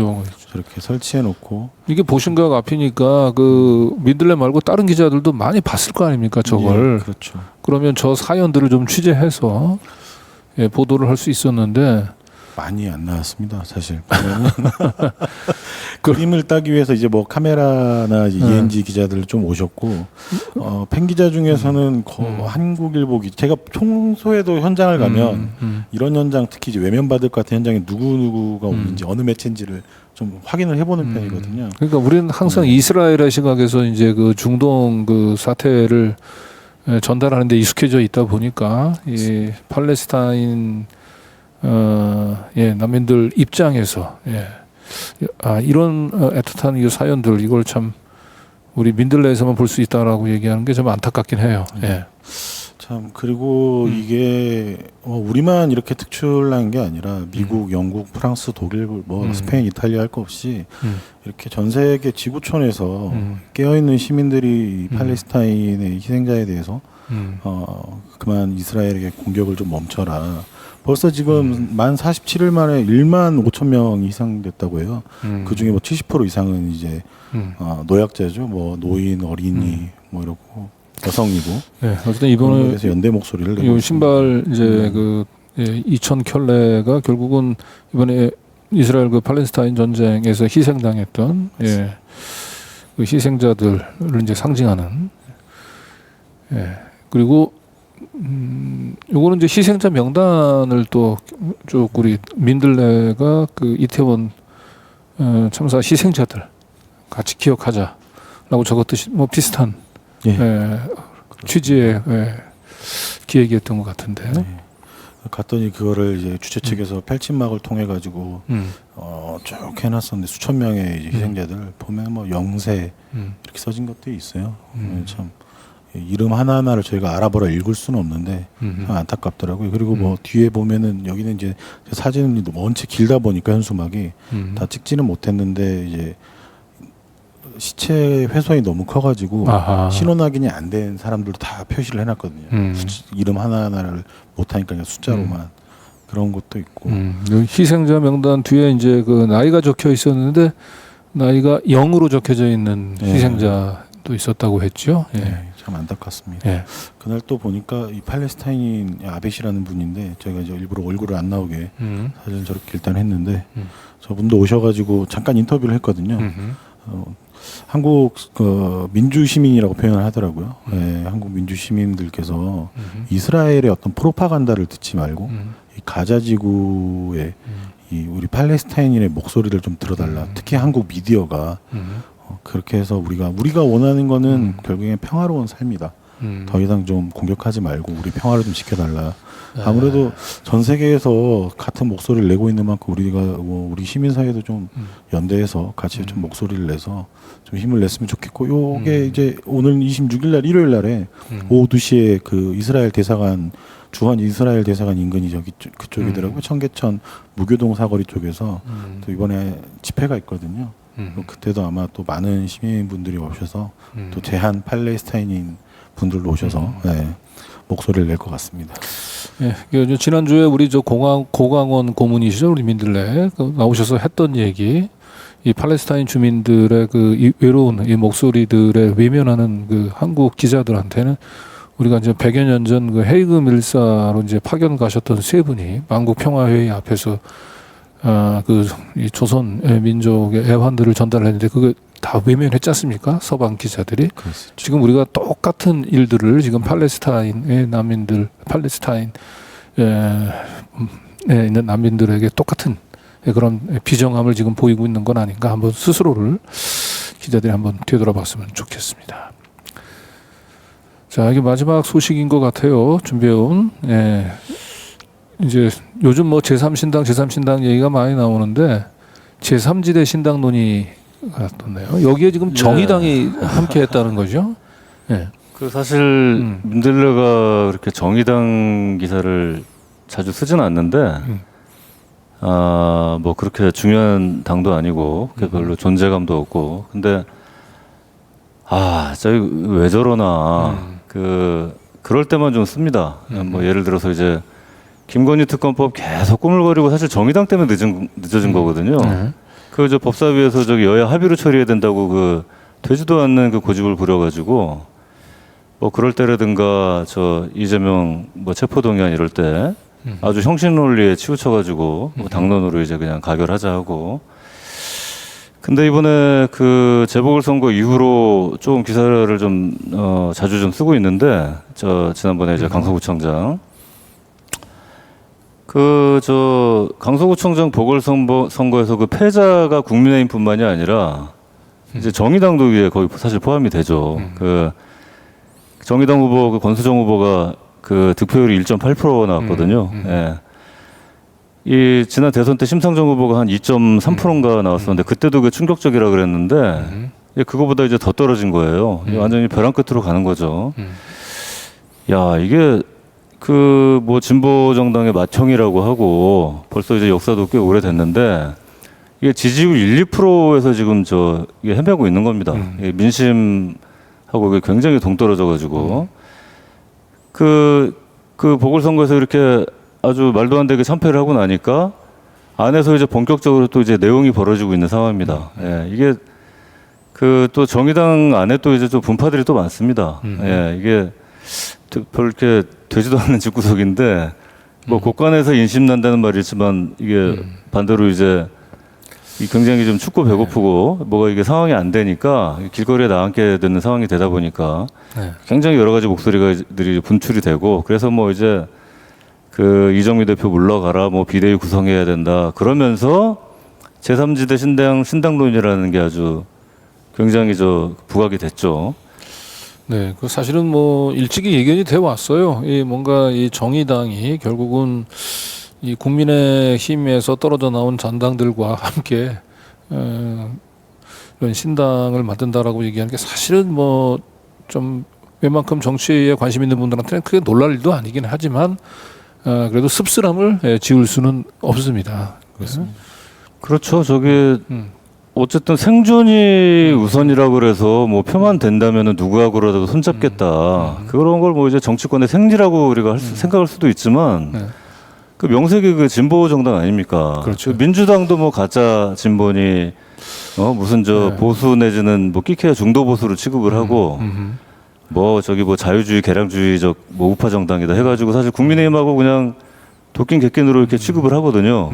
저렇게 설치해 놓고 이게 보신각 앞이니까 그 민들레 말고 다른 기자들도 많이 봤을 거 아닙니까? 저걸. 예, 그렇죠. 그러면 저 사연들을 좀 취재해서 보도를 할 수 있었는데 많이 안 나왔습니다. 사실 그림을 따기 위해서 이제 뭐 카메라나 ENG 기자들 좀 오셨고 팬 기자 중에서는 한국일보 제가 평소에도 현장을 가면 이런 현장 특히 이제 외면 받을 것 같은 현장에 누구가 오는지 어느 매체인지를 좀 확인을 해보는 편이거든요. 그러니까 우리는 항상 이스라엘의 시각에서 이제 그 중동 그 사태를 전달하는 데 익숙해져 있다 보니까 이 팔레스타인 난민들 입장에서 이런 애틋한 이 사연들 이걸 참 우리 민들레에서만 볼 수 있다라고 얘기하는 게 좀 안타깝긴 해요. 참 그리고 이게 우리만 이렇게 특출난 게 아니라 미국, 영국, 프랑스, 독일, 뭐 스페인, 이탈리아 할 거 없이 이렇게 전 세계 지구촌에서 깨어 있는 시민들이 팔레스타인의 희생자에 대해서 그만 이스라엘에게 공격을 좀 멈춰라. 벌써 지금 만 47일 만에 1만 5천 명 이상 됐다고 해요. 그 중에 뭐 70% 이상은 이제 노약자죠. 뭐 노인, 어린이 뭐 이렇고 여성이고. 네, 어쨌든 이번에 그래서 연대 목소리를 내고 이 신발 이제 그 2,000켤레가 결국은 이번에 이스라엘 그 팔레스타인 전쟁에서 희생당했던 그 희생자들을 이제 상징하는. 그리고 요거는 이제 희생자 명단을 또 쭉 우리 민들레가 그 이태원 참사 희생자들 같이 기억하자라고 적었듯이 뭐 비슷한 취지의 기획이었던 것 같은데. 갔더니 그거를 이제 주최 측에서 펼침막을 통해 가지고 쭉 해놨었는데 수천 명의 이제 희생자들 보면 뭐 영세 이렇게 써진 것들이 있어요. 참 이름 하나하나를 저희가 알아보라 읽을 수는 없는데 참 안타깝더라고요. 그리고 뭐 뒤에 보면은 여기는 이제 사진이 원체 길다 보니까 현수막이 다 찍지는 못했는데 이제 시체 훼손이 너무 커가지고 아하. 신원 확인이 안 된 사람들도 다 표시를 해놨거든요. 이름 하나하나를 못하니까 그냥 숫자로만 그런 것도 있고. 희생자 명단 뒤에 이제 그 나이가 적혀 있었는데 나이가 0으로 적혀져 있는 네. 희생자도 있었다고 했죠. 예. 네, 참 안타깝습니다. 예. 그날 또 보니까 이 팔레스타인인 아벳이라는 분인데 저희가 이제 일부러 얼굴을 안 나오게 사진 저렇게 일단 했는데 저분도 오셔가지고 잠깐 인터뷰를 했거든요. 한국 그 민주 시민이라고 표현을 하더라고요. 네, 한국 민주 시민들께서 이스라엘의 어떤 프로파간다를 듣지 말고 이 가자 지구의 이 우리 팔레스타인인의 목소리를 좀 들어달라. 특히 한국 미디어가 그렇게 해서 우리가 원하는 거는 결국엔 평화로운 삶이다. 더 이상 좀 공격하지 말고 우리 평화를 좀 지켜달라. 아무래도 전 세계에서 같은 목소리를 내고 있는 만큼 우리가 뭐 우리 시민사회도 좀 연대해서 같이 좀 목소리를 내서 좀 힘을 냈으면 좋겠고 요게 이제 오늘 26일 날 일요일 날에 오후 2시에 그 이스라엘 대사관 주한 이스라엘 대사관 인근이 저기 그쪽이더라고요. 청계천 무교동 사거리 쪽에서 또 이번에 집회가 있거든요. 그때도 아마 또 많은 시민분들이 오셔서 또 제한 팔레스타인인 분들도 오셔서 네, 목소리를 낼 것 같습니다. 예, 그 지난주에 우리 저 고강원 고문이시죠, 우리 민들레 나오셔서 했던 얘기, 이 팔레스타인 주민들의 그 이 외로운 이 목소리들의 외면하는 그 한국 기자들한테는 우리가 이제 100여 년 전 그 헤이그 밀사로 이제 파견 가셨던 세 분이 만국 평화회의 앞에서 그 이 조선 민족의 애환들을 전달했는데 그게 다 외면했지 않습니까? 서방 기자들이. 그렇죠. 지금 우리가 똑같은 일들을 지금 팔레스타인의 난민들, 팔레스타인에 있는 난민들에게 똑같은 그런 비정함을 지금 보이고 있는 건 아닌가, 한번 스스로를 기자들이 한번 되돌아봤으면 좋겠습니다. 자, 이게 마지막 소식인 것 같아요. 준비해온. 이제 요즘 뭐 제3신당 얘기가 많이 나오는데 제3지대 신당 논의가 떴네요. 여기에 지금 정의당이 함께 했다는 거죠. 예. 그 사실 민들레가 그렇게 정의당 기사를 자주 쓰지는 않는데 뭐 그렇게 중요한 당도 아니고 별로 존재감도 없고 근데 저기 왜 저러나 그럴 때만 좀 씁니다. 뭐 예를 들어서 이제 김건희 특검법 계속 꾸물거리고 사실 정의당 때문에 늦어진 거거든요. 그 저 법사위에서 저기 여야 합의로 처리해야 된다고 그 되지도 않는 그 고집을 부려가지고 뭐 그럴 때라든가 저 이재명 뭐 체포동의안 이럴 때 아주 형식논리에 치우쳐가지고 뭐 당론으로 이제 그냥 가결하자 하고. 근데 이번에 그 재보궐선거 이후로 조금 기사를 좀 자주 좀 쓰고 있는데 저 지난번에 이제 강서구청장 저 강서구청장 보궐선거에서 그 패자가 국민의힘뿐만이 아니라 이제 정의당도 이게 거의 사실 포함이 되죠. 그 정의당 후보 그 권수정 후보가 그 득표율이 1.8% 나왔거든요. 예. 이 지난 대선 때 심상정 후보가 한 2.3%인가 나왔었는데 그때도 그 충격적이라 그랬는데 그거보다 이제 더 떨어진 거예요. 완전히 벼랑 끝으로 가는 거죠. 야, 이게 그 뭐 진보 정당의 맏형이라고 하고 벌써 이제 역사도 꽤 오래됐는데 이게 지지율 1~2%에서 지금 이게 헤매고 있는 겁니다. 이게 민심하고 이게 굉장히 동떨어져가지고 그 보궐선거에서 이렇게 아주 말도 안 되게 참패를 하고 나니까 안에서 이제 본격적으로 또 이제 내용이 벌어지고 있는 상황입니다. 예, 이게 그 또 정의당 안에 또 이제 좀 분파들이 또 많습니다. 예, 이게 별 이렇게 되지도 않는 집구석인데 뭐 곳간에서 인심 난다는 말이 있지만 이게 반대로 이제 굉장히 좀 춥고 배고프고 뭐가 이게 상황이 안 되니까 길거리에 나앉게 되는 상황이 되다 보니까 굉장히 여러 가지 목소리들이 분출이 되고 그래서 뭐 이제 그 이정미 대표 물러가라 뭐 비대위 구성해야 된다 그러면서 제3지대 신당론이라는 게 아주 굉장히 부각이 됐죠. 네, 그 사실은 뭐 일찍이 예견이 돼 왔어요. 이 뭔가 이 정의당이 결국은 이 국민의힘에서 떨어져 나온 전당들과 함께 이런 신당을 만든다라고 얘기하는 게 사실은 뭐 좀 웬만큼 정치에 관심 있는 분들한테는 크게 놀랄 일도 아니긴 하지만 그래도 씁쓸함을 지울 수는 없습니다. 그렇죠. 저게 어쨌든 생존이 우선이라고 그래서 뭐 표만 된다면은 누구하고라도 손잡겠다. 그런 걸 뭐 이제 정치권의 생리라고 우리가 생각할 수도 있지만 네. 그 명색이 그 진보 정당 아닙니까? 그렇죠. 그 민주당도 뭐 가짜 진보니 무슨 저 네. 보수 내지는 뭐 끼케야 중도 보수로 취급을 하고 뭐 저기 뭐 자유주의 개량주의적 뭐 우파 정당이다 해가지고 사실 국민의힘하고 그냥 도끼 객견으로 이렇게 취급을 하거든요.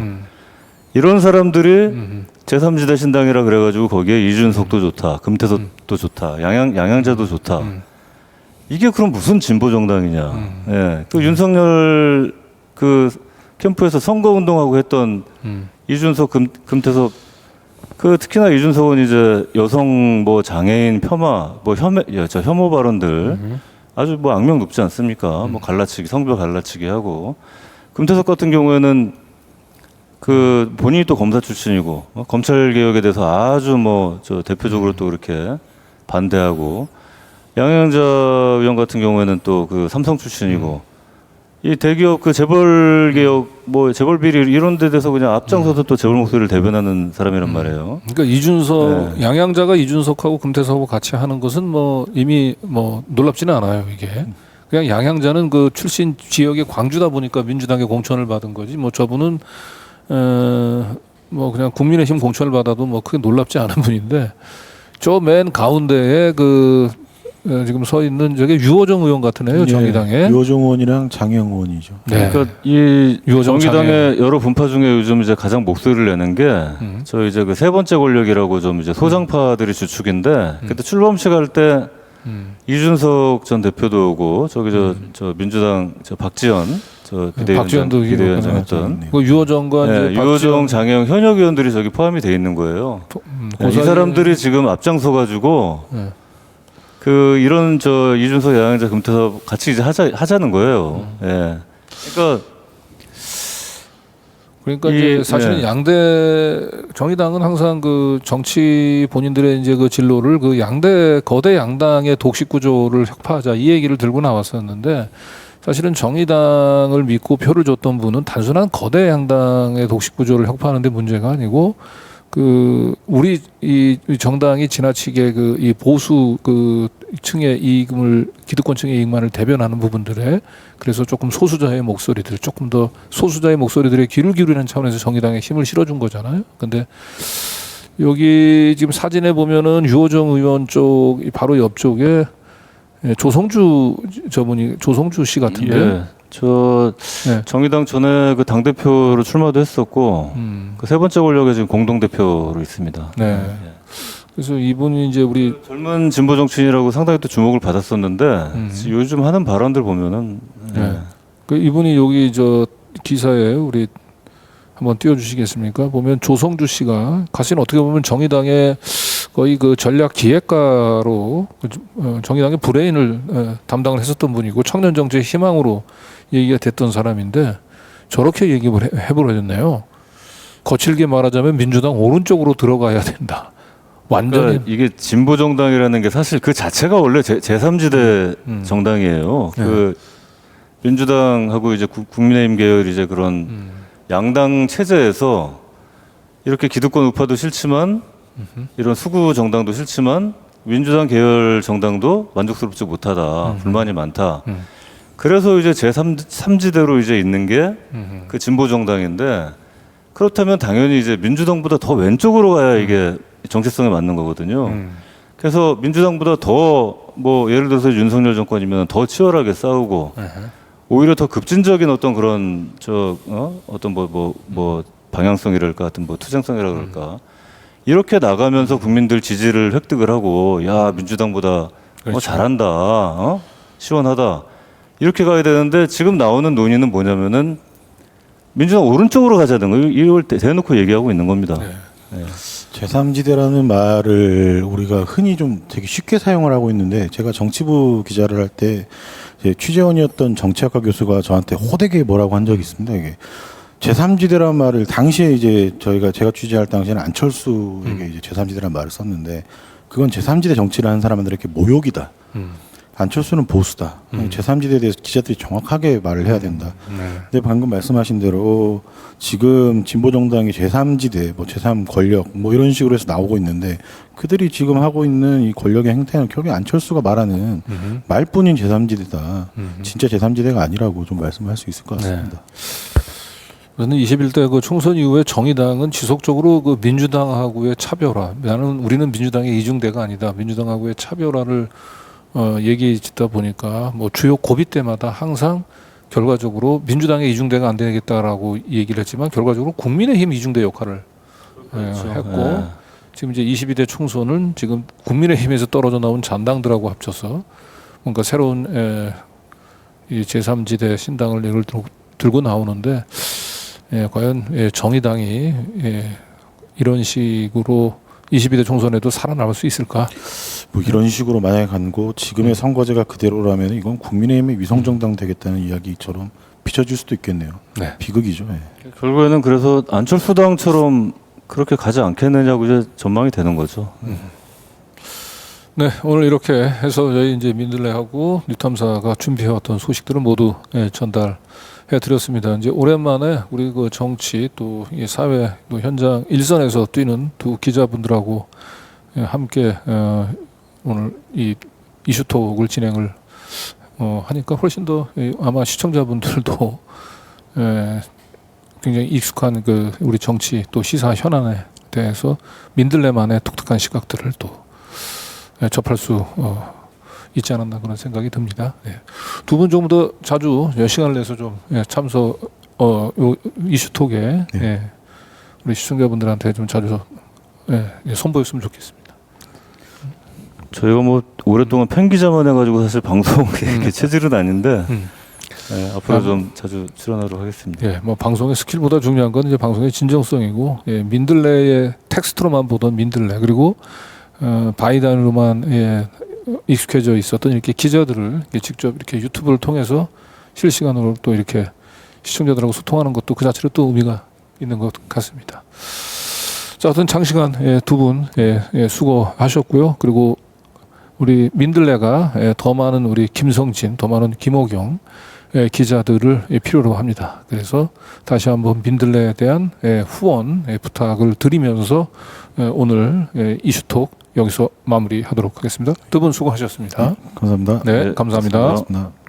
이런 사람들이 제3지대 신당이라 그래가지고 거기에 이준석도 좋다, 금태섭도 좋다, 양양자도 좋다. 이게 그럼 무슨 진보 정당이냐? 예, 그 윤석열 그 캠프에서 선거 운동하고 했던 이준석, 금태섭 그 특히나 이준석은 이제 여성 뭐 장애인 폄하, 뭐 혐오 발언들 아주 뭐 악명 높지 않습니까? 뭐 갈라치기, 성별 갈라치기 하고 금태섭 같은 경우에는 그 본인이 또 검사 출신이고 검찰 개혁에 대해서 아주 뭐 저 대표적으로 또 이렇게 반대하고 양양자 의원 같은 경우에는 또 그 삼성 출신이고 이 대기업 그 재벌 개혁 뭐 재벌 비리 이런 데 대해서 그냥 앞장서서 또 재벌 목소리를 대변하는 사람이란 말이에요. 그러니까 이준석 양양자가 이준석하고 금태섭하고 같이 하는 것은 뭐 이미 뭐 놀랍지는 않아요. 이게 그냥 양양자는 그 출신 지역이 광주다 보니까 민주당의 공천을 받은 거지. 뭐 저분은 뭐 그냥 국민의힘 공천을 받아도 뭐 크게 놀랍지 않은 분인데 저 맨 가운데에 그 지금 서 있는 저게 유호정 의원 같은 애요. 정의당에. 유호정 의원이랑 장영 의원이죠. 네. 그러니까 이 유호정 정의당의 여러 분파 중에 요즘 이제 가장 목소리를 내는 게 저 이제 그 세 번째 권력이라고 좀 이제 소장파들이 주축인데 그때 출범식 할 때 이준석 전 대표도 오고 저기 저 민주당 저 박지원 저 박지원도 비대위원장했던 그 유호정과 이제 유호정, 장영 현역 의원들이 저기 포함이 돼 있는 거예요. 이 사람들이 지금 앞장서 가지고 그 이런 저 이준석, 양양자, 금태섭 같이 이제 하자는 거예요. 예. 그러니까 이제 사실은 양대 정의당은 항상 그 정치 본인들의 이제 그 진로를 그 거대 양당의 독식 구조를 혁파하자 이 얘기를 들고 나왔었는데 사실은 정의당을 믿고 표를 줬던 분은 단순한 거대 양당의 독식 구조를 혁파하는 데 문제가 아니고 그 우리 이 정당이 지나치게 그 이 보수 그 층의 이익을 기득권층의 이익만을 대변하는 부분들에 그래서 조금 소수자의 목소리들 조금 더 소수자의 목소리들의 귀를 기울이는 차원에서 정의당에 힘을 실어준 거잖아요. 근데 여기 지금 사진에 보면은 유호정 의원 쪽 바로 옆쪽에 조성주 저분이 조성주 씨 같은데. 예. 저 정의당 전에 그 당 대표로 출마도 했었고 그 세 번째 권력에 지금 공동 대표로 있습니다. 네. 그래서 이분이 이제 우리 젊은 진보 정치인이라고 상당히 또 주목을 받았었는데 요즘 하는 발언들 보면은 그 이분이 여기 저 기사에 우리 한번 띄워주시겠습니까? 보면 조성주 씨가 사실 어떻게 보면 정의당의 거의 그 전략 기획가로 정의당의 브레인을 담당을 했었던 분이고 청년 정치의 희망으로 얘기가 됐던 사람인데 저렇게 얘기를 해버렸네요. 거칠게 말하자면 민주당 오른쪽으로 들어가야 된다. 완전히 그러니까 이게 진보 정당이라는 게 사실 그 자체가 원래 제3지대 정당이에요. 그 민주당하고 이제 국민의힘 계열 이제 그런 양당 체제에서 이렇게 기득권 우파도 싫지만 이런 수구 정당도 싫지만 민주당 계열 정당도 만족스럽지 못하다. 불만이 많다. 그래서 이제 제3지대로 이제 있는 게 그 진보 정당인데 그렇다면 당연히 이제 민주당보다 더 왼쪽으로 가야 이게 정체성에 맞는 거거든요. 그래서 민주당보다 더 뭐 예를 들어서 윤석열 정권이면 더 치열하게 싸우고 오히려 더 급진적인 어떤 그런 어떤 뭐 방향성이랄까 하여튼 뭐 투쟁성이라 그럴까 이렇게 나가면서 국민들 지지를 획득을 하고 야 민주당보다 그렇죠. 잘한다 시원하다 이렇게 가야 되는데 지금 나오는 논의는 뭐냐면은 민주당 오른쪽으로 가자는 거 이걸 대놓고 얘기하고 있는 겁니다. 네. 제3지대라는 말을 우리가 흔히 좀 되게 쉽게 사용을 하고 있는데 제가 정치부 기자를 할 때 취재원이었던 정치학과 교수가 저한테 호되게 뭐라고 한 적이 있습니다. 이게 제3지대란 말을 당시에 이제 제가 취재할 당시에는 안철수에게 이제 제3지대란 말을 썼는데 그건 제3지대 정치를 하는 사람들에게 모욕이다. 안철수는 보수다. 제3지대에 대해서 기자들이 정확하게 말을 해야 된다. 근데 방금 말씀하신 대로 지금 진보정당이 제3지대, 뭐 제3 권력, 뭐 이런 식으로 해서 나오고 있는데 그들이 지금 하고 있는 이 권력의 행태는 결국 안철수가 말하는 말뿐인 제3지대다. 진짜 제3지대가 아니라고 좀 말씀할 수 있을 것 같습니다. 그런데 21대 그 총선 이후에 정의당은 지속적으로 그 민주당하고의 차별화, 우리는 민주당의 이중대가 아니다. 민주당하고의 차별화를 얘기 짓다 보니까 뭐 주요 고비 때마다 항상 결과적으로 민주당의 이중대가 안 되겠다라고 얘기를 했지만 결과적으로 국민의힘 이중대 역할을 했고 지금 이제 22대 총선은 지금 국민의힘에서 떨어져 나온 잔당들하고 합쳐서 뭔가 새로운 이 제3지대 신당을 예를 들고 나오는데 과연 정의당이 이런 식으로 22대 총선에도 살아남을 수 있을까? 뭐 이런 식으로 만약에 간고 지금의 선거제가 그대로라면 이건 국민의힘이 위성정당 되겠다는 이야기처럼 비춰질 수도 있겠네요. 네. 비극이죠. 결국에는 그래서 안철수당처럼 그렇게 가지 않겠느냐고 이제 전망이 되는 거죠. 네, 오늘 이렇게 해서 저희 이제 민들레하고 뉴탐사가 준비해왔던 소식들을 모두 전달해드렸습니다. 이제 오랜만에 우리 그 정치 또 이 사회 또 현장 일선에서 뛰는 두 기자분들하고 함께 오늘 이 이슈톡을 진행을 하니까 훨씬 더 아마 시청자분들도 굉장히 익숙한 그 우리 정치 또 시사 현안에 대해서 민들레만의 독특한 시각들을 또 접할 수 있지 않았나 그런 생각이 듭니다. 두 분 좀 더 자주 시간을 내서 좀 참석 요 이슈톡에 우리 시청자분들한테 좀 자주 선보였으면 좋겠습니다. 저희가 뭐 오랫동안 팬 기자만 해가지고 사실 방송에 이렇게 체질은 아닌데 앞으로 좀 자주 출연하도록 하겠습니다. 뭐 방송의 스킬보다 중요한 건 이제 방송의 진정성이고 민들레의 텍스트로만 보던 민들레 그리고 바이단으로만 익숙해져 있었던 이렇게 기자들을 이렇게 직접 이렇게 유튜브를 통해서 실시간으로 또 이렇게 시청자들하고 소통하는 것도 그 자체로 또 의미가 있는 것 같습니다. 자, 하여튼 장시간 두 분 수고하셨고요. 그리고 우리 민들레가 더 많은 우리 김성진, 더 많은 김호경 기자들을 필요로 합니다. 그래서 다시 한번 민들레에 대한 후원 부탁을 드리면서 오늘 이슈톡 여기서 마무리하도록 하겠습니다. 두 분 수고하셨습니다. 감사합니다. 네, 감사합니다. 고맙습니다.